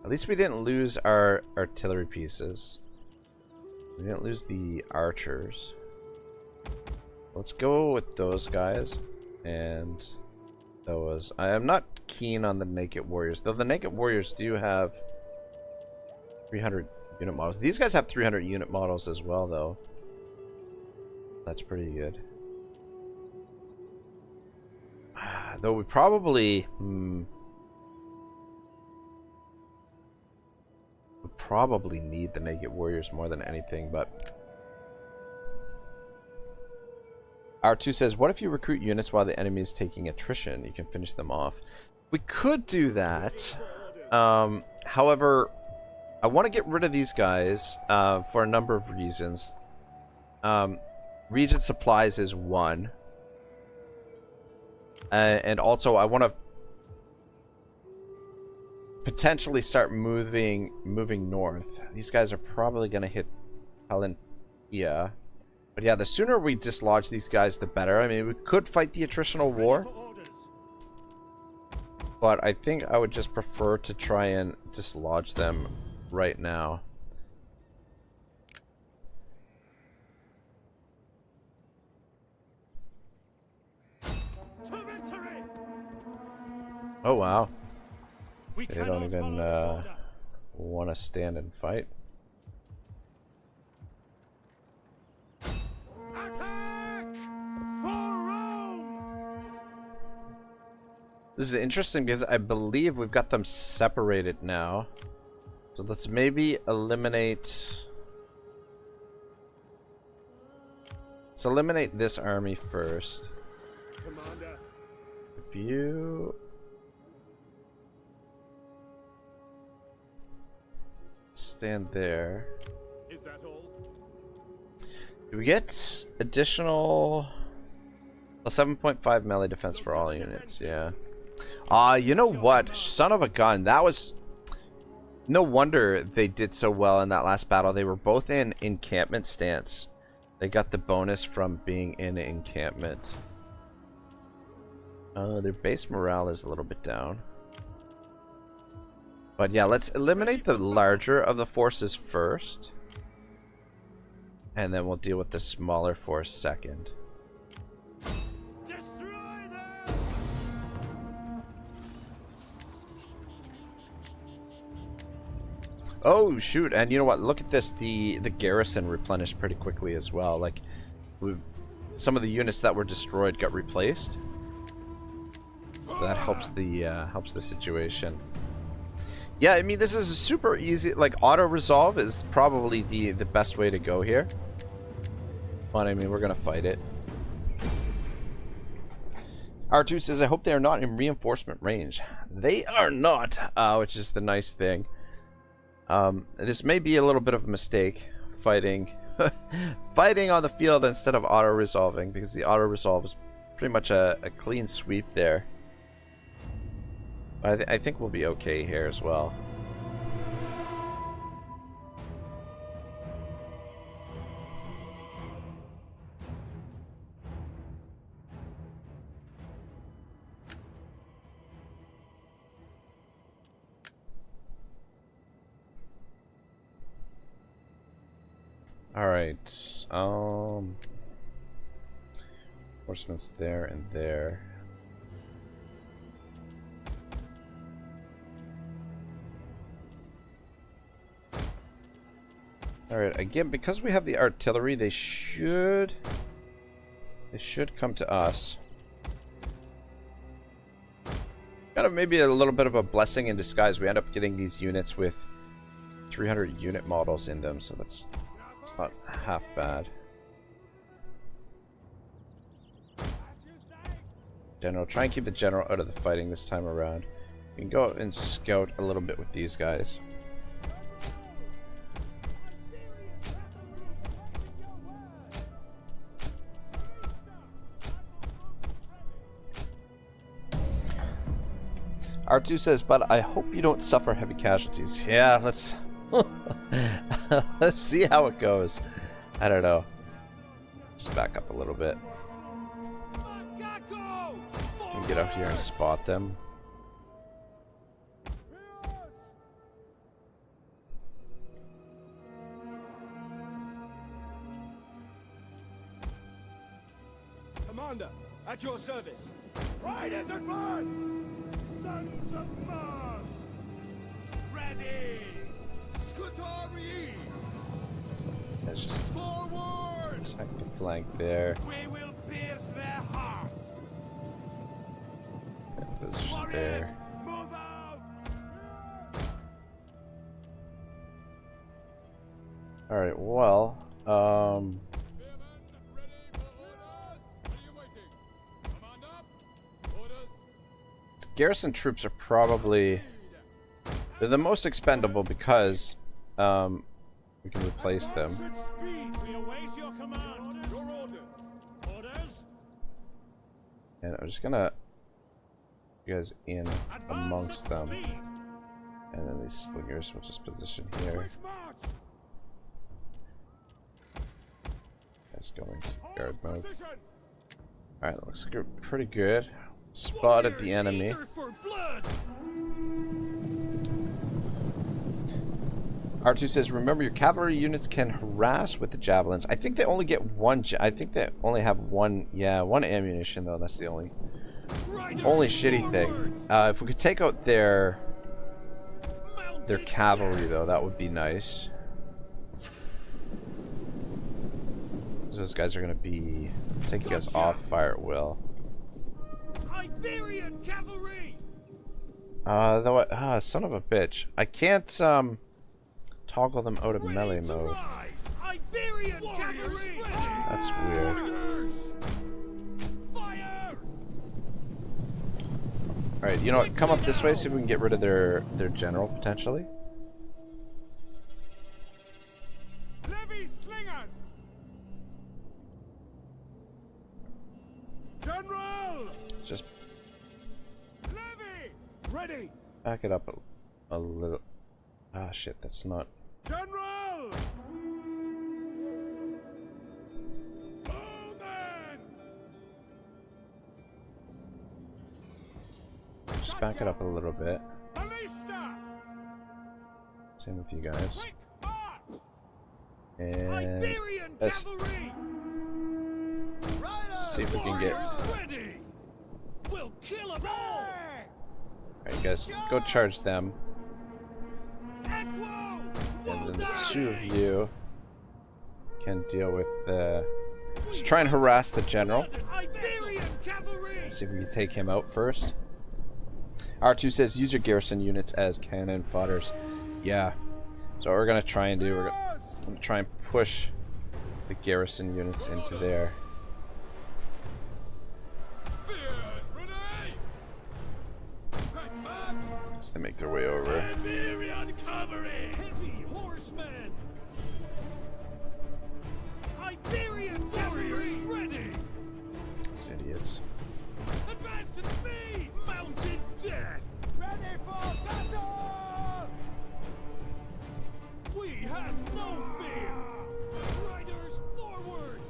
At least we didn't lose our artillery pieces. We didn't lose the archers. Let's go with those guys and... I am not keen on the Naked Warriors, though the Naked Warriors do have 300 unit models. These guys have 300 unit models as well, though. That's pretty good. Though we probably... we probably need the Naked Warriors more than anything, but... R2 says, what if you recruit units while the enemy is taking attrition? You can finish them off. We could do that. However, I want to get rid of these guys for a number of reasons. Regent supplies is one. And also, I want to potentially start moving north. These guys are probably going to hit Palantia. But yeah, the sooner we dislodge these guys, the better. I mean, we could fight the attritional war. But I think I would just prefer to try and dislodge them right now. Oh, wow. They don't even want to stand and fight. This is interesting because I believe we've got them separated now. So let's maybe eliminate... Let's eliminate this army first. Commander. If you... stand there. Is that all? Do we get additional... 7.5 melee defense for all units, yeah. You know what? Son of a gun. That was... No wonder they did so well in that last battle. They were both in encampment stance. They got the bonus from being in encampment. Their base morale is a little bit down. But yeah, let's eliminate the larger of the forces first. And then we'll deal with the smaller force second. Oh shoot, and you know what, look at this, the garrison replenished pretty quickly as well. Like, some of the units that were destroyed got replaced, so that helps the situation. Yeah, I mean, this is a super easy, like, auto resolve is probably the best way to go here, but I mean, we're gonna fight it. R2 says, I hope they are not in reinforcement range. They are not, which is the nice thing. This may be a little bit of a mistake, fighting fighting on the field instead of auto-resolving, because the auto-resolve is pretty much a clean sweep there. But I think we'll be okay here as well. Alright, horseman's there and there. Alright, again, because we have the artillery, they should come to us. Kind of maybe a little bit of a blessing in disguise. We end up getting these units with 300 unit models in them, so that's not half bad. General, try and keep the general out of the fighting this time around. We can go out and scout a little bit with these guys. R2 says, but I hope you don't suffer heavy casualties. Yeah, let's let's see how it goes. I don't know. Just back up a little bit. Can get out here and spot them. Commander, at your service. Riders advance! Sons of Mars! Ready! Scutari! Let's just Forward! attack the flank there. We will pierce their hearts! Position Warriors, there. move out! Alright, well, garrison troops are probably they're the most expendable because we can replace them. We await your command. Your orders. Orders. And I'm just gonna you guys in amongst them. And then these slingers will just position here. Guys going to guard mode. Alright, looks like we're pretty good. Spotted the enemy. R2 says, remember your cavalry units can harass with the javelins. I think they only get one. I think they only have one. Yeah, one ammunition though. That's the only shitty thing. If we could take out their cavalry though, that would be nice. Those guys are gonna be taking us off fire at will. Iberian cavalry. Son of a bitch. I can't toggle them out of melee mode. Iberian cavalry. That's weird. Fire. Alright, you know what? Come up this way, see if we can get rid of their general potentially. Levy slingers. General. Just Levy. Ready. back it up a little. Ah, shit, that's not. General. Bowman. Just back it up a little bit. Ballista. Same with you guys. Quick march. And Iberian let's cavalry. see if we can get. Ready. We'll kill them all. Alright, you guys, go charge them. Equo. And then the two of you can deal with the. Just try and harass the general. Iberian cavalry. See if we can take him out first. R2 says use your garrison units as cannon fodders. Yeah. So what we're gonna try and do, we're gonna try and push the garrison units into there. Spears ready. Quick march. As they make their way over. Iberian cavalry. Heavy horsemen! Iberian warriors ready! These idiots. Advance at speed! Mounted death! Ready for battle! We have no fear! Riders forward!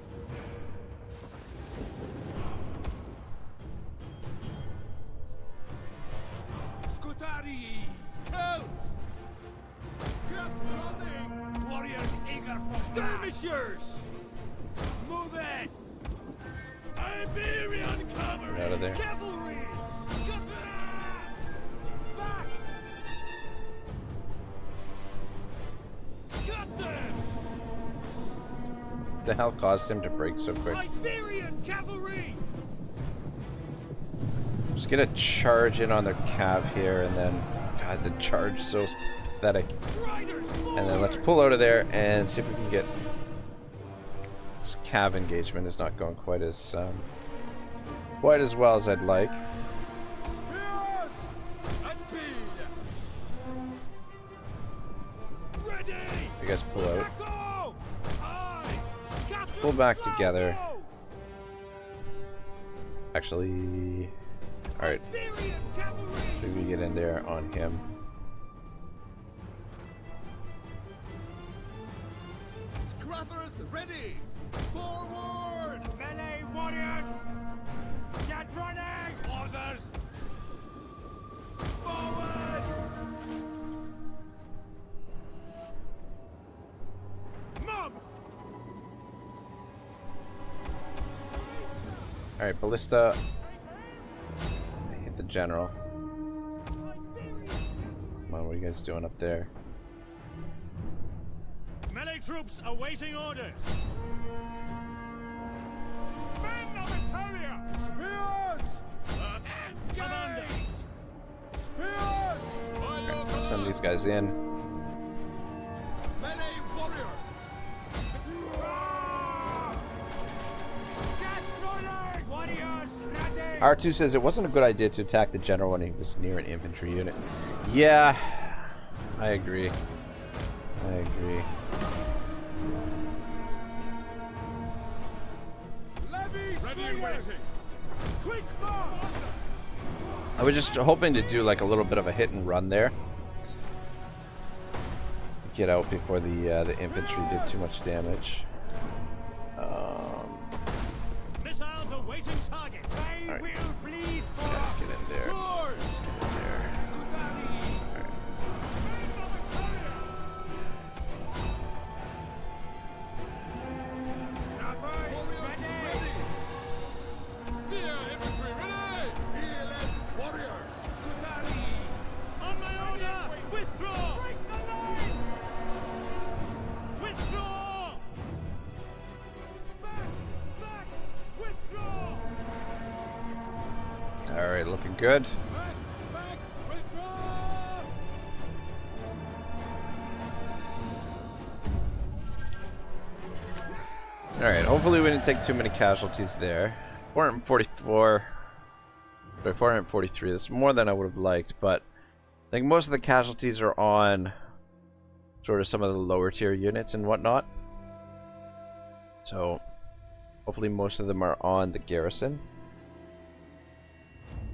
Scutari! Counts! Get running! Warriors eager for Skirmishers! Move it! Iberian cavalry! Out of there. Cavalry! Back! Cut them! What the hell caused him to break so quick? Iberian cavalry! Just gonna charge in on their cav here, and then, God, the charge so pathetic. Riders forward! And then let's pull out of there and see if we can get this cav engagement is not going quite as well as I'd like. Spears! At speed! Ready! You guys pull out. Go! Aye! Captain Pull back together. Bravo! Actually, all right. Iberian cavalry! Maybe we get in there on him. Scrappers ready! Forward! Melee warriors! Get running! Orders! Forward! Mob! All right, ballista. Hit the general. Come on, what are you guys doing up there? Melee troops awaiting orders! Men of Italia! Spears! Commander! Spears! Alright, let's send these guys in. Melee warriors! Get running! Warriors ready! R2 says it wasn't a good idea to attack the general when he was near an infantry unit. Yeah, I agree. I agree. Levy Ready and slingers! waiting! Quick march! I was just hoping to do like a little bit of a hit and run there. Get out before the infantry did too much damage. Missiles awaiting target! They Alright. will bleed for Let's us! get in there. Sword! Let's get in there. Scutari! Strappers Warriors ready! Spear infantry ready! Fearless warriors! Scutari! On my order! Withdraw! Break the lines! Withdraw! Back! Withdraw! Alright, looking good. Back! Withdraw! Alright, hopefully we didn't take too many casualties there. 444. Sorry, 443. That's more than I would have liked, but I think most of the casualties are on sort of some of the lower tier units and whatnot. So hopefully most of them are on the garrison.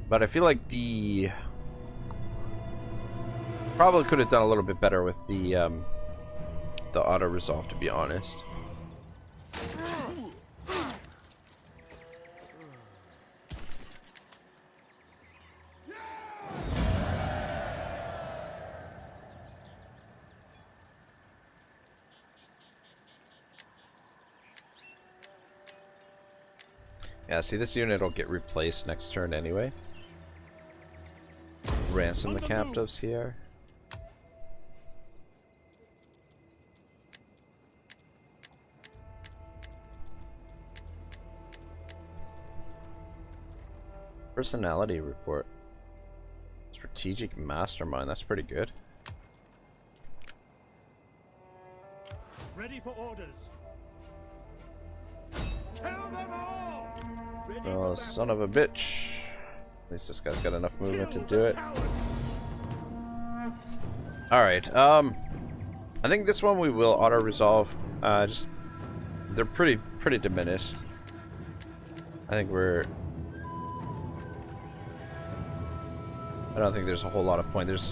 But I feel like the probably could have done a little bit better with the auto resolve, to be honest. Yeah, see, this unit will get replaced next turn anyway. Ransom the captives here. Personality report. Strategic mastermind, that's pretty good. Ready for orders! Tell them all! Ready Oh, for son of a bitch. At least this guy's got enough movement to do it. Alright, I think this one we will auto resolve. Just they're pretty diminished. I think we're. I don't think there's a whole lot of point. It's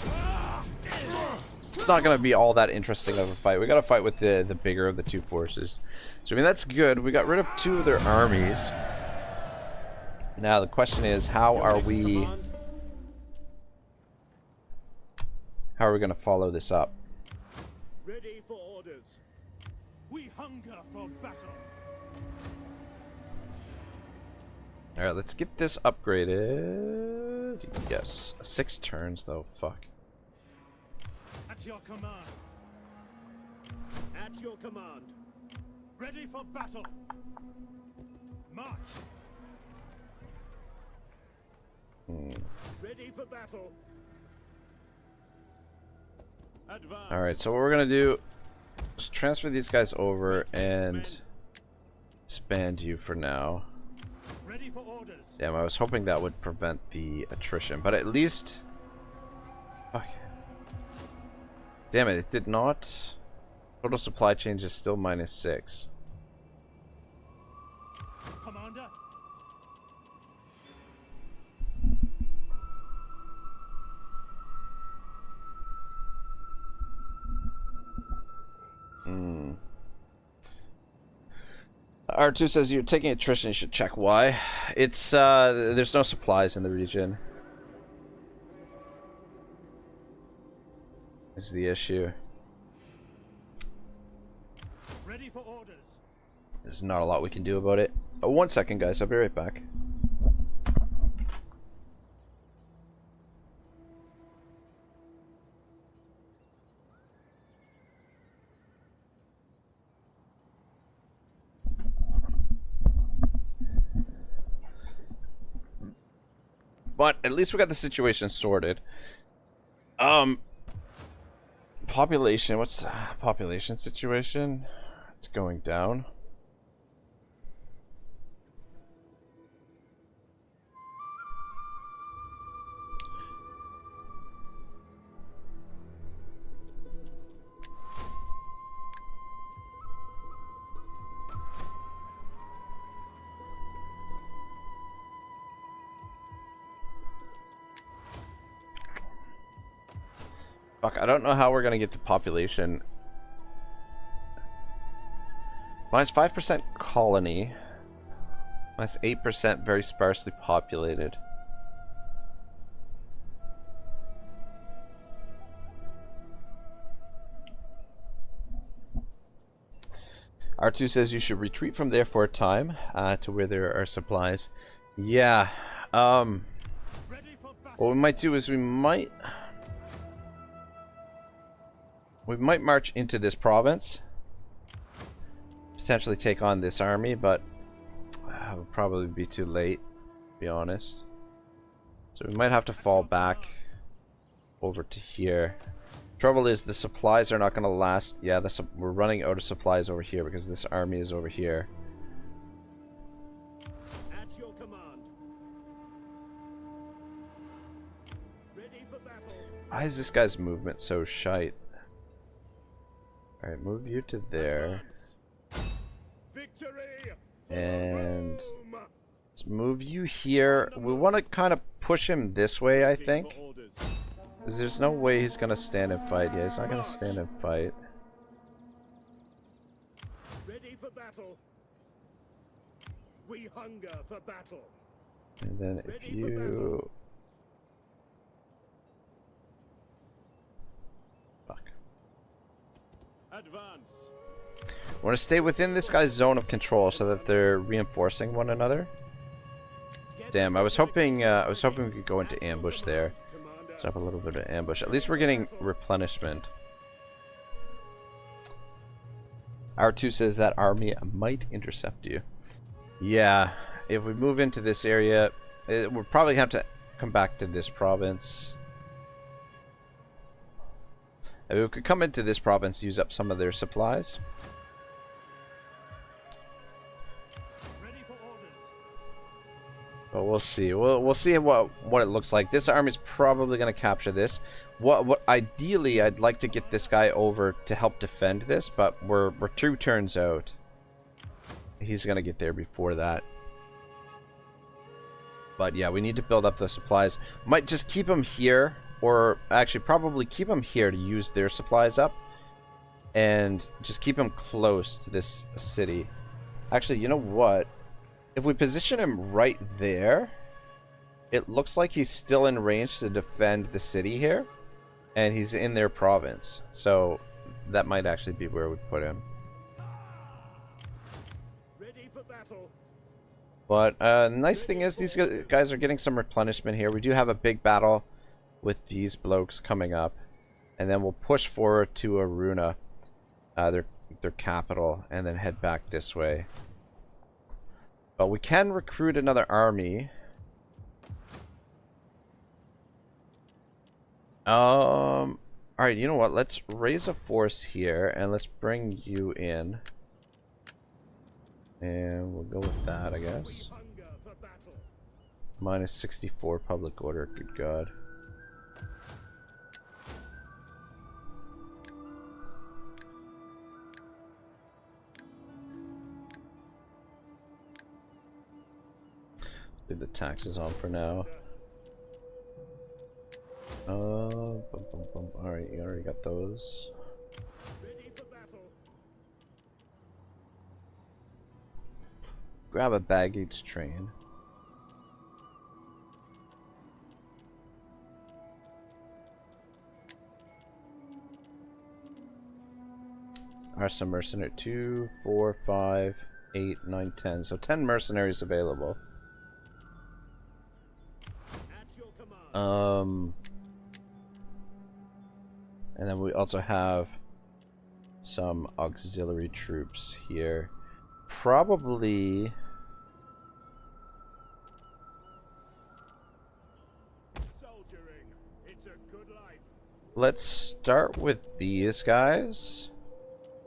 not going to be all that interesting of a fight. We got to fight with the bigger of the two forces. So I mean that's good. We got rid of 2 of their armies. Now the question is, how are we going to follow this up? Ready for orders. We hunger for battle. All right, let's get this upgraded. Yes, 6 turns though. Fuck. At your command. At your command. Ready for battle. March. Ready for battle. Advance. All right, so what we're gonna do is transfer these guys over and expand you for now. Ready for orders. Damn, I was hoping that would prevent the attrition, but at least. Fuck. Damn it! It did not. Total supply change is still -6. Commander. R2 says you're taking attrition, you should check why. It's there's no supplies in the region. Is the issue. Ready for orders. There's not a lot we can do about it. Oh, 1 second guys, I'll be right back. But at least we got the situation sorted. Population, what's the population situation? It's going down. Fuck, I don't know how we're gonna get the population. -5% colony. -8% very sparsely populated. R2 says you should retreat from there for a time to where there are supplies. Yeah. What we might do is we might march into this province, potentially take on this army, but it would probably be too late, to be honest. So we might have to fall back over to here. Trouble is the supplies are not going to last. Yeah, we're running out of supplies over here because this army is over here. At your command. Ready for battle. Why is this guy's movement so shite? Alright, move you to there. Victory. And let's move you here. We want to kind of push him this way, I think. Because there's no way he's going to stand and fight. Yeah, he's not going to stand and fight. Ready for battle. We hunger for battle. And then if you... Fuck. Advance. I want to stay within this guy's zone of control so that they're reinforcing one another. Damn, I was hoping we could go into ambush there. Let's have a little bit of ambush. At least we're getting replenishment. R2 says that army might intercept you. Yeah, if we move into this area, we'll probably have to come back to this province. I mean, we could come into this province, use up some of their supplies. Ready for orders. But we'll see. We'll see what it looks like. This army's probably gonna capture this. What ideally I'd like to get this guy over to help defend this, but we're 2 turns out. He's gonna get there before that. But yeah, we need to build up the supplies. Might just keep them here, or actually probably keep them here to use their supplies up, and just keep them close to this city. Actually, you know what? If we position him right there, it looks like he's still in range to defend the city here, and he's in their province. So that might actually be where we'd put him. Ready for battle. But nice thing is these guys are getting some replenishment here. We do have a big battle with these blokes coming up, and then we'll push forward to Aruna, their capital, and then head back this way. But we can recruit another army. Alright, you know what? Let's raise a force here, and let's bring you in. And we'll go with that, I guess. Hunger for battle. Minus 64 public order, good god. Leave the taxes on for now. Alright, you already got those. Ready for battle. Grab a baggage train. Are some mercenary 2, 4, 5, 8, 9, 10. So 10 mercenaries available. At your command. And then we also have some auxiliary troops here. Probably Soldiering. It's a good life. let's start with these guys.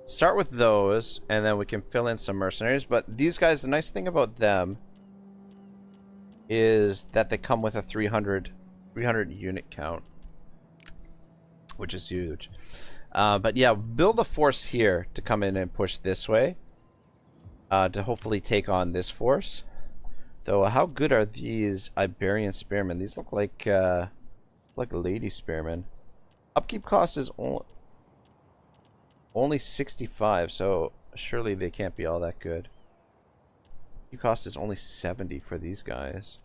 Start with those, and then we can fill in some mercenaries. But these guys, the nice thing about them is that they come with a 300 unit count, which is huge. But yeah, build a force here to come in and push this way, to hopefully take on this force. Though, how good are these Iberian spearmen? These look like lady spearmen. Upkeep cost is only 65, so surely they can't be all that good. Upkeep cost is only 70 for these guys.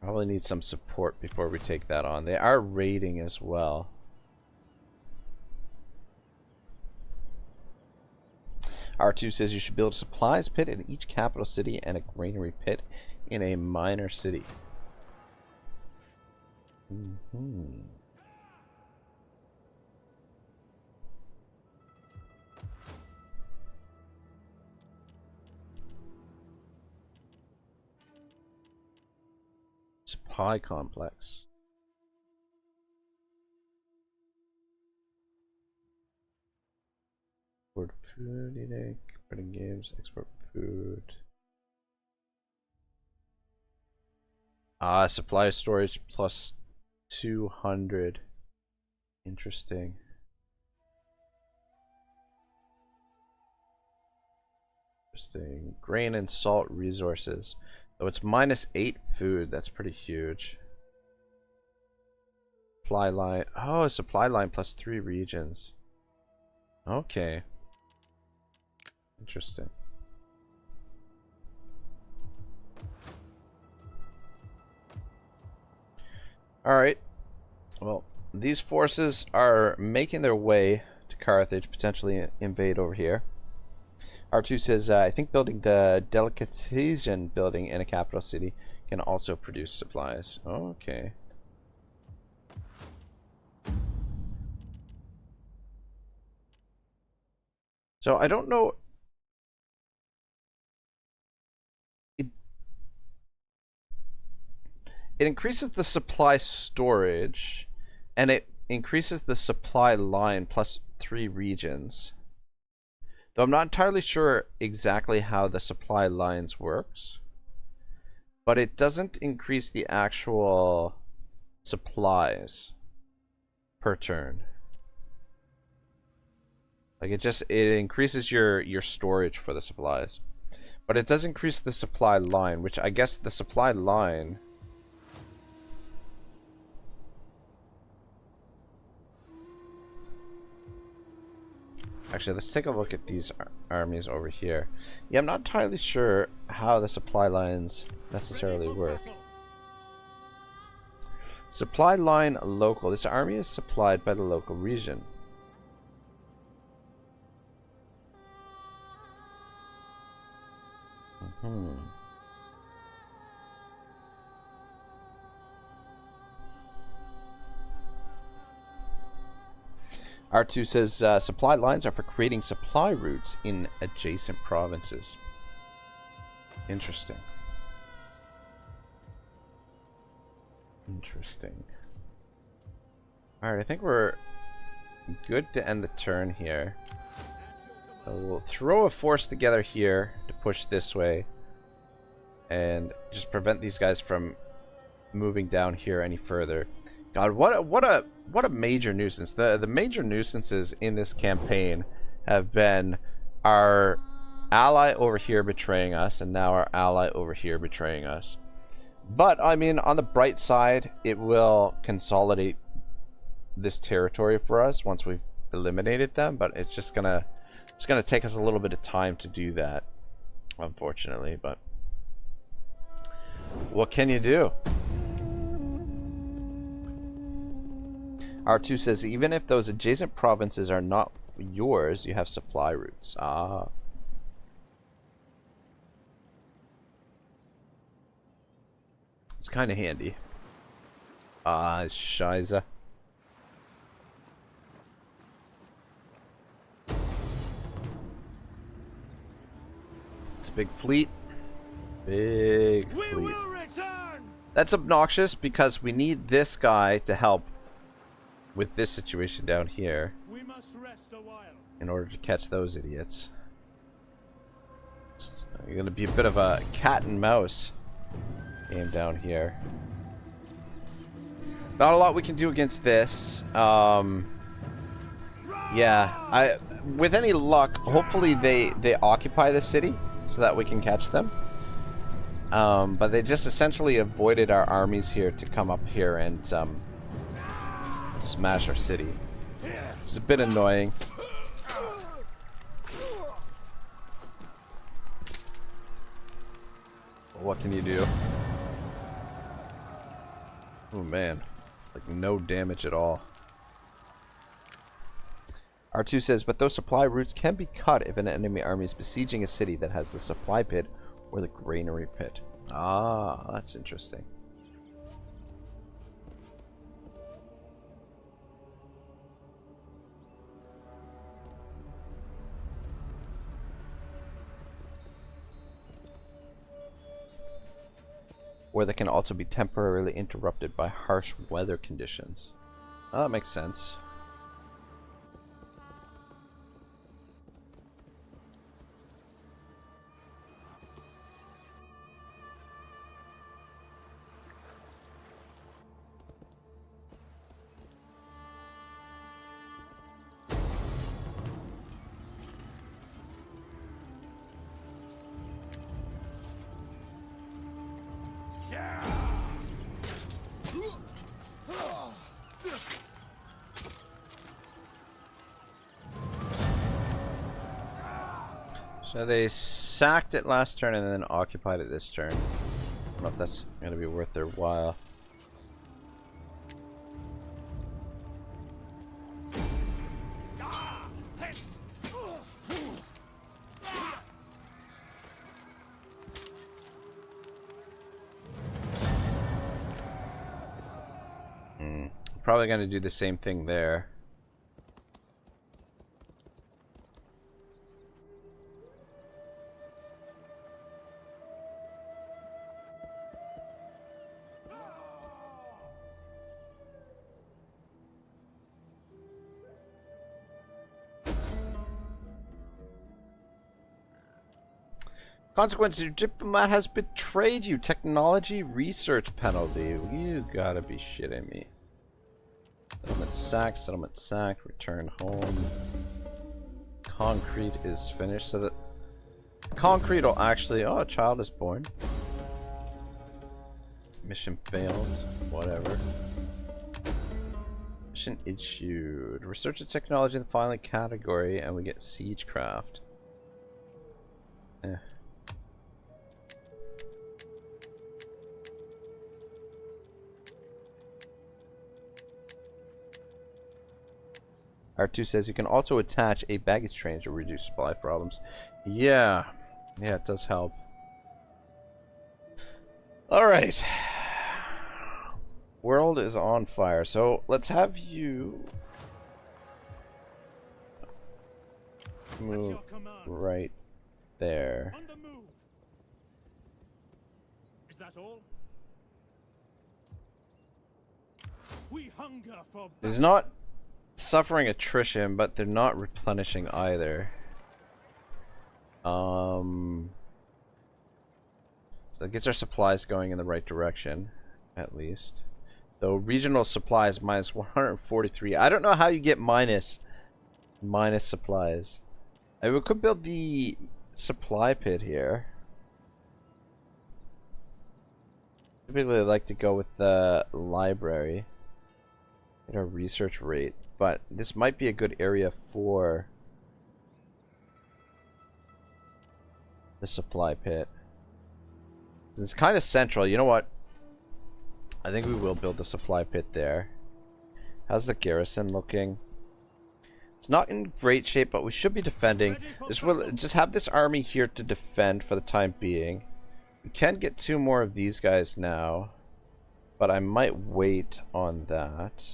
Probably need some support before we take that on. They are raiding as well. R2 says you should build a supplies pit in each capital city and a granary pit in a minor city. Supply complex. Export food, eating, printing games, export food. Supply storage plus 200. Interesting. Interesting. Grain and salt resources. So it's -8 food. That's pretty huge. Supply line. Oh, supply line plus 3 regions. Okay. Interesting. Alright. Well, these forces are making their way to Carthage, potentially invade over here. R2 says, I think building the delicatessen building in a capital city can also produce supplies. Okay. So I don't know. It increases the supply storage, and it increases the supply line plus 3 regions. Though I'm not entirely sure exactly how the supply lines works. But it doesn't increase the actual supplies per turn. Like it increases your storage for the supplies. But it does increase the supply line, which I guess the supply line actually, let's take a look at these armies over here. Yeah, I'm not entirely sure how the supply lines necessarily work. Supply line local. This army is supplied by the local region. R2 says supply lines are for creating supply routes in adjacent provinces. Interesting. Interesting. Alright, I think we're good to end the turn here. So we'll throw a force together here to push this way and just prevent these guys from moving down here any further. God, what a major nuisance. The major nuisances in this campaign have been our ally over here betraying us, and now our ally over here betraying us. But I mean, on the bright side, it will consolidate this territory for us once we've eliminated them. But it's gonna take us a little bit of time to do that, unfortunately. But what can you do? R2 says, even if those adjacent provinces are not yours, you have supply routes. Ah. It's kind of handy. Ah, Shiza. It's a big fleet. Big fleet. We will return! That's obnoxious because we need this guy to help with this situation down here We must rest a while. in order to catch those idiots. It's going to be a bit of a cat and mouse game down here. Not a lot we can do against this. Yeah, with any luck, hopefully they occupy the city so that we can catch them. But they just essentially avoided our armies here to come up here and smash our city. It's a bit annoying. What can you do? Oh man, like no damage at all. R2 says, but those supply routes can be cut if an enemy army is besieging a city that has the supply pit or the granary pit. Ah, that's interesting. Or they can also be temporarily interrupted by harsh weather conditions. Oh, that makes sense. So they sacked it last turn and then occupied it this turn. I don't know if that's going to be worth their while. Probably going to do the same thing there. Consequence, your diplomat has betrayed you. Technology research penalty. You gotta be shitting me. Settlement sacked, return home. Concrete is finished, so that concrete will actually... Oh, a child is born. Mission failed. Whatever. Mission issued. Research and technology in the final category, and we get siegecraft. Eh. R2 says you can also attach a baggage train to reduce supply problems. Yeah, it does help. Alright. World is on fire, so let's have you move right there. On the move. Is that all? We hunger for He's not suffering attrition, but they're not replenishing either. So it gets our supplies going in the right direction, at least. Though regional supplies minus 143. I don't know how you get minus supplies. We could build the supply pit here. Typically I like to go with the library. Get our research rate. But this might be a good area for the supply pit. It's kind of central. You know what? I think we will build the supply pit there. How's the garrison looking? It's not in great shape, but we should be defending. Just have this army here to defend for the time being. We can get 2 more of these guys now, but I might wait on that.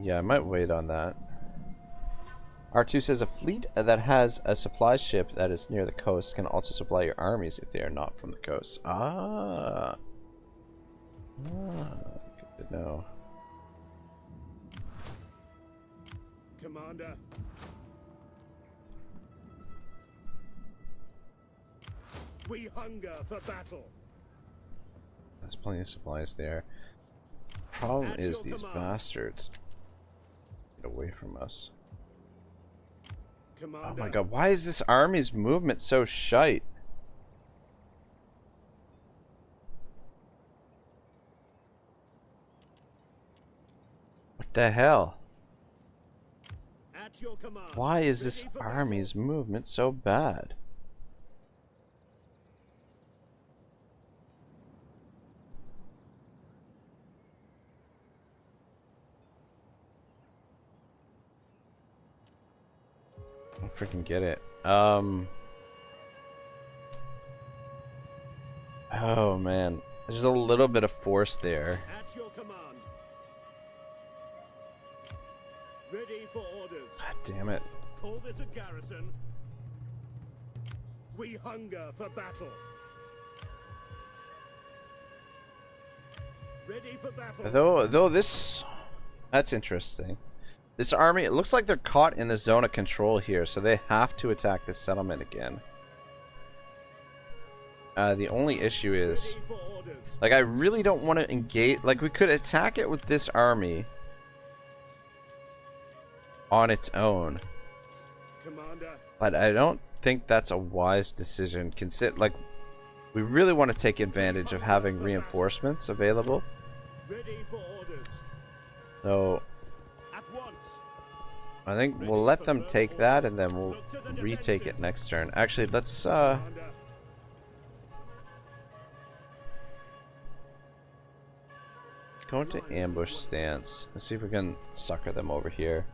Yeah, I might wait on that. R2 says a fleet that has a supply ship that is near the coast can also supply your armies if they are not from the coast. Good to know. Commander. We hunger for battle. There's plenty of supplies there. Problem is these bastards get away from us. Commander. Oh my god, why is this army's movement so shite? What the hell? At your command. Why is this Ready for army's movement so bad? I don't freaking get it. Oh man, there's a little bit of force there. At your command. Ready for orders. God damn it. Call this a garrison. We hunger for battle. Ready for battle. Though this, that's interesting. This army, it looks like they're caught in the zone of control here, so they have to attack this settlement again. The only issue is, Ready for orders. like, I really don't want to engage. Like, we could attack it with this army on its own, Commander. but I don't think that's a wise decision. Like, we really want to take advantage of having reinforcements available. Ready for orders. So At once. I think we'll let them take that, and then we'll retake it next turn. Actually, let's Commander. go into ambush stance. Let's see if we can sucker them over here.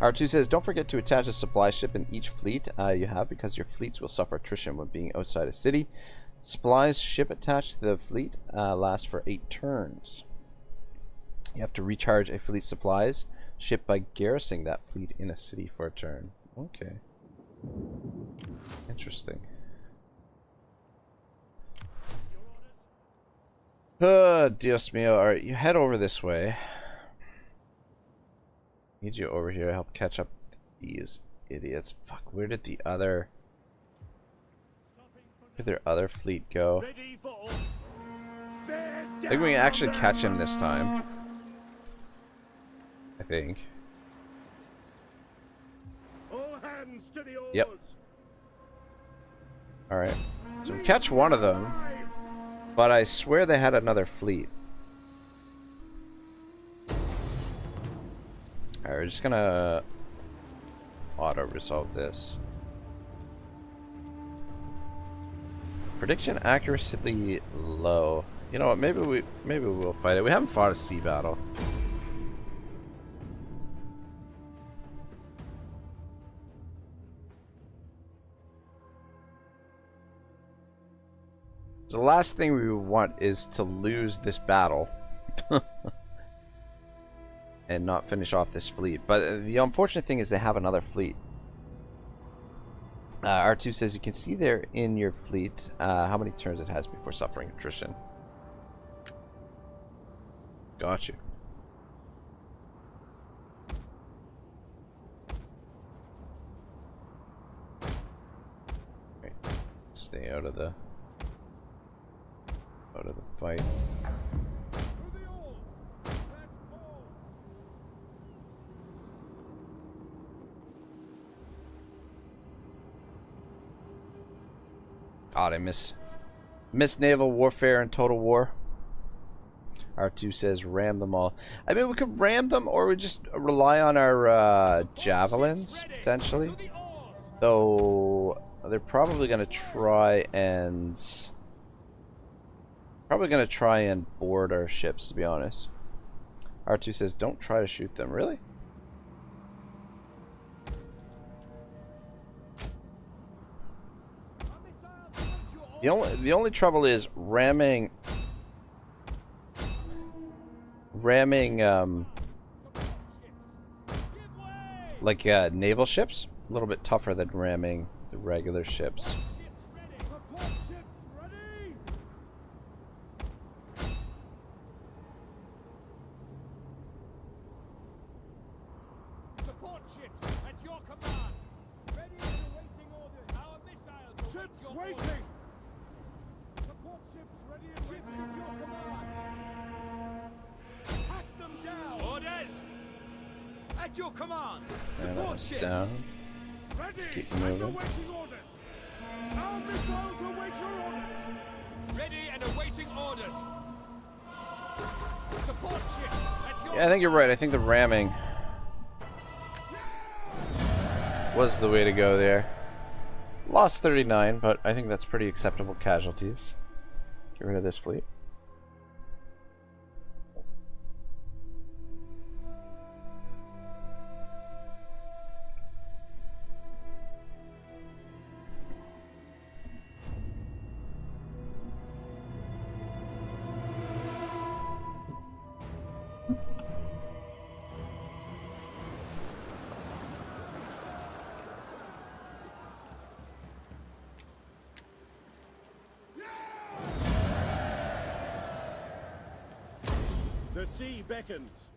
R2 says, don't forget to attach a supply ship in each fleet you have, because your fleets will suffer attrition when being outside a city. Supplies ship attached to the fleet last for 8 turns. You have to recharge a fleet supplies ship by garrisoning that fleet in a city for a turn. Okay. Interesting. Dios mío. Alright, you head over this way. Need you over here to help catch up to these idiots. Fuck, where did their other fleet go? Ready for all. I think we can actually catch him this time. I think. All hands to the oars. Yep. Alright. So we catch one of them, but I swear they had another fleet. Alright, we're just gonna auto-resolve this. Prediction accuracy low. You know what, maybe we'll fight it. We haven't fought a sea battle. The last thing we want is to lose this battle and not finish off this fleet. But the unfortunate thing is they have another fleet. R2 says you can see there in your fleet how many turns it has before suffering attrition. Got you. Right. Stay out of the fight. God, I miss naval warfare and Total War. R2 says ram them all. I mean, we could ram them, or we just rely on our javelins potentially. Though they're probably gonna try and board our ships, to be honest. R2 says don't try to shoot them. Really? The only trouble is ramming like naval ships. A little bit tougher than ramming the regular ships. Support ships at your command. Ready and awaiting orders. Our missiles await your orders. Support ships ready and waiting at your command. Hack them down. Orders. At your command. Support ships. Down. Ready Let's keep and moving. awaiting orders. Our missiles await your orders. Ready and awaiting orders. Support ships at your Yeah, I think you're right. I think the ramming was the way to go there. Lost 39, but I think that's pretty acceptable casualties. Get rid of this fleet. The sea beckons.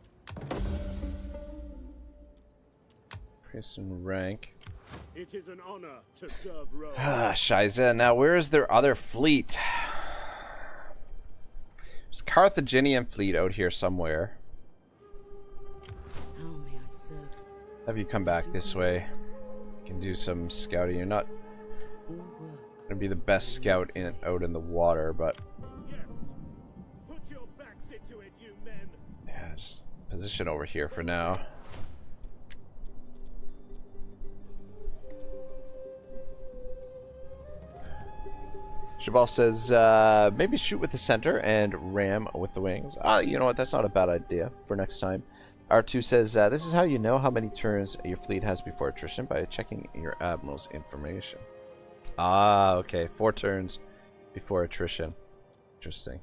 Increase in rank. It is an honor to serve Rome. Ah, Shiza. Now, where is their other fleet? There's a Carthaginian fleet out here somewhere. How may I serve? Have you come back this way? You can do some scouting. You're not All work. gonna be the best scout out in the water, but Yes. Put your backs into it, you men. yeah, just position over here for now. Shabal says, maybe shoot with the center and ram with the wings. You know what? That's not a bad idea for next time. R2 says, this is how you know how many turns your fleet has before attrition, by checking your admiral's information. Ah, okay. 4 turns before attrition. Interesting.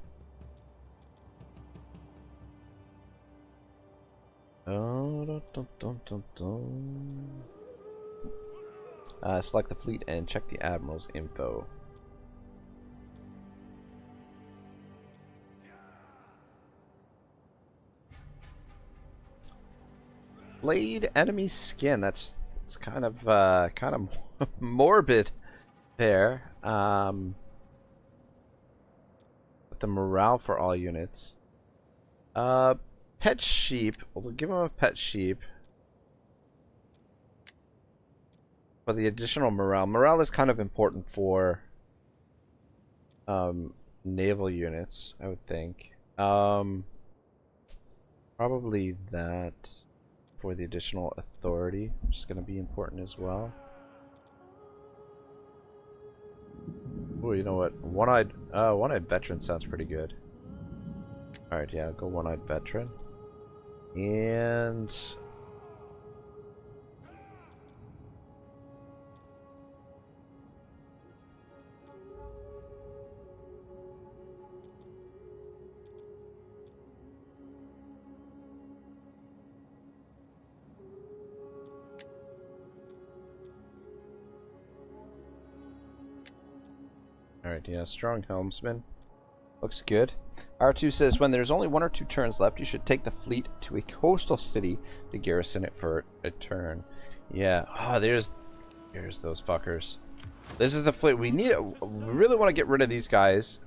Oh, dun, dun, dun, dun, dun. Select the fleet and check the admiral's info. Flayed enemy skin. That's kind of morbid there. With the morale for all units. Pet sheep. We'll give him a pet sheep. For the additional morale. Morale is kind of important for naval units, I would think. Probably that for the additional authority, which is going to be important as well. Oh, you know what? One-eyed veteran sounds pretty good. Alright, yeah, go one-eyed veteran. And alright, yeah, strong helmsman. Looks good. R2 says, when there's only 1 or 2 turns left, you should take the fleet to a coastal city to garrison it for a turn. Yeah. Oh, there's those fuckers. This is the fleet. We really want to get rid of these guys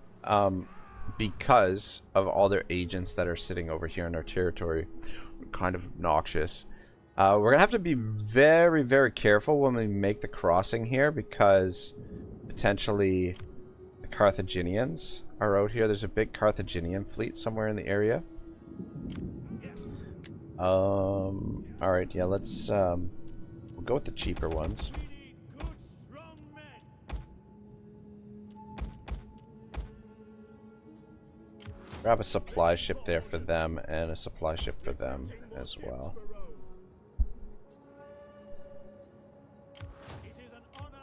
because of all their agents that are sitting over here in our territory. Kind of obnoxious. We're going to have to be very, very careful when we make the crossing here because potentially the Carthaginians are out here. There's a big Carthaginian fleet somewhere in the area. Alright, yeah, let's we'll go with the cheaper ones. Grab a supply ship there for them and a supply ship for them as well.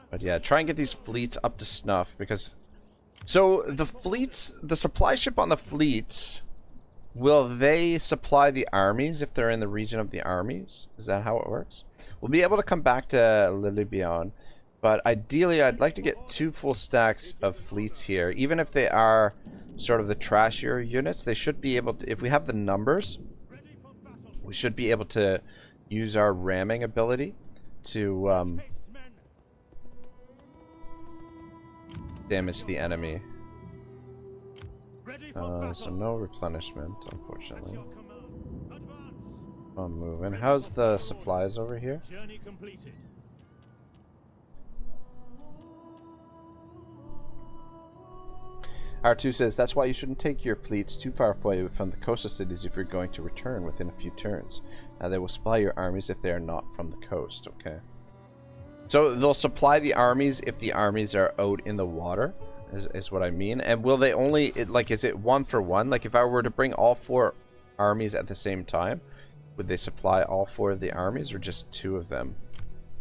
But yeah, try and get these fleets up to snuff because so the fleets, the supply ship on the fleets, will they supply the armies if they're in the region of the armies? Is that how it works? We'll be able to come back to Lilibyon, but ideally I'd like to get 2 full stacks of fleets here. Even if they are sort of the trashier units, they should be able to, if we have the numbers, we should be able to use our ramming ability to damage the enemy. So no replenishment, unfortunately. I'm moving. How's the supplies over here? Journey completed. R2 says, that's why you shouldn't take your fleets too far away from the coastal cities if you're going to return within a few turns. They will supply your armies if they are not from the coast, okay? So they'll supply the armies if the armies are out in the water, is what I mean. And will they only, like, is it 1 for 1? Like, if I were to bring all 4 armies at the same time, would they supply all 4 of the armies or just 2 of them?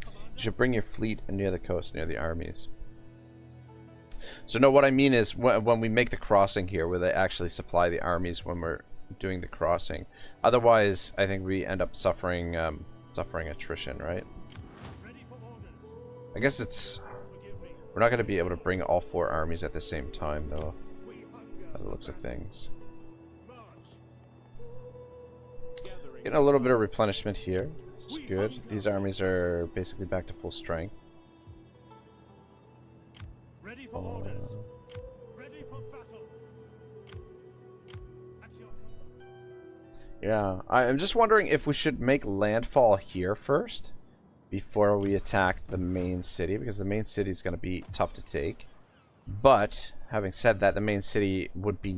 You should bring your fleet near the coast, near the armies. So no, what I mean is when we make the crossing here, will they actually supply the armies when we're doing the crossing? Otherwise, I think we end up suffering attrition, right? I guess it's... We're not going to be able to bring all 4 armies at the same time, though, by the looks of things. Getting a little bit of replenishment here. It's good. These armies are basically back to full strength. Ready for orders. Ready for battle. Yeah, I'm just wondering if we should make landfall here first before we attack the main city, because the main city is going to be tough to take. But having said that, the main city would be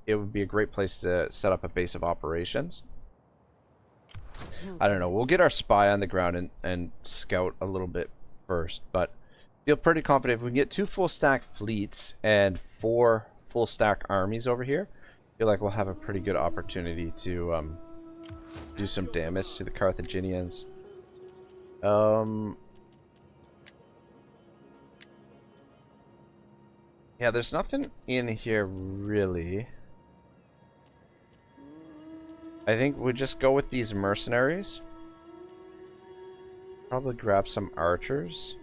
it would be a great place to set up a base of operations. I don't know. We'll get our spy on the ground and scout a little bit first, but feel pretty confident if we can get 2 full stack fleets and 4 full stack armies over here. Feel like we'll have a pretty good opportunity to do some damage to the Carthaginians. Yeah, there's nothing in here really. I think we just go with these mercenaries. Probably grab some archers.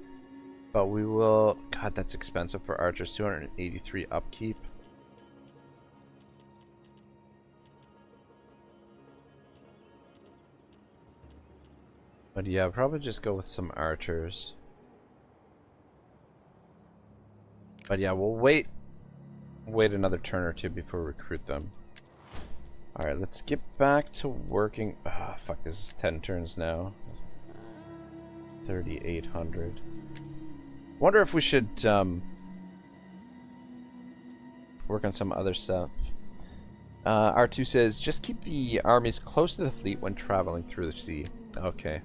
But we will... God, that's expensive for archers. 283 upkeep. But yeah, probably just go with some archers. But yeah, we'll wait another turn or two before we recruit them. Alright, let's get back to working. Ah, fuck, this is 10 turns now. 3,800. Wonder if we should work on some other stuff. R2 says, just keep the armies close to the fleet when traveling through the sea. Okay.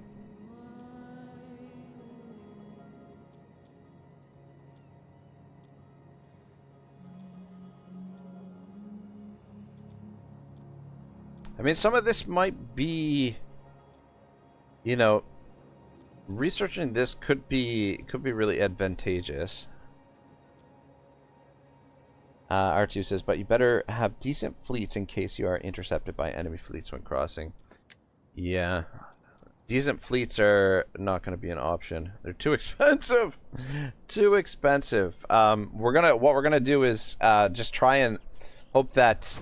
I mean, some of this might be, you know, researching this could be really advantageous. R2 says, but you better have decent fleets in case you are intercepted by enemy fleets when crossing. Yeah, decent fleets are not going to be an option. They're too expensive. Too expensive. What we're gonna do is just try and hope that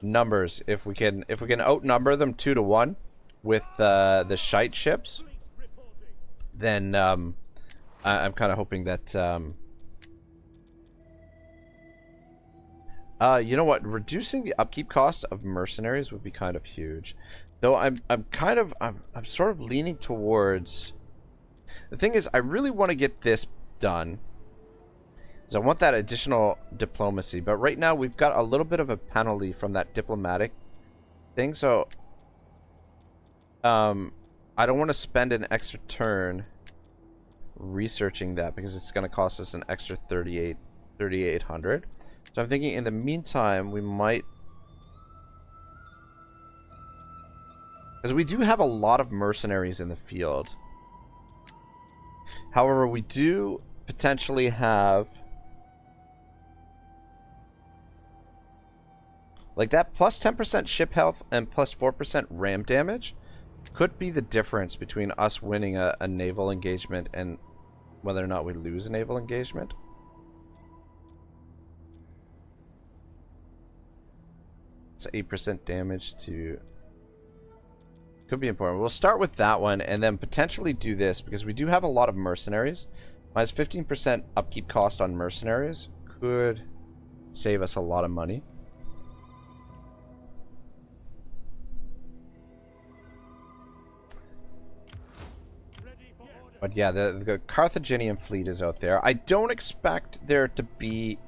numbers, if we can outnumber them 2 to 1 with the shite ships, then I'm kind of hoping that you know what, reducing the upkeep cost of mercenaries would be kind of huge. Though I'm sort of leaning towards, the thing is, I really want to get this done. I want that additional diplomacy, but right now we've got a little bit of a penalty from that diplomatic thing, so I don't want to spend an extra turn researching that because it's going to cost us an extra 3,800. So I'm thinking in the meantime we might, because we do have a lot of mercenaries in the field. However, we do potentially have, like, that plus 10% ship health and plus 4% ram damage could be the difference between us winning a naval engagement and whether or not we lose a naval engagement. It's 8% damage to, could be important. We'll start with that one and then potentially do this because we do have a lot of mercenaries. Minus 15% upkeep cost on mercenaries could save us a lot of money. But yeah, the Carthaginian fleet is out there. I don't expect there to be,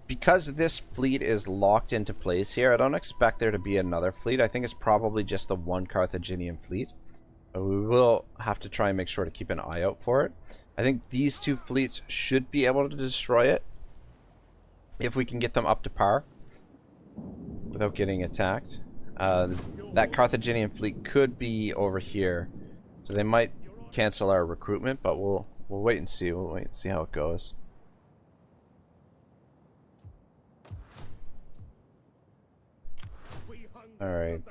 because this fleet is locked into place here, I don't expect there to be another fleet. I think it's probably just the one Carthaginian fleet. But we will have to try and make sure to keep an eye out for it. I think these two fleets should be able to destroy it if we can get them up to par without getting attacked. That Carthaginian fleet could be over here, so they might cancel our recruitment, but we'll wait and see. We'll wait and see how it goes. All right.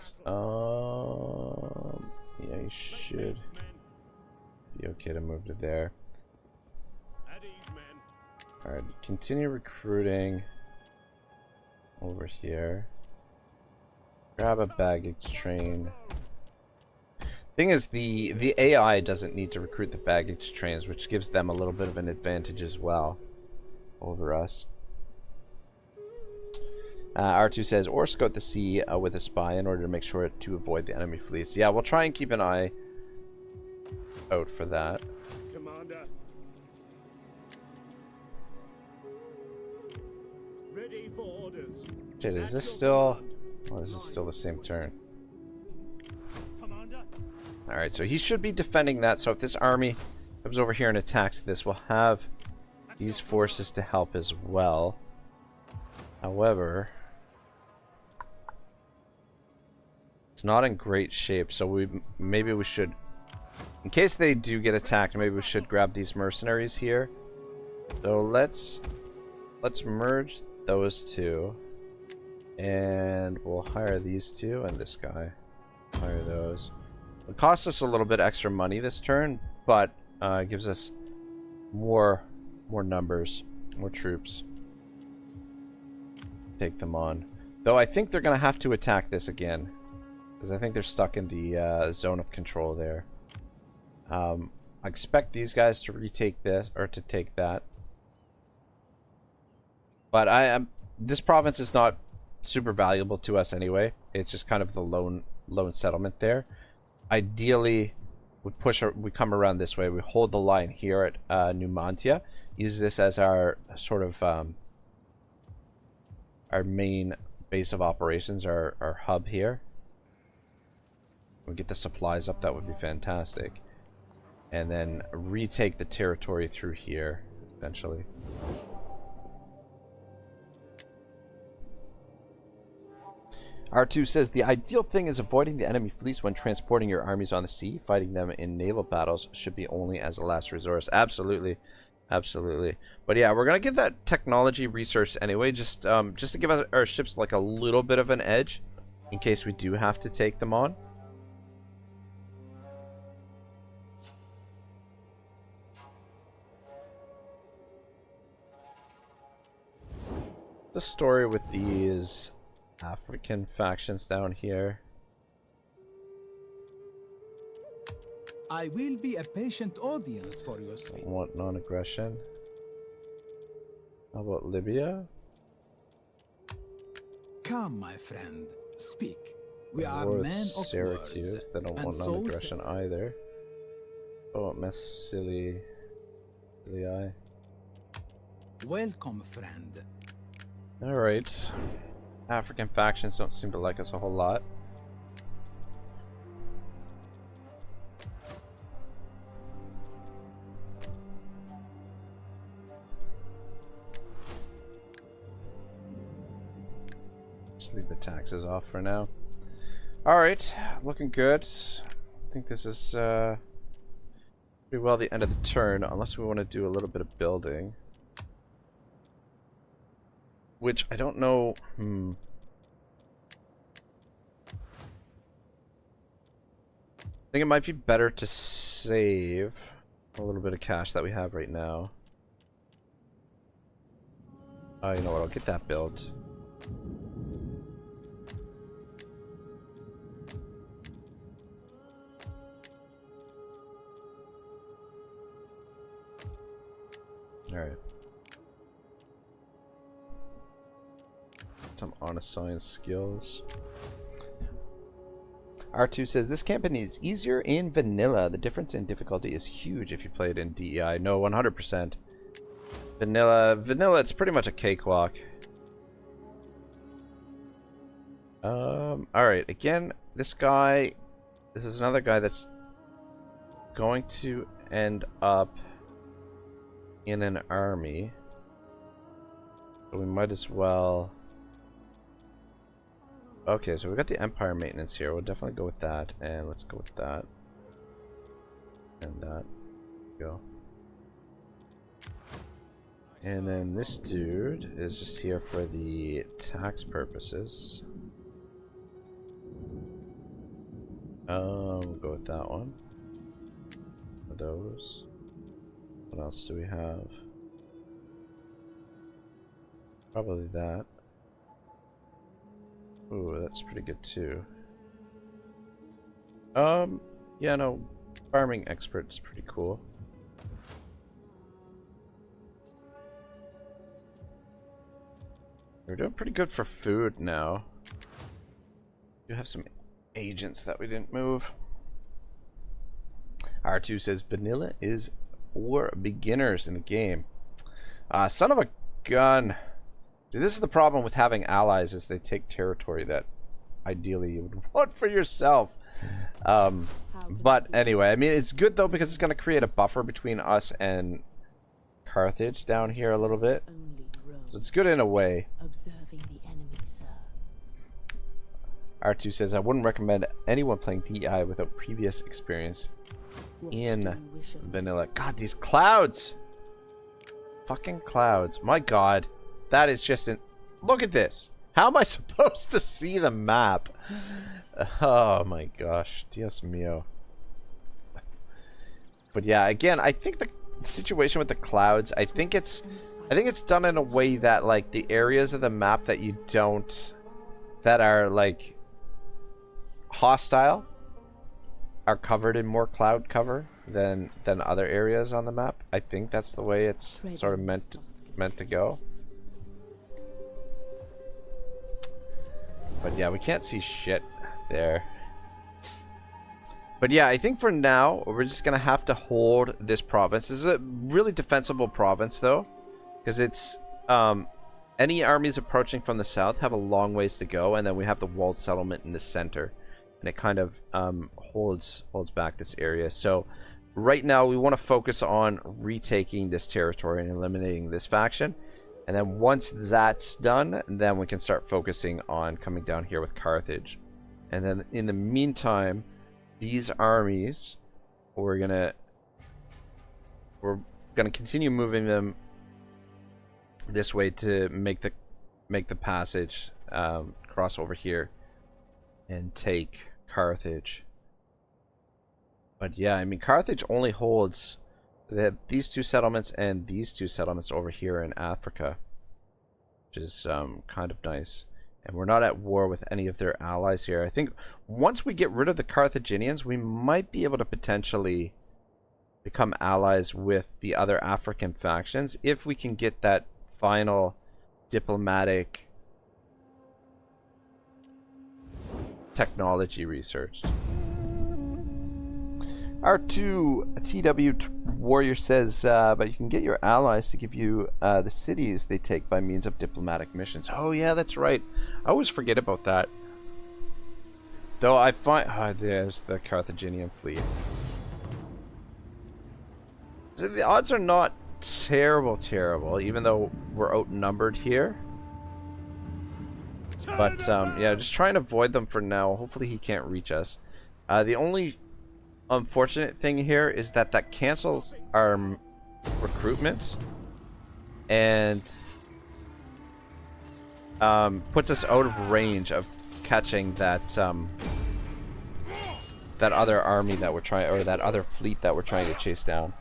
Yeah, you should be okay to move to there. All right, continue recruiting over here. Grab a baggage train. Thing is, the AI doesn't need to recruit the baggage trains, which gives them a little bit of an advantage as well over us. R2 says, or scout the sea with a spy in order to make sure to avoid the enemy fleets. Yeah, we'll try and keep an eye out for that. Commander. Ready for orders. Shit, is this still... Oh, this is still the same turn. Alright, so he should be defending that, so if this army comes over here and attacks this, we'll have these forces to help as well. However, it's not in great shape, so maybe we should, in case they do get attacked, maybe we should grab these mercenaries here. So let's merge those two, and we'll hire these two and this guy. Hire those. It costs us a little bit extra money this turn, but it gives us more numbers, more troops. Take them on. Though I think they're going to have to attack this again, because I think they're stuck in the zone of control there. I expect these guys to retake this or to take that. But I am this province is not super valuable to us anyway. It's just kind of the lone settlement there. Ideally, we come around this way. We hold the line here at Numantia. Use this as our sort of our main base of operations, our hub here. We get the supplies up, that would be fantastic. And then retake the territory through here, eventually. R2 says, the ideal thing is avoiding the enemy fleets when transporting your armies on the sea. Fighting them in naval battles should be only as a last resort. Absolutely. Absolutely. But yeah, we're going to get that technology researched anyway, just to give us our ships like a little bit of an edge in case we do have to take them on. The story with these African factions down here. I will be a patient audience for your sleep. Want non-aggression. How about Libya? Come, my friend, speak. We are War with men of Syracuse. words. They don't and want so non-aggression either. Oh, Massili. welcome, friend. Alright. African factions don't seem to like us a whole lot. Just leave the taxes off for now. Alright, looking good. I think this is pretty well the end of the turn, unless we want to do a little bit of building. Which I don't know. I think it might be better to save a little bit of cash that we have right now. You know what? I'll get that built. All right. Some honest science skills. R2 says, this campaign is easier in vanilla. The difference in difficulty is huge if you play it in DEI. No, 100%. Vanilla, it's pretty much a cakewalk. Alright, again, this is another guy that's going to end up in an army. So we might as well... Okay, so we got the Empire maintenance here. We'll definitely go with that, and let's go with that. And that. Go. And then this dude is just here for the tax purposes. We'll go with that one. For those. What else do we have? Probably that. Ooh, that's pretty good too. Yeah, no, farming expert is pretty cool. We're doing pretty good for food now. We have some agents that we didn't move. R2 says vanilla is for beginners in the game. Son of a gun. See, this is the problem with having allies, is they take territory that ideally you would want for yourself. But anyway, I mean, it's good though because it's going to create a buffer between us and Carthage down here a little bit. So it's good in a way. Observing the enemy, sir. R2 says, I wouldn't recommend anyone playing DEI without previous experience in vanilla. God, these clouds! Fucking clouds. My god. That is just an... Look at this. How am I supposed to see the map? Oh my gosh. Dios mío. But yeah, again, I think the situation with the clouds, I think it's done in a way that, like, the areas of the map that you don't... that are, like, hostile are covered in more cloud cover. than other areas on the map. I think that's the way it's sort of meant to go. But yeah, we can't see shit there. But yeah, I think for now we're just gonna have to hold this province. This is a really defensible province though, because it's any armies approaching from the south have a long ways to go, and then we have the walled settlement in the center, and it kind of holds back this area. So right now we want to focus on retaking this territory and eliminating this faction, and then once that's done, then we can start focusing on coming down here with Carthage. And then in the meantime, these armies, we're gonna continue moving them this way to make the passage cross over here and take Carthage. But yeah, I mean, Carthage only holds these two settlements and these two settlements over here in Africa, which is kind of nice. And we're not at war with any of their allies here. I think once we get rid of the Carthaginians, we might be able to potentially become allies with the other African factions if we can get that final diplomatic technology researched. R2 TW Warrior says, but you can get your allies to give you the cities they take by means of diplomatic missions. Oh yeah, that's right. I always forget about that. Though I find... Oh, there's the Carthaginian fleet. So the odds are not terrible, even though we're outnumbered here. But yeah, just try and avoid them for now. Hopefully he can't reach us. The only unfortunate thing here is that cancels our recruitment and puts us out of range of catching that other army that we're trying, or that other fleet that we're trying to chase down.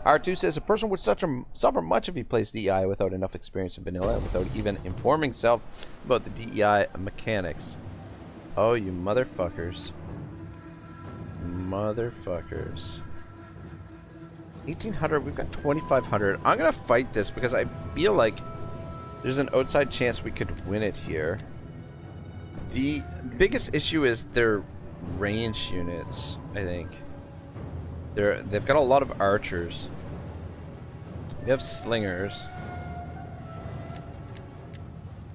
R2 says a person would suffer much if he plays DEI without enough experience in vanilla, without even informing himself about the DEI mechanics. Oh, you motherfuckers. Motherfuckers. 1800, we've got 2500. I'm gonna fight this because I feel like there's an outside chance we could win it here. The biggest issue is their range units, I think. They've got a lot of archers. We have slingers.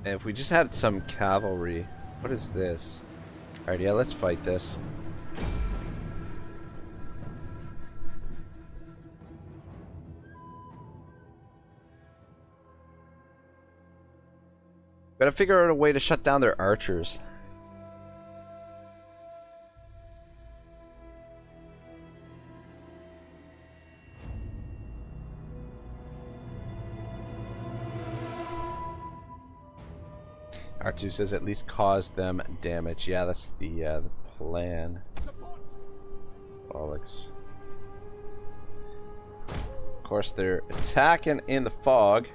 And if we just had some cavalry. What is this? Alright, yeah, let's fight this. Gotta figure out a way to shut down their archers. R2 says at least cause them damage. Yeah, that's the plan. Bollocks. Of course, they're attacking in the fog.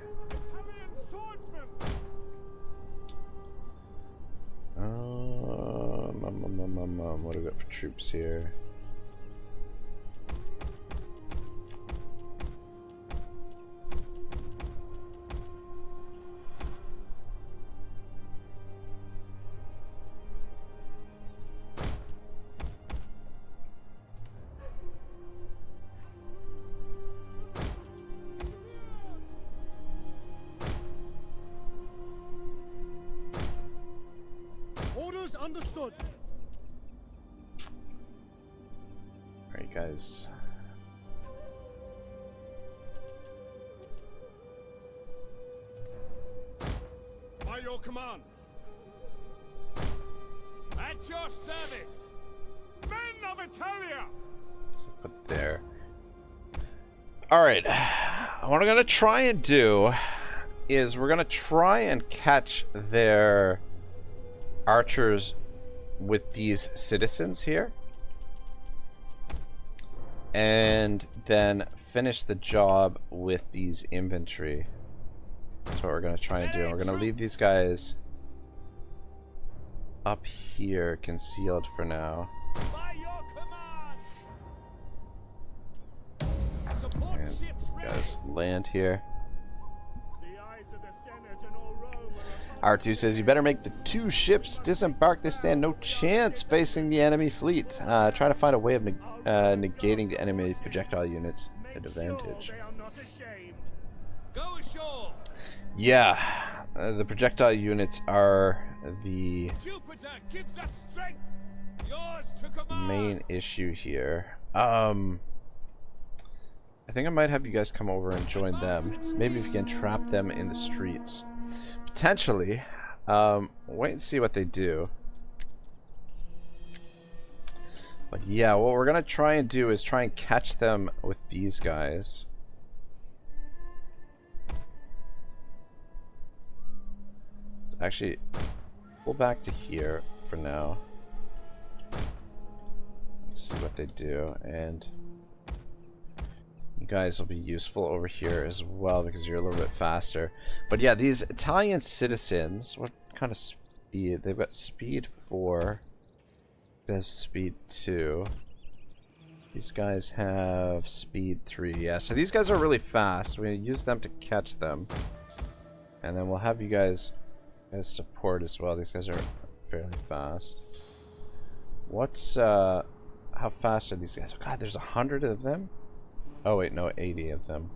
What do we got for troops here? Orders understood. Alright, guys. By your command. At your service. Men of Italia. Put there. Alright. What I'm gonna try and do is we're gonna try and catch their archers with these citizens here, and then finish the job with these infantry. That's what we're gonna try and do. We're gonna leave these guys up here concealed for now. By your command. Support And ships ready. guys, land here. The eyes of the Senate and all Rome are upon R2 says you better make the 2 ships disembark. They stand no chance facing the enemy fleet. Try to find a way of negating the enemy projectile units at Make sure advantage. they are not ashamed. Go ashore. Yeah, the projectile units are the Jupiter gives us strength. Yours to command. main issue here. I think I might have you guys come over and join them. Maybe if you can trap them in the streets. Potentially. Wait and see what they do. But yeah, what we're gonna try and do is try and catch them with these guys. Let's actually pull back to here for now. Let's see what they do, and you guys will be useful over here as well because you're a little bit faster. But yeah, these Italian citizens, what kind of speed? They've got speed 4. They have speed 2. These guys have speed 3. Yeah, so these guys are really fast. We're going to use them to catch them. And then we'll have you guys as support as well. These guys are fairly fast. What's, how fast are these guys? Oh god, there's 100 of them? Oh wait, no, 80 of them.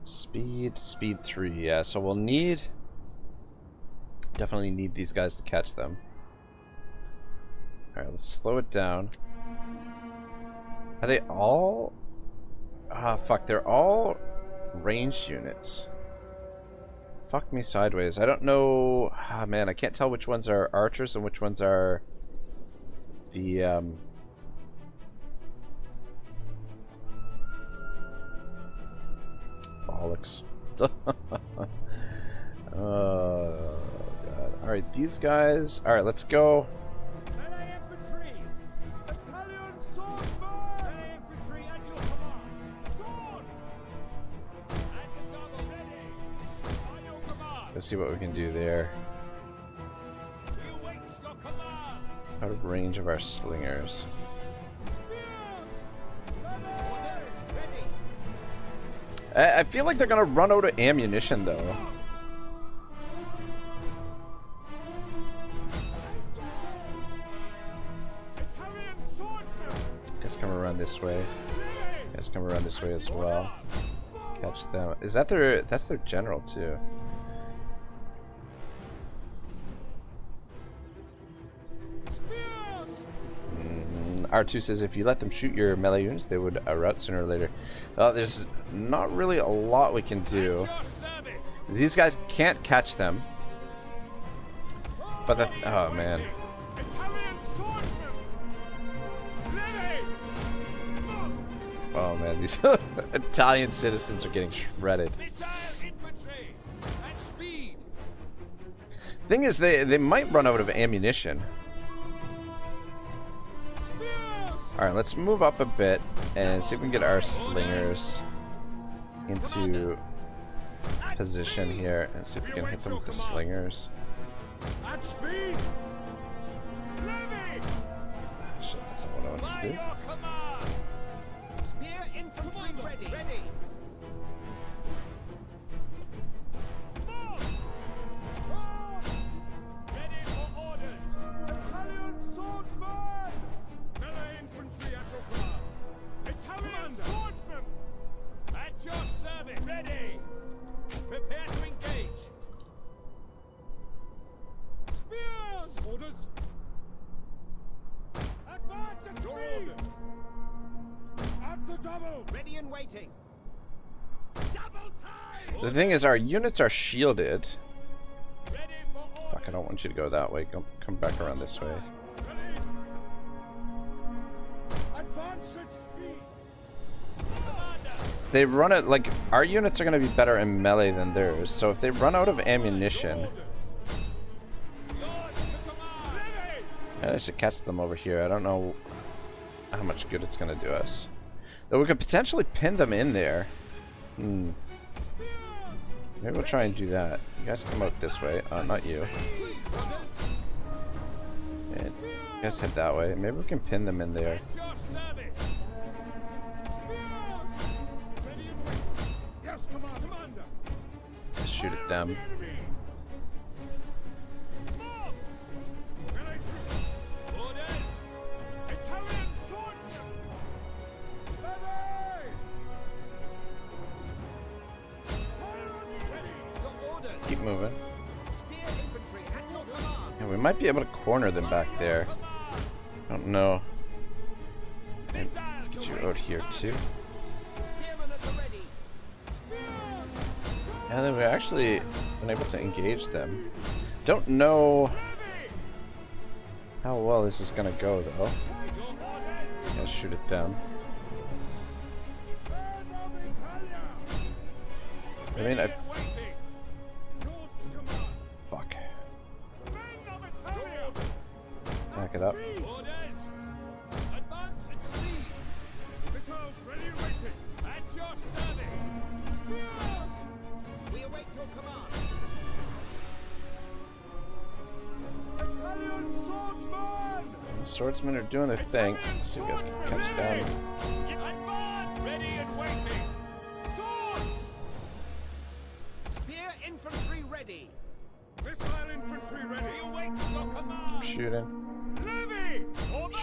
Speed 3, yeah, so we'll definitely need these guys to catch them. Alright, let's slow it down. Are they all... ah, fuck, they're all ranged units. Fuck me sideways. I don't know... ah, man, I can't tell which ones are archers and which ones are the, bollocks. Oh, God. Alright, these guys... alright, let's go... Melee infantry. Battalion swordsmen. Melee infantry at your command. Swords. And the double ready. By your command. let's see what we can do there. We await your command. Out of range of our slingers. Spears. Orders ready. I feel like they're gonna run out of ammunition though. Italian swordsmen. Guys come around this way. Guys come around this way as well. Catch them. Is that their... that's their general too. Spears. R2 says if you let them shoot your melee units, they would rout sooner or later. There's not really a lot we can do. At your service. These guys can't catch them. But the... oh man. Italian swordsmen. Ready. Oh man, these Italian citizens are getting shredded. Missile infantry and speed. Thing is, they might run out of ammunition. Spears. Alright, let's move up a bit and see if we can get our slingers into position here and see if we can hit them with the slingers. At speed. Levy. Shit, that's not what I By wanted to do. your command. Spear infantry ready. Ready. Ready for orders. Italian swordsman. Melee infantry at your command. Italian swordsman. At your service. Ready. Prepare to engage. Spears. Orders. Advance at speed. At the double. Ready and waiting. Double time. The thing is, our units are shielded. Ready for orders. Fuck, I don't want you to go that way. Come back around this way. Ready. Advance at speed. Commander. They run it like our units are going to be better in melee than theirs. So if they run out of ammunition, Yours to command. Ready. I should catch them over here. I don't know how much good it's going to do us. Though we could potentially pin them in there. Maybe we'll try and do that. You guys come out this way. Not you. guys head that way. Maybe we can pin them in there. At your service. Spears. Ready and waiting. Yes, Commander. Just shoot at them. Mob. Melee troops. Orders. Italian swordsmen. Ready. Fire on the enemy. Your orders. Keep moving. Spear infantry at your command. Yeah, we might be able to corner them back there. I don't know. And let's get you out here too. Spearmen at the ready. Spears. Yeah, then we actually been able to engage them. Don't know how well this is gonna go though. Your orders. Let's shoot at them. Men of Italia. I mean, Ready and waiting. Yours to command. fuck. Men of Italia. Back it up. Orders. Advance at speed. Missiles ready and waiting. At your service. Spears. We await your command. Italian swordsman. The swordsmen are doing their thing. Let's see if you guys can catch them. Advance. Ready and waiting. Swords. Spear infantry ready. Missile infantry ready. We await your command. Shooting. Levy.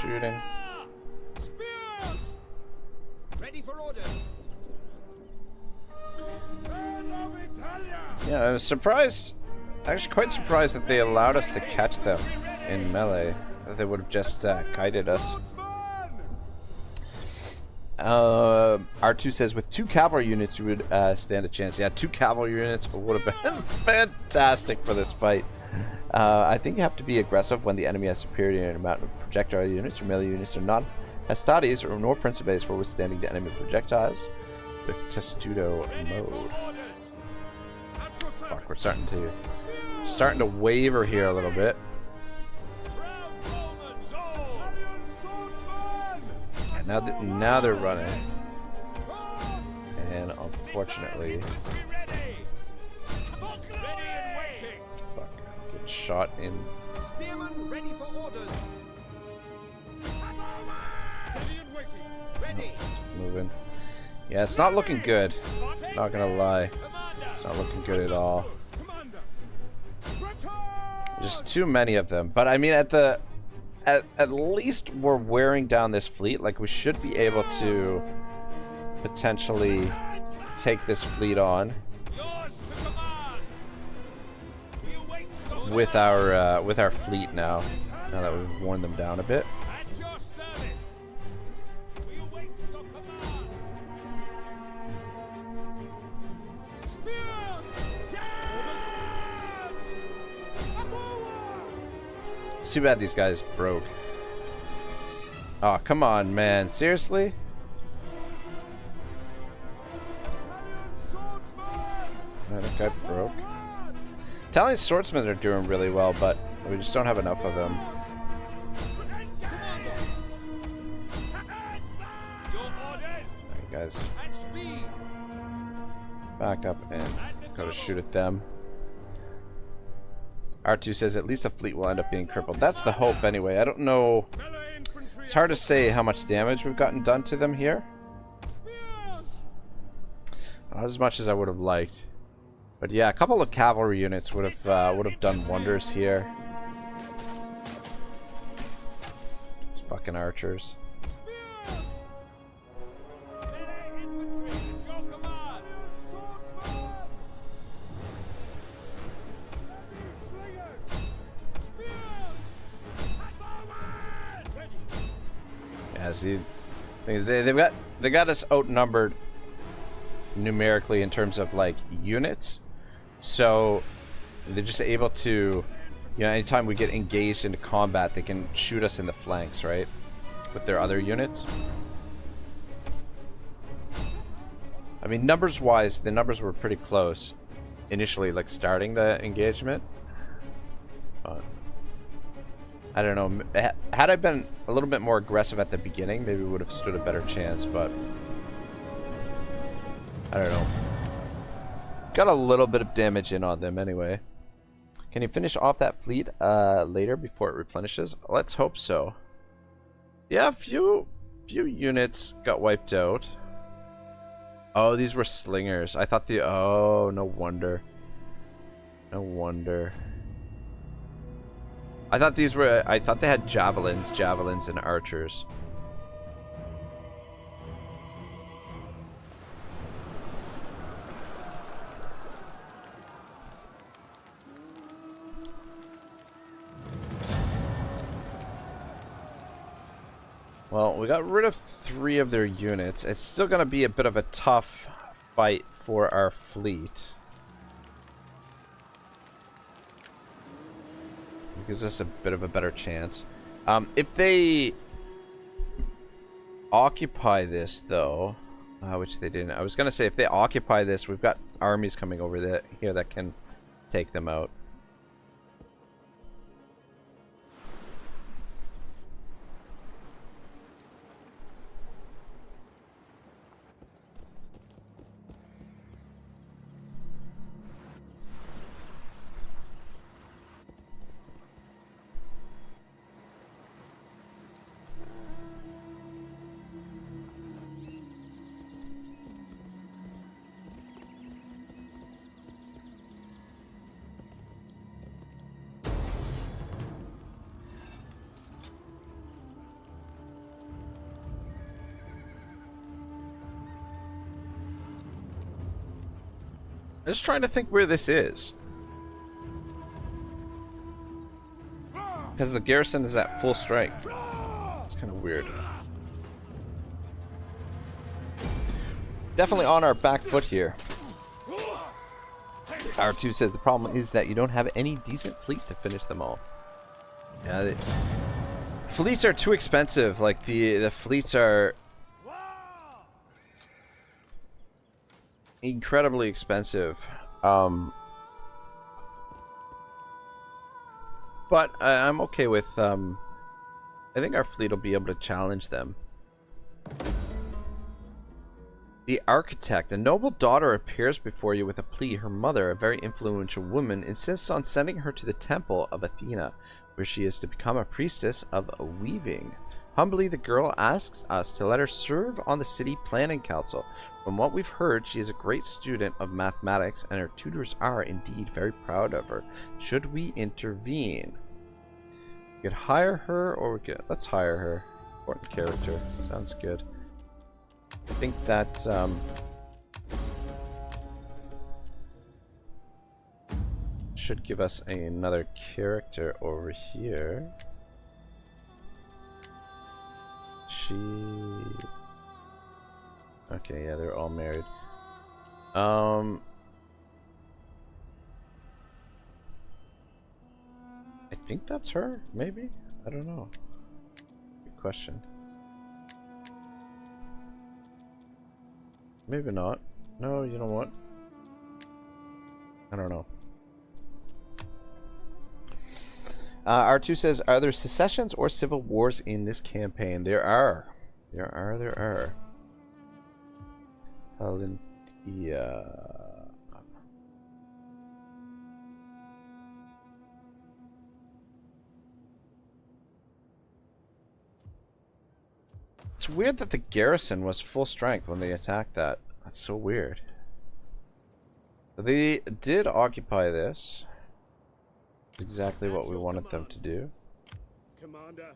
Shooting. Spears. Ready for orders. Men of Italia. Yeah, I was surprised. Actually, quite surprised that they allowed us to catch them in melee. That they would have just kited us. Swordsman. R2 says with 2 cavalry units you would stand a chance. Yeah, 2 cavalry units would have been fantastic for this fight. I think you have to be aggressive when the enemy has superior amount of projectile units. Your melee units are not Hastades or nor Principes for withstanding the enemy projectiles with Testudo mode. Orders. At your service. Fuck, we're starting to waver here a little bit. Proud Romans all. Italian swordsman. And now they're running, Swords. and unfortunately, Infantry ready. Ready and waiting. fuck, get shot in. Spearmen ready for orders. Ready and waiting. Ready. Moving. Yeah, it's not looking good. Not gonna lie, it's not looking good at all. Commander. There's too many of them. But I mean, at least we're wearing down this fleet. Like, we should be able to potentially take this fleet on Yours to command. We await your with our fleet now. Now that we've worn them down a bit. At your service. We await your command. Spears. Yes. Forward. It's too bad these guys broke. Oh, come on, man. Seriously? Italian swordsman. That guy broke. Italian swordsmen are doing really well, but we just don't have enough of them. Your orders. Alright, guys. At speed. Back up and go to shoot at them. R2 says at least the fleet will end up being crippled. That's the hope anyway. I don't know. Melee infantry. It's hard to say how much damage we've gotten done to them here. Spears. Not as much as I would have liked. But yeah, a couple of cavalry units would have done wonders here. These fucking archers. Spears. Melee infantry at your command. Swordsman. Slingers. Spears. At forward. Ready. Yeah, see, they got us outnumbered numerically in terms of like units, so they're just able to, you know, anytime we get engaged into combat, they can shoot us in the flanks, right, with their other units. I mean, numbers wise, the numbers were pretty close initially, like starting the engagement. I don't know, had I been a little bit more aggressive at the beginning, maybe we would have stood a better chance, but I don't know. Got a little bit of damage in on them anyway. Can he finish off that fleet later before it replenishes? Let's hope so. Yeah, a few units got wiped out. Oh, these were slingers. I thought the... Oh, no wonder. No wonder. I thought these were... I thought they had javelins, and archers. Well, we got rid of 3 of their units. It's still going to be a bit of a tough fight for our fleet. It gives us a bit of a better chance. If they occupy this, though, which they didn't. I was going to say, if they occupy this, we've got armies coming over here that can take them out. I'm just trying to think where this is. Because the garrison is at full strength. It's kind of weird. Definitely on our back foot here. R2 says the problem is that you don't have any decent fleet to finish them all. Yeah, fleets are too expensive. Like the fleets are incredibly expensive. But I'm okay with I think our fleet will be able to challenge them. The architect, a noble daughter, appears before you with a plea. Her mother, a very influential woman, insists on sending her to the temple of Athena, where she is to become a priestess of weaving. Humbly, the girl asks us to let her serve on the city planning council. From what we've heard, she is a great student of mathematics, and her tutors are indeed very proud of her. Should we intervene? We could hire her, or we could... Let's hire her. Important character. Sounds good. I think that, should give us another character over here. She... Okay, yeah, they're all married. I think that's her, maybe? I don't know. Good question. Maybe not. No, you know what? I don't know. R2 says, are there secessions or civil wars in this campaign? There are. There are. Valentia. It's weird that the garrison was full strength when they attacked that. That's so weird. They did occupy this. That's exactly what we wanted them to do. Commander.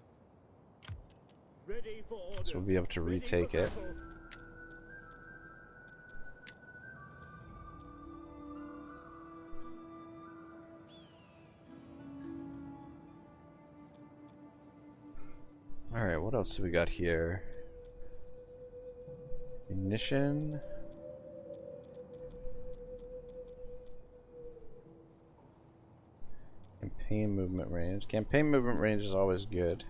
Ready for orders. So we'll be able to retake it. Alright, what else do we got here? Munition. Campaign movement range. Campaign movement range is always good.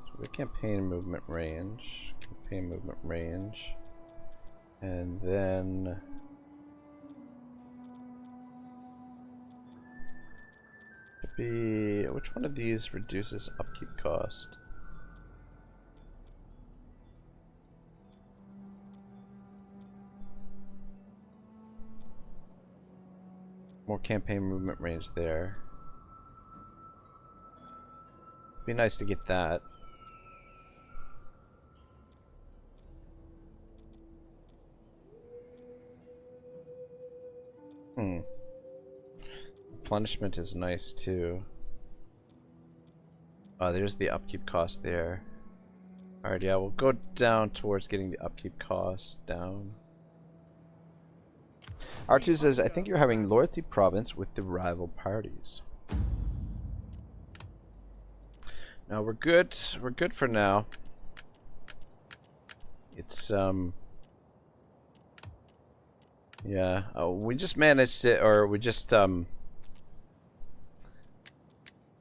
So we have campaign movement range. Campaign movement range. And then... which one of these reduces upkeep cost? More campaign movement range there. Be nice to get that. Replenishment is nice too. There's the upkeep cost there. Alright, yeah, we'll go down towards getting the upkeep cost down. R2 says, I think you're having loyalty province with the rival parties. Now we're good. We're good for now. It's yeah. We just managed it, or we just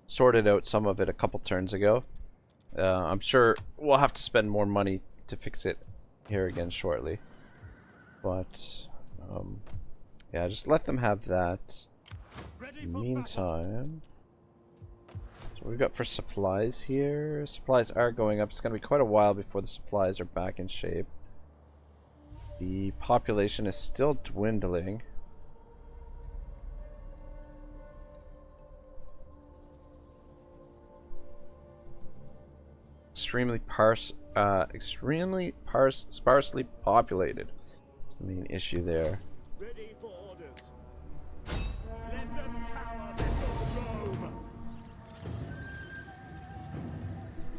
sorted out some of it a couple turns ago. I'm sure we'll have to spend more money to fix it here again shortly. But yeah, just let them have that. In the meantime, so what we've got for supplies here. Supplies are going up. It's going to be quite a while before the supplies are back in shape. The population is still dwindling. Extremely sparsely populated. That's the main issue there. Ready for orders. Let them cower before Rome.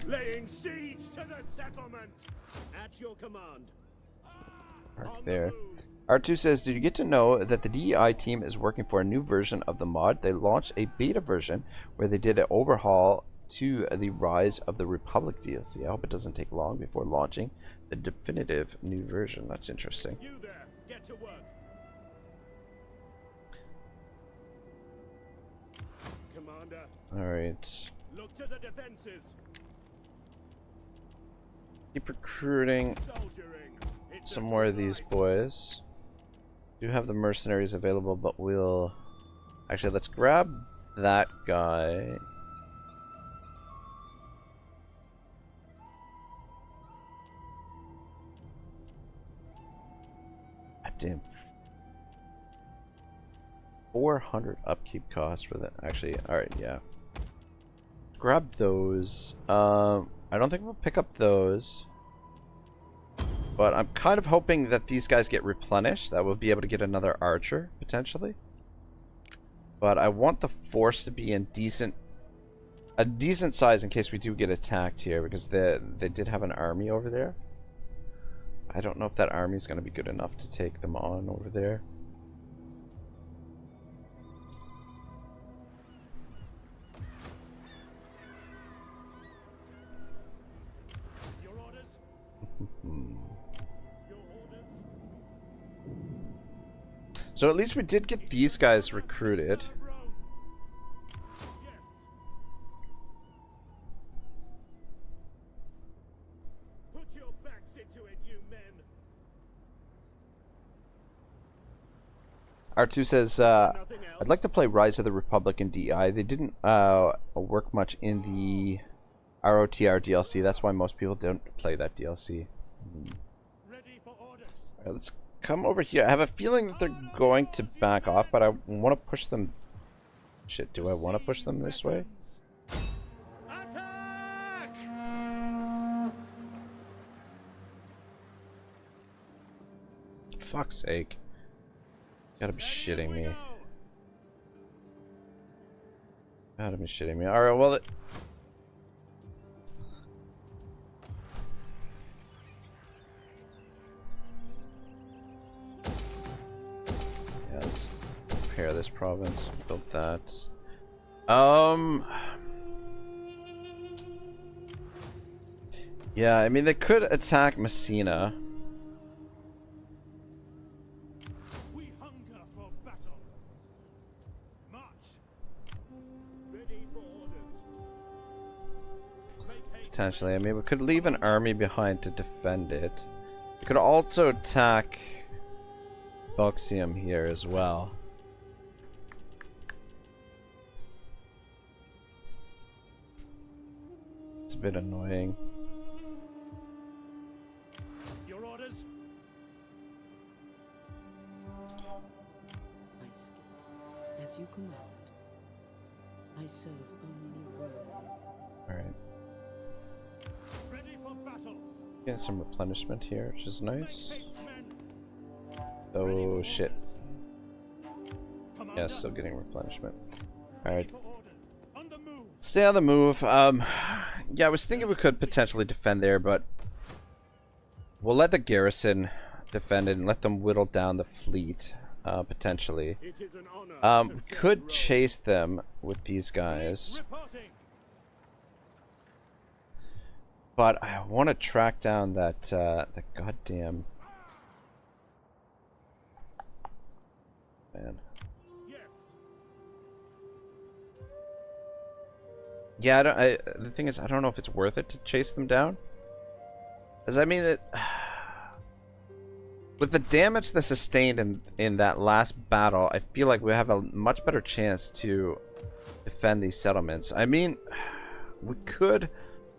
Laying siege to the settlement. At your command. Right there. R2 says, did you get to know that the DEI team is working for a new version of the mod? They launched a beta version where they did an overhaul to the Rise of the Republic DLC. I hope it doesn't take long before launching the definitive new version. That's interesting. You there, get to work. Commander, Alright. look to the defenses. Keep recruiting Soldiering. It's some a more good of these life. boys. Do have the mercenaries available, but we'll... Actually, let's grab that guy. Damn. 400 upkeep cost for that. Actually, alright, yeah. Grab those. I don't think we'll pick up those. But I'm kind of hoping that these guys get replenished. That we'll be able to get another archer, potentially. But I want the force to be in a decent size in case we do get attacked here, because they did have an army over there. I don't know if that army is going to be good enough to take them on over there. Your orders? Your orders? So at least we did get these guys recruited. Serve Rome. Yes. Put your backs into it, you men. R2 says, Nothing else. I'd like to play Rise of the Republic in DI. They didn't work much in the ROTR DLC. That's why most people don't play that DLC. Ready for orders. Alright, let's come over here. I have a feeling that they're going to back off, but I want to push them. Shit, do I want to push them this way? Attack! Fuck's sake. Gotta be shitting me. Gotta be shitting me. Alright, well, yeah, let's repair this province. Build that. Yeah, I mean, they could attack Messina. We hunger for battle. March. Ready for orders. Make haste. Potentially. I mean, we could leave an army behind to defend it. We could also attack Boxium here as well. It's a bit annoying. Your orders. My skill As you command. I serve only Rome. Alright. Ready for battle. Getting some replenishment here, which is nice. Make haste, men. Oh shit. Commander, Yeah, still getting replenishment. Alright. for orders. On the move. Stay on the move. Yeah, I was thinking we could potentially defend there, but we'll let the garrison defend it and let them whittle down the fleet, potentially. It is an honor to We serve could Rome. chase them with these guys, Reporting. but I want to track down that the goddamn man. Yes. Yeah, the thing is, I don't know if it's worth it to chase them down. As I mean, with the damage they sustained in that last battle, I feel like we have a much better chance to defend these settlements. I mean, we could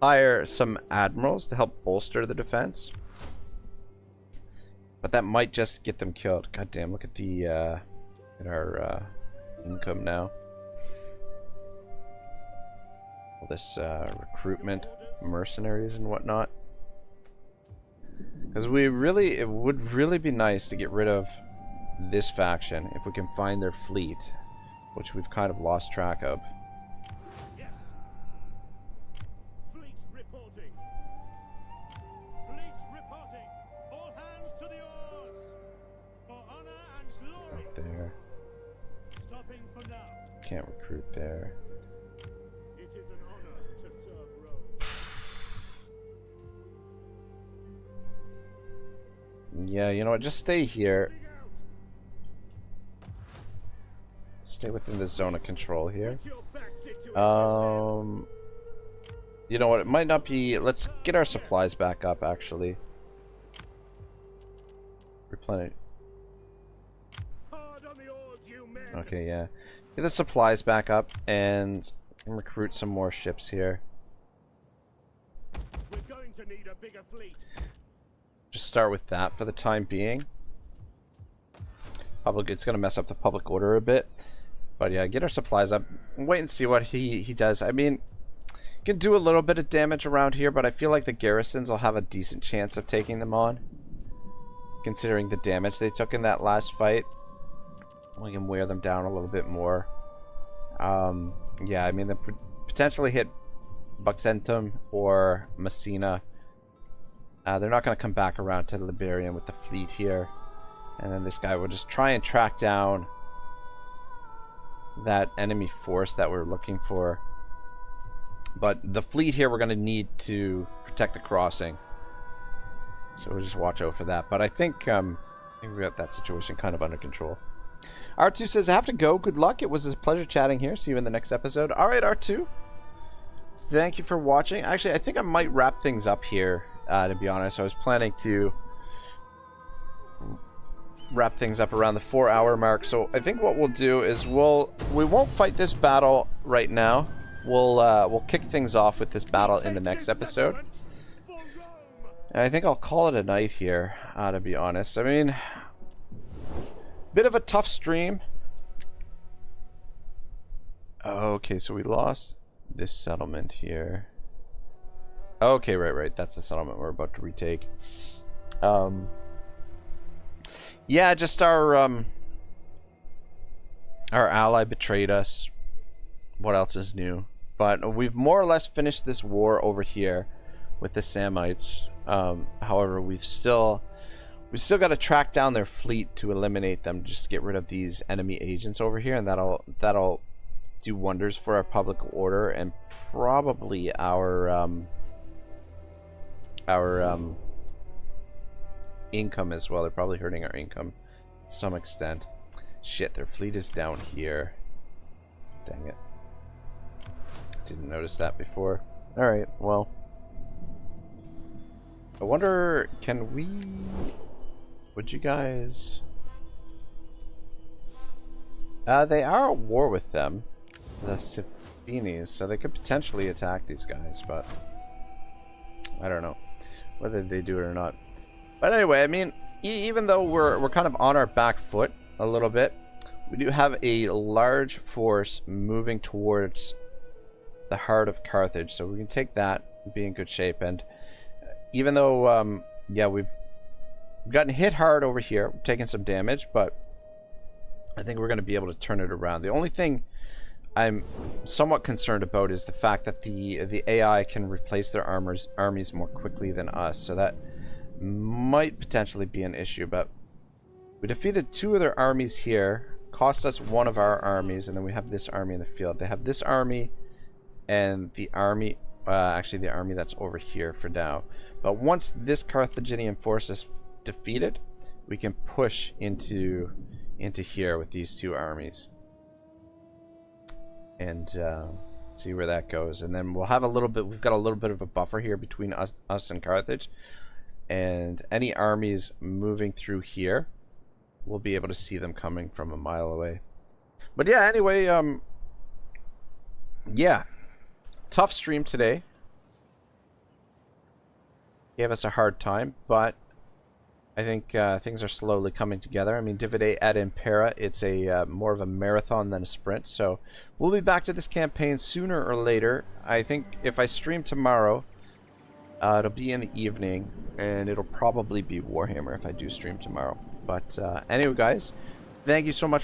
hire some admirals to help bolster the defense, but that might just get them killed. God damn! Look at the at our income now. All this recruitment, mercenaries and whatnot. Because it would really be nice to get rid of this faction if we can find their fleet, which we've kind of lost track of. Yes. Fleet reporting. Fleet reporting. All hands to the oars. For honor and glory. Right there. Stopping for now. Can't recruit there. It is an honor to serve Rome. Yeah, you know what? Just stay here. Moving out. Stay within the zone of control here. Put your backs into it. You know what? It might not be. Let's get our supplies back up. Actually, replenish. Hard on the oars, you men. Okay, yeah. Get the supplies back up and recruit some more ships here. We're going to need a bigger fleet. Just start with that for the time being. It's gonna mess up the public order a bit, but yeah, get our supplies up. Wait and see what he does. I mean, can do a little bit of damage around here, but I feel like the garrisons will have a decent chance of taking them on, considering the damage they took in that last fight. We can wear them down a little bit more. Yeah, I mean, they potentially hit Buxentum or Messina. They're not going to come back around to Liberian with the fleet here. And then this guy will just try and track down that enemy force that we're looking for. But the fleet here we're going to need to protect the crossing. So we'll just watch out for that. But I think we got that situation kind of under control. R2 says, I have to go. Good luck. It was a pleasure chatting here. See you in the next episode. Alright, R2. Thank you for watching. Actually, I think I might wrap things up here. To be honest, I was planning to wrap things up around the 4-hour mark. So I think what we'll do is we won't fight this battle right now. We'll kick things off with this battle in the next episode. And I think I'll call it a night here. To be honest, I mean, bit of a tough stream. Okay, so we lost this settlement here. Okay, right. That's the settlement we're about to retake. Yeah, just our ally betrayed us. What else is new? But we've more or less finished this war over here with the Samites. However, we've still got to track down their fleet to eliminate them, just to get rid of these enemy agents over here, and that'll do wonders for our public order and probably our income as well. They're probably hurting our income to some extent. Shit, their fleet is down here. Dang it. Didn't notice that before. Alright, well. I wonder, would you guys... they are at war with them, the Sifinis, so they could potentially attack these guys, but I don't know whether they do it or not. But anyway, I mean, even though we're kind of on our back foot a little bit, We do have a large force moving towards the heart of Carthage, so we can take that and be in good shape. And even though, yeah, we've gotten hit hard over here, we've taken some damage, but I think we're going to be able to turn it around. The only thing I'm somewhat concerned about is the fact that the AI can replace their armies more quickly than us, so that might potentially be an issue. But we defeated 2 of their armies here, cost us 1 of our armies, and then we have this army in the field. They have this army and the army, actually the army that's over here for now. But once this Carthaginian force is defeated, we can push into here with these 2 armies and see where that goes. And then we'll have a little bit, we've got a little bit of a buffer here between us and Carthage, and any armies moving through here, we'll be able to see them coming from a mile away. But yeah, anyway, yeah, tough stream today. Gave us a hard time, but I think things are slowly coming together. I mean, Divide at Impera, it's a more of a marathon than a sprint, so we'll be back to this campaign sooner or later. I think if I stream tomorrow, it'll be in the evening, and it'll probably be Warhammer if I do stream tomorrow. But anyway, guys, thank you so much for